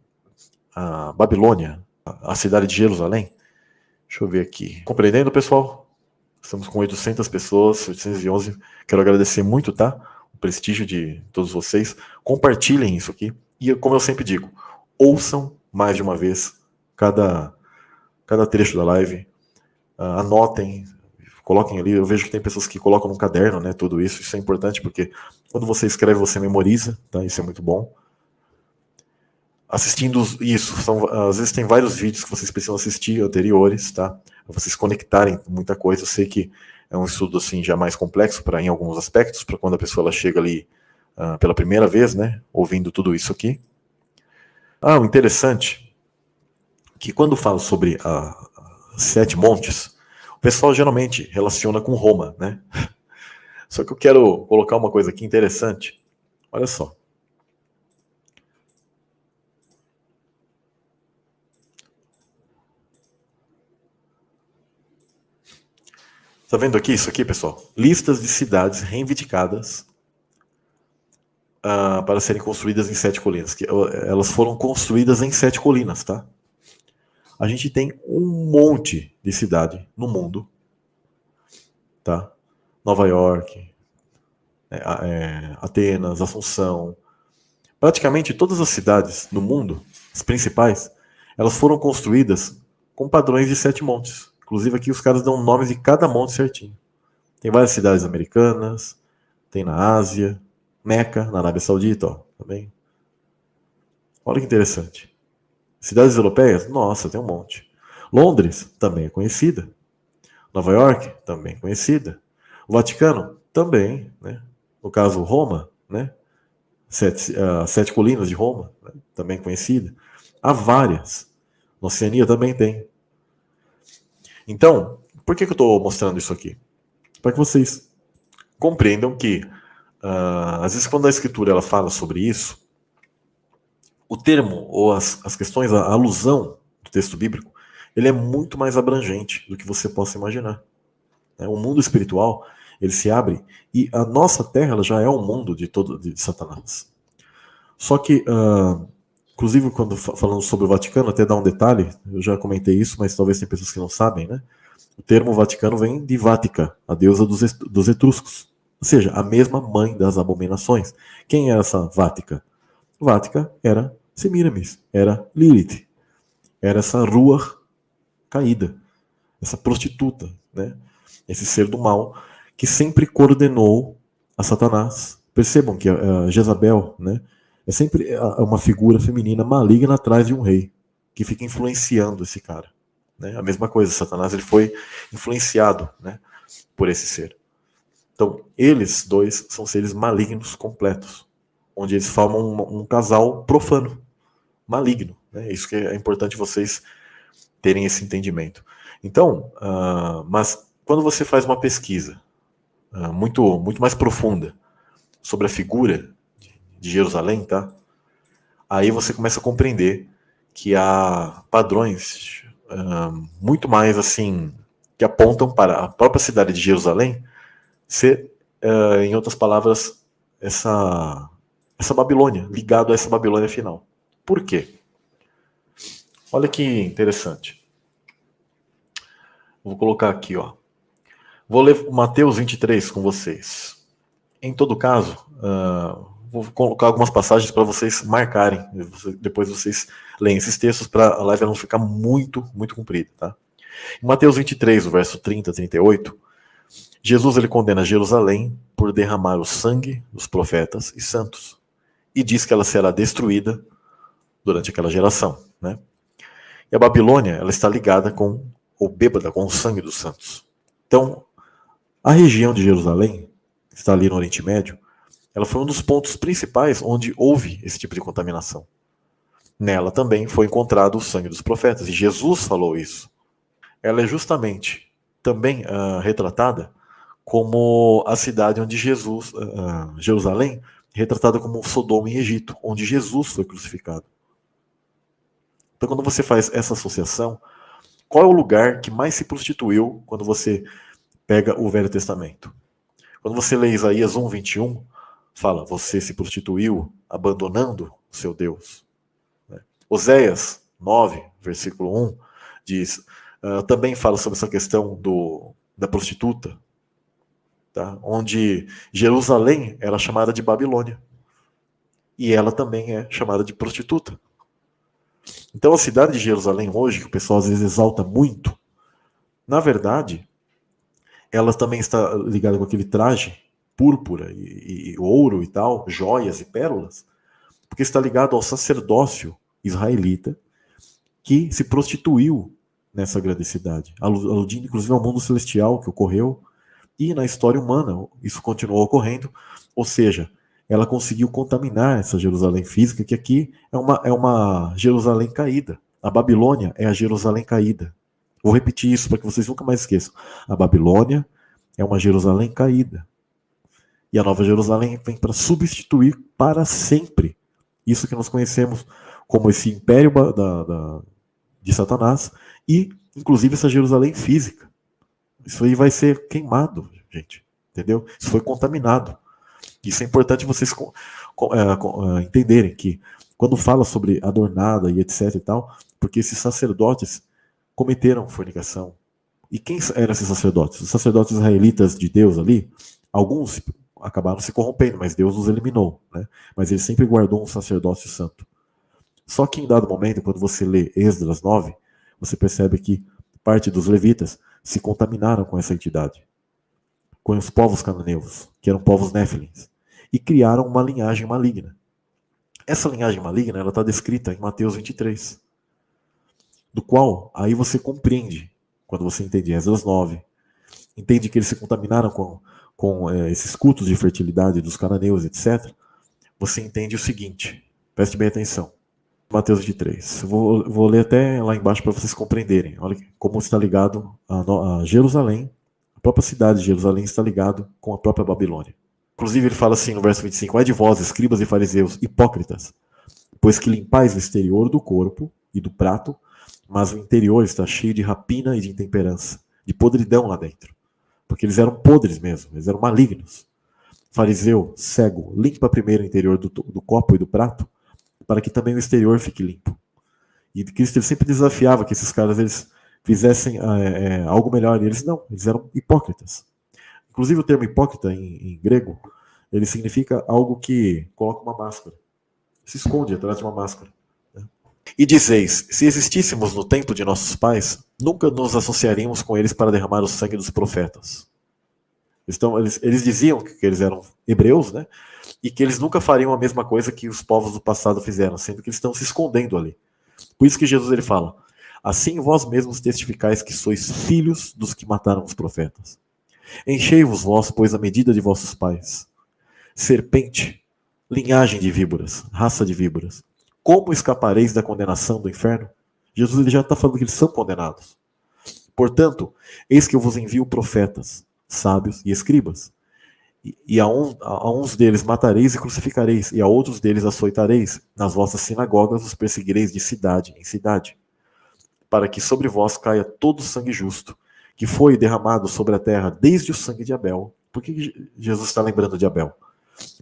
a Babilônia, a cidade de Jerusalém. Deixa eu ver aqui. Compreendendo, pessoal? Estamos com 800 pessoas, 811. Quero agradecer muito, tá? O prestígio de todos vocês. Compartilhem isso aqui. E, como eu sempre digo, ouçam mais de uma vez cada trecho da live. Anotem, coloquem ali. Eu vejo que tem pessoas que colocam no caderno, né? Tudo isso. Isso é importante porque quando você escreve, você memoriza, tá? Isso é muito bom. assistindo isso. Às vezes tem vários vídeos que vocês precisam assistir anteriores, tá? Pra vocês conectarem muita coisa. Eu sei que é um estudo assim já mais complexo para em alguns aspectos, para quando a pessoa ela chega ali pela primeira vez, né? Ouvindo tudo isso aqui. O interessante é que quando falo sobre sete montes, o pessoal geralmente relaciona com Roma, né? Só que eu quero colocar uma coisa aqui interessante. Olha só. Tá vendo aqui isso aqui, pessoal? Listas de cidades reivindicadas para serem construídas em 7 colinas. Elas foram construídas em 7 colinas, tá? A gente tem um monte de cidade no mundo, tá? Nova York, Atenas, Assunção. Praticamente todas as cidades no mundo, as principais, elas foram construídas com padrões de 7 montes. Inclusive aqui os caras dão nomes de cada monte certinho. Tem várias cidades americanas, tem na Ásia, Meca, na Arábia Saudita, ó, também. Olha que interessante. Cidades europeias? Nossa, tem um monte. Londres também é conhecida. Nova York também é conhecida. O Vaticano também, né? No caso Roma, né? Sete Colinas de Roma, né? Também conhecida. Há várias. Na Oceania também tem. Então, por que eu estou mostrando isso aqui? Para que vocês compreendam que às vezes quando a escritura ela fala sobre isso, o termo ou as questões, a alusão do texto bíblico, ele é muito mais abrangente do que você possa imaginar. O mundo espiritual, ele se abre e a nossa terra ela já é um mundo de Satanás. Só que, inclusive, quando falando sobre o Vaticano, até dar um detalhe, eu já comentei isso, mas talvez tem pessoas que não sabem, né? O termo Vaticano vem de Vática, a deusa dos etruscos. Ou seja, a mesma mãe das abominações. Quem era essa Vática? Vática era Semiramis, era Lilith, era essa rua caída, essa prostituta, né? Esse ser do mal que sempre coordenou a Satanás. Percebam que a Jezabel, né, é sempre uma figura feminina maligna atrás de um rei que fica influenciando esse cara. Né? A mesma coisa, Satanás ele foi influenciado, né, por esse ser. Então, eles dois são seres malignos completos, onde eles formam um casal profano, maligno. Né? Isso que é importante vocês terem esse entendimento. Então, mas quando você faz uma pesquisa muito mais profunda sobre a figura de Jerusalém, tá? Aí você começa a compreender que há padrões muito mais assim que apontam para a própria cidade de Jerusalém ser, em outras palavras, essa Babilônia, ligado a essa Babilônia final. Por quê? Olha que interessante. Vou colocar aqui, ó. Vou ler Mateus 23 com vocês. Em todo caso, vou colocar algumas passagens para vocês marcarem. Depois vocês leem esses textos para a live não ficar muito comprida. Tá? Em Mateus 23, o verso 30 a 38, Jesus ele condena Jerusalém por derramar o sangue dos profetas e santos. E diz que ela será destruída durante aquela geração. Né? E a Babilônia ela está ligada ou bêbada com o sangue dos santos. Então, a região de Jerusalém, que está ali no Oriente Médio, ela foi um dos pontos principais onde houve esse tipo de contaminação. Nela também foi encontrado o sangue dos profetas, e Jesus falou isso. Ela é justamente também retratada como a cidade onde Jerusalém, retratada como Sodoma e Egito, onde Jesus foi crucificado. Então, quando você faz essa associação, qual é o lugar que mais se prostituiu quando você pega o Velho Testamento? Quando você lê Isaías 1, 21, fala, você se prostituiu abandonando o seu Deus. Oséias 9, versículo 1, diz, também fala sobre essa questão da prostituta, tá? Onde Jerusalém era chamada de Babilônia. E ela também é chamada de prostituta. Então a cidade de Jerusalém hoje, que o pessoal às vezes exalta muito, na verdade, ela também está ligada com aquele traje púrpura e ouro e tal, joias e pérolas, porque está ligado ao sacerdócio israelita que se prostituiu nessa grande cidade, aludindo inclusive ao mundo celestial que ocorreu, e na história humana isso continuou ocorrendo, ou seja, ela conseguiu contaminar essa Jerusalém física, que aqui é uma Jerusalém caída. A Babilônia é a Jerusalém caída. Vou repetir isso para que vocês nunca mais esqueçam. A Babilônia é uma Jerusalém caída. E a Nova Jerusalém vem para substituir para sempre isso que nós conhecemos como esse império de Satanás e, inclusive, essa Jerusalém física. Isso aí vai ser queimado, gente. Entendeu? Isso foi contaminado. Isso é importante vocês entenderem que quando fala sobre adornada e etc e tal, porque esses sacerdotes cometeram fornicação. E quem eram esses sacerdotes? Os sacerdotes israelitas de Deus ali, alguns acabaram se corrompendo, mas Deus os eliminou, né? Mas ele sempre guardou um sacerdócio santo. Só que em dado momento, quando você lê Esdras 9, você percebe que parte dos levitas se contaminaram com essa entidade, com os povos cananeus, que eram povos néfilins, e criaram uma linhagem maligna. Essa linhagem maligna está descrita em Mateus 23, do qual aí você compreende, quando você entende Esdras 9, entende que eles se contaminaram com esses cultos de fertilidade dos cananeus, etc., você entende o seguinte, preste bem atenção. Mateus 23. Vou ler até lá embaixo para vocês compreenderem. Olha como está ligado a Jerusalém, a própria cidade de Jerusalém está ligado com a própria Babilônia. Inclusive ele fala assim no verso 25, ai de vós, escribas e fariseus, hipócritas, pois que limpais o exterior do corpo e do prato, mas o interior está cheio de rapina e de intemperança, de podridão lá dentro. Porque eles eram podres mesmo, eles eram malignos. Fariseu, cego, limpa primeiro o interior do copo e do prato, para que também o exterior fique limpo. E Cristo ele sempre desafiava que esses caras eles fizessem algo melhor, e eles não, eles eram hipócritas. Inclusive o termo hipócrita em grego, ele significa algo que coloca uma máscara, se esconde atrás de uma máscara. Né? E dizeis, se existíssemos no tempo de nossos pais, nunca nos associaríamos com eles para derramar o sangue dos profetas. Então, eles diziam que eles eram hebreus, né? E que eles nunca fariam a mesma coisa que os povos do passado fizeram, sendo que eles estão se escondendo ali. Por isso que Jesus ele fala, assim vós mesmos testificais que sois filhos dos que mataram os profetas. Enchei-vos vós, pois, a medida de vossos pais. Serpente, linhagem de víboras, raça de víboras. Como escapareis da condenação do inferno? Jesus ele já está falando que eles são condenados. Portanto, eis que eu vos envio profetas, sábios e escribas. E a uns deles matareis e crucificareis, e a outros deles açoitareis. Nas vossas sinagogas os perseguireis de cidade em cidade, para que sobre vós caia todo o sangue justo, que foi derramado sobre a terra desde o sangue de Abel. Por que Jesus está lembrando de Abel?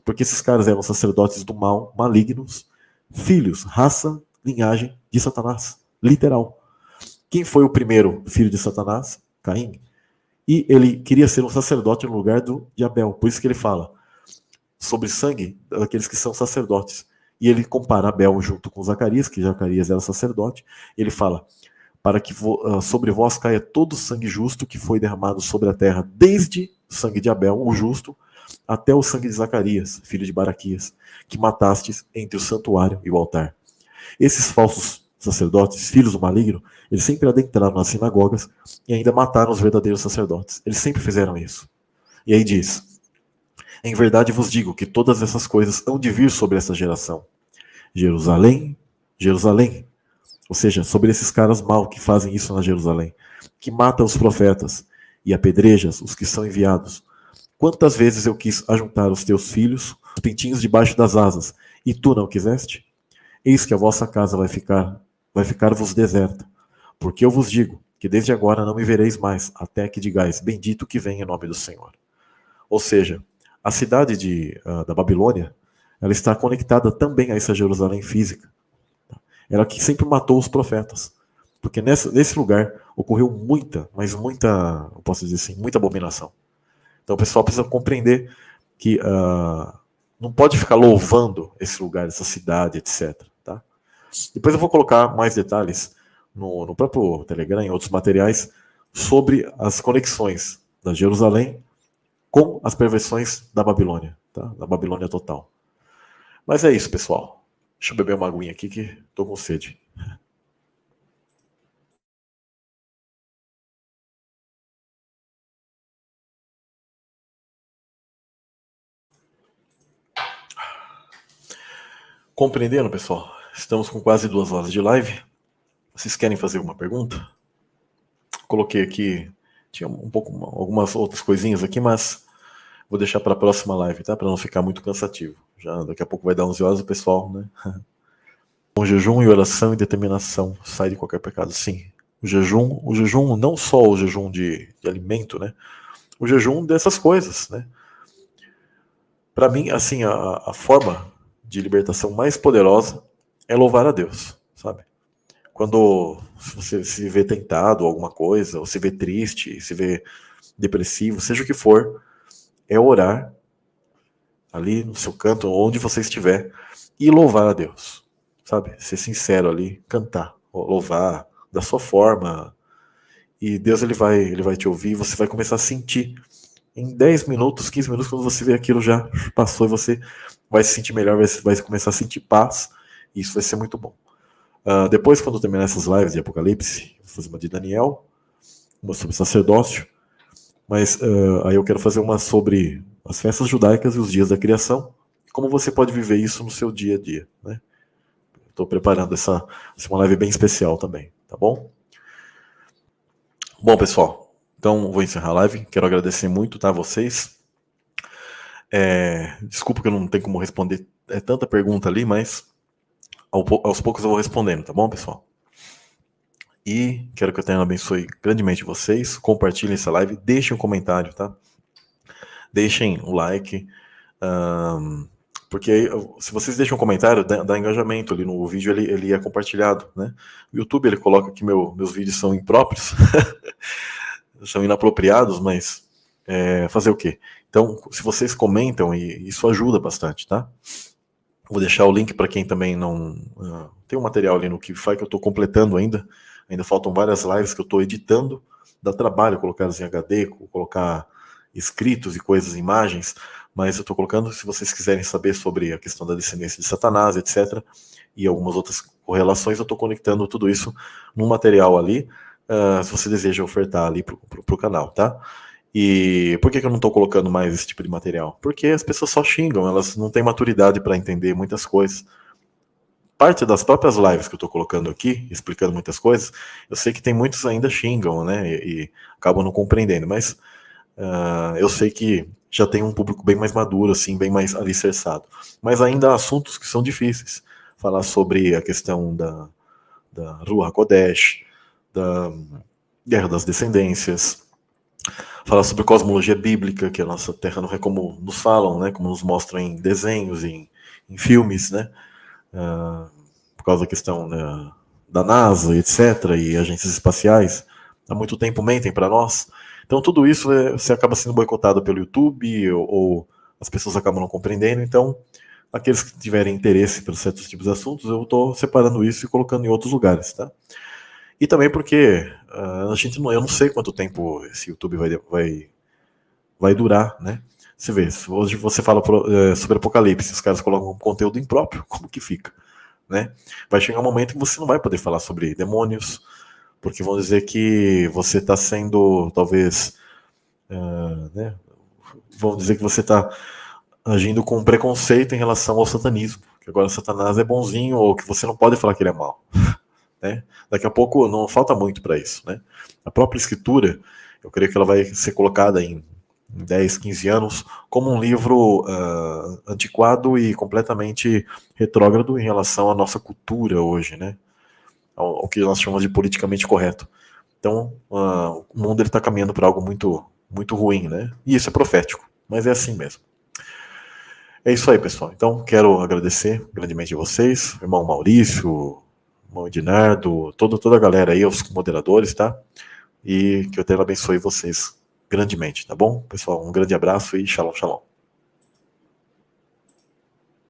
Porque esses caras eram sacerdotes do mal, malignos, filhos, raça, linhagem de Satanás. Literal. Quem foi o primeiro filho de Satanás? Caim. E ele queria ser um sacerdote no lugar de Abel. Por isso que ele fala sobre sangue daqueles que são sacerdotes. E ele compara Abel junto com Zacarias, que Zacarias era sacerdote. Ele fala, para que sobre vós caia todo o sangue justo que foi derramado sobre a terra, desde o sangue de Abel, o justo, até o sangue de Zacarias, filho de Baraquias, que matastes entre o santuário e o altar. Esses falsos sacerdotes, filhos do maligno, eles sempre adentraram nas sinagogas e ainda mataram os verdadeiros sacerdotes. Eles sempre fizeram isso. E aí diz, em verdade vos digo que todas essas coisas hão de vir sobre essa geração. Jerusalém, Jerusalém. Ou seja, sobre esses caras mal que fazem isso na Jerusalém, que matam os profetas e apedrejas os que são enviados. Quantas vezes eu quis ajuntar os teus filhos, os pintinhos debaixo das asas, e tu não quiseste? Eis que a vossa casa vai ficar-vos deserta, porque eu vos digo que desde agora não me vereis mais, até que digais, bendito que vem em nome do Senhor. Ou seja, a cidade da Babilônia, ela está conectada também a essa Jerusalém física. Ela que sempre matou os profetas, porque nesse lugar ocorreu muita, mas muita, eu posso dizer assim, muita abominação. Então o pessoal precisa compreender que não pode ficar louvando esse lugar, essa cidade, etc. Tá? Depois eu vou colocar mais detalhes no próprio Telegram, em outros materiais, sobre as conexões da Jerusalém com as perversões da Babilônia, tá? Da Babilônia total. Mas é isso, pessoal. Deixa eu beber uma aguinha aqui que tô com sede. Compreendendo, pessoal? Estamos com quase 2 horas de live. Vocês querem fazer alguma pergunta? Coloquei aqui, tinha algumas outras coisinhas aqui, mas vou deixar para a próxima live, tá? Para não ficar muito cansativo. Já daqui a pouco vai dar 11 horas, o pessoal, né? Com jejum e oração e determinação, sai de qualquer pecado. Sim. O jejum, não só o jejum de alimento, né? O jejum dessas coisas, né? Para mim, assim, a forma de libertação mais poderosa é louvar a Deus, sabe? Quando você se vê tentado a alguma coisa, ou se vê triste, se vê depressivo, seja o que for, é orar ali no seu canto, onde você estiver, e louvar a Deus, sabe? Ser sincero ali, cantar, louvar da sua forma, e Deus ele vai te ouvir, você vai começar a sentir. Em 10 minutos, 15 minutos, quando você vê aquilo já passou e você vai se sentir melhor, vai começar a sentir paz, e isso vai ser muito bom. Depois, quando terminar essas lives de Apocalipse, vou fazer uma de Daniel, uma sobre sacerdócio, mas aí eu quero fazer uma sobre as festas judaicas e os dias da criação, como você pode viver isso no seu dia a dia, né? Estou preparando essa uma live bem especial também, tá bom? Bom, pessoal, então vou encerrar a live. Quero agradecer muito, tá, a vocês. Desculpa que eu não tenho como responder tanta pergunta ali, mas aos poucos eu vou respondendo, tá bom, pessoal? E quero que o Eterno abençoe grandemente vocês. Compartilhem essa live, deixem um comentário, tá? Deixem o like, porque aí, se vocês deixam um comentário, dá engajamento ali no vídeo, ele é compartilhado, né? O YouTube ele coloca que meus vídeos são impróprios, são inapropriados, mas fazer o quê? Então, se vocês comentam, isso ajuda bastante, tá? Vou deixar o link para quem também não tem um material ali no Kivify que eu estou completando ainda. Ainda faltam várias lives que eu estou editando. Dá trabalho colocar em HD, colocar escritos e coisas, imagens, mas eu estou colocando, se vocês quiserem saber sobre a questão da descendência de Satanás, etc., e algumas outras correlações, eu estou conectando tudo isso num material ali, se você deseja ofertar ali para o canal, tá? E por que eu não estou colocando mais esse tipo de material? Porque as pessoas só xingam, elas não têm maturidade para entender muitas coisas. Parte das próprias lives que eu estou colocando aqui, explicando muitas coisas, eu sei que tem muitos ainda xingam, né, e acabam não compreendendo, mas eu sei que já tem um público bem mais maduro, assim, bem mais alicerçado. Mas ainda há assuntos que são difíceis. Falar sobre a questão da Ruach HaKodesh, da Guerra das Descendências, falar sobre cosmologia bíblica, que a nossa Terra não é como nos falam, né, como nos mostram em desenhos, em filmes, né, por causa da questão, né, da NASA, etc., e agências espaciais, há muito tempo mentem para nós. Então tudo isso você acaba sendo boicotado pelo YouTube, ou as pessoas acabam não compreendendo. Então, aqueles que tiverem interesse por certos tipos de assuntos, eu estou separando isso e colocando em outros lugares, tá? E também porque eu não sei quanto tempo esse YouTube vai durar, né? Você vê, se hoje você fala sobre Apocalipse, os caras colocam um conteúdo impróprio, como que fica, né? Vai chegar um momento que você não vai poder falar sobre demônios, porque vão dizer que você está sendo, talvez, né? Vão dizer que você está agindo com preconceito em relação ao satanismo, que agora Satanás é bonzinho, ou que você não pode falar que ele é mau. Né? Daqui a pouco não falta muito para isso, né? A própria escritura, eu creio que ela vai ser colocada em 10, 15 anos como um livro antiquado e completamente retrógrado em relação à nossa cultura hoje, né? Ao que nós chamamos de politicamente correto. Então, o mundo está caminhando para algo muito, muito ruim, né? E isso é profético, mas é assim mesmo. É isso aí, pessoal. Então, quero agradecer grandemente a vocês, o irmão Maurício, irmão Ednardo, toda a galera aí, os moderadores, tá? E que o Eterno abençoe vocês grandemente, tá bom? Pessoal, um grande abraço e shalom, shalom.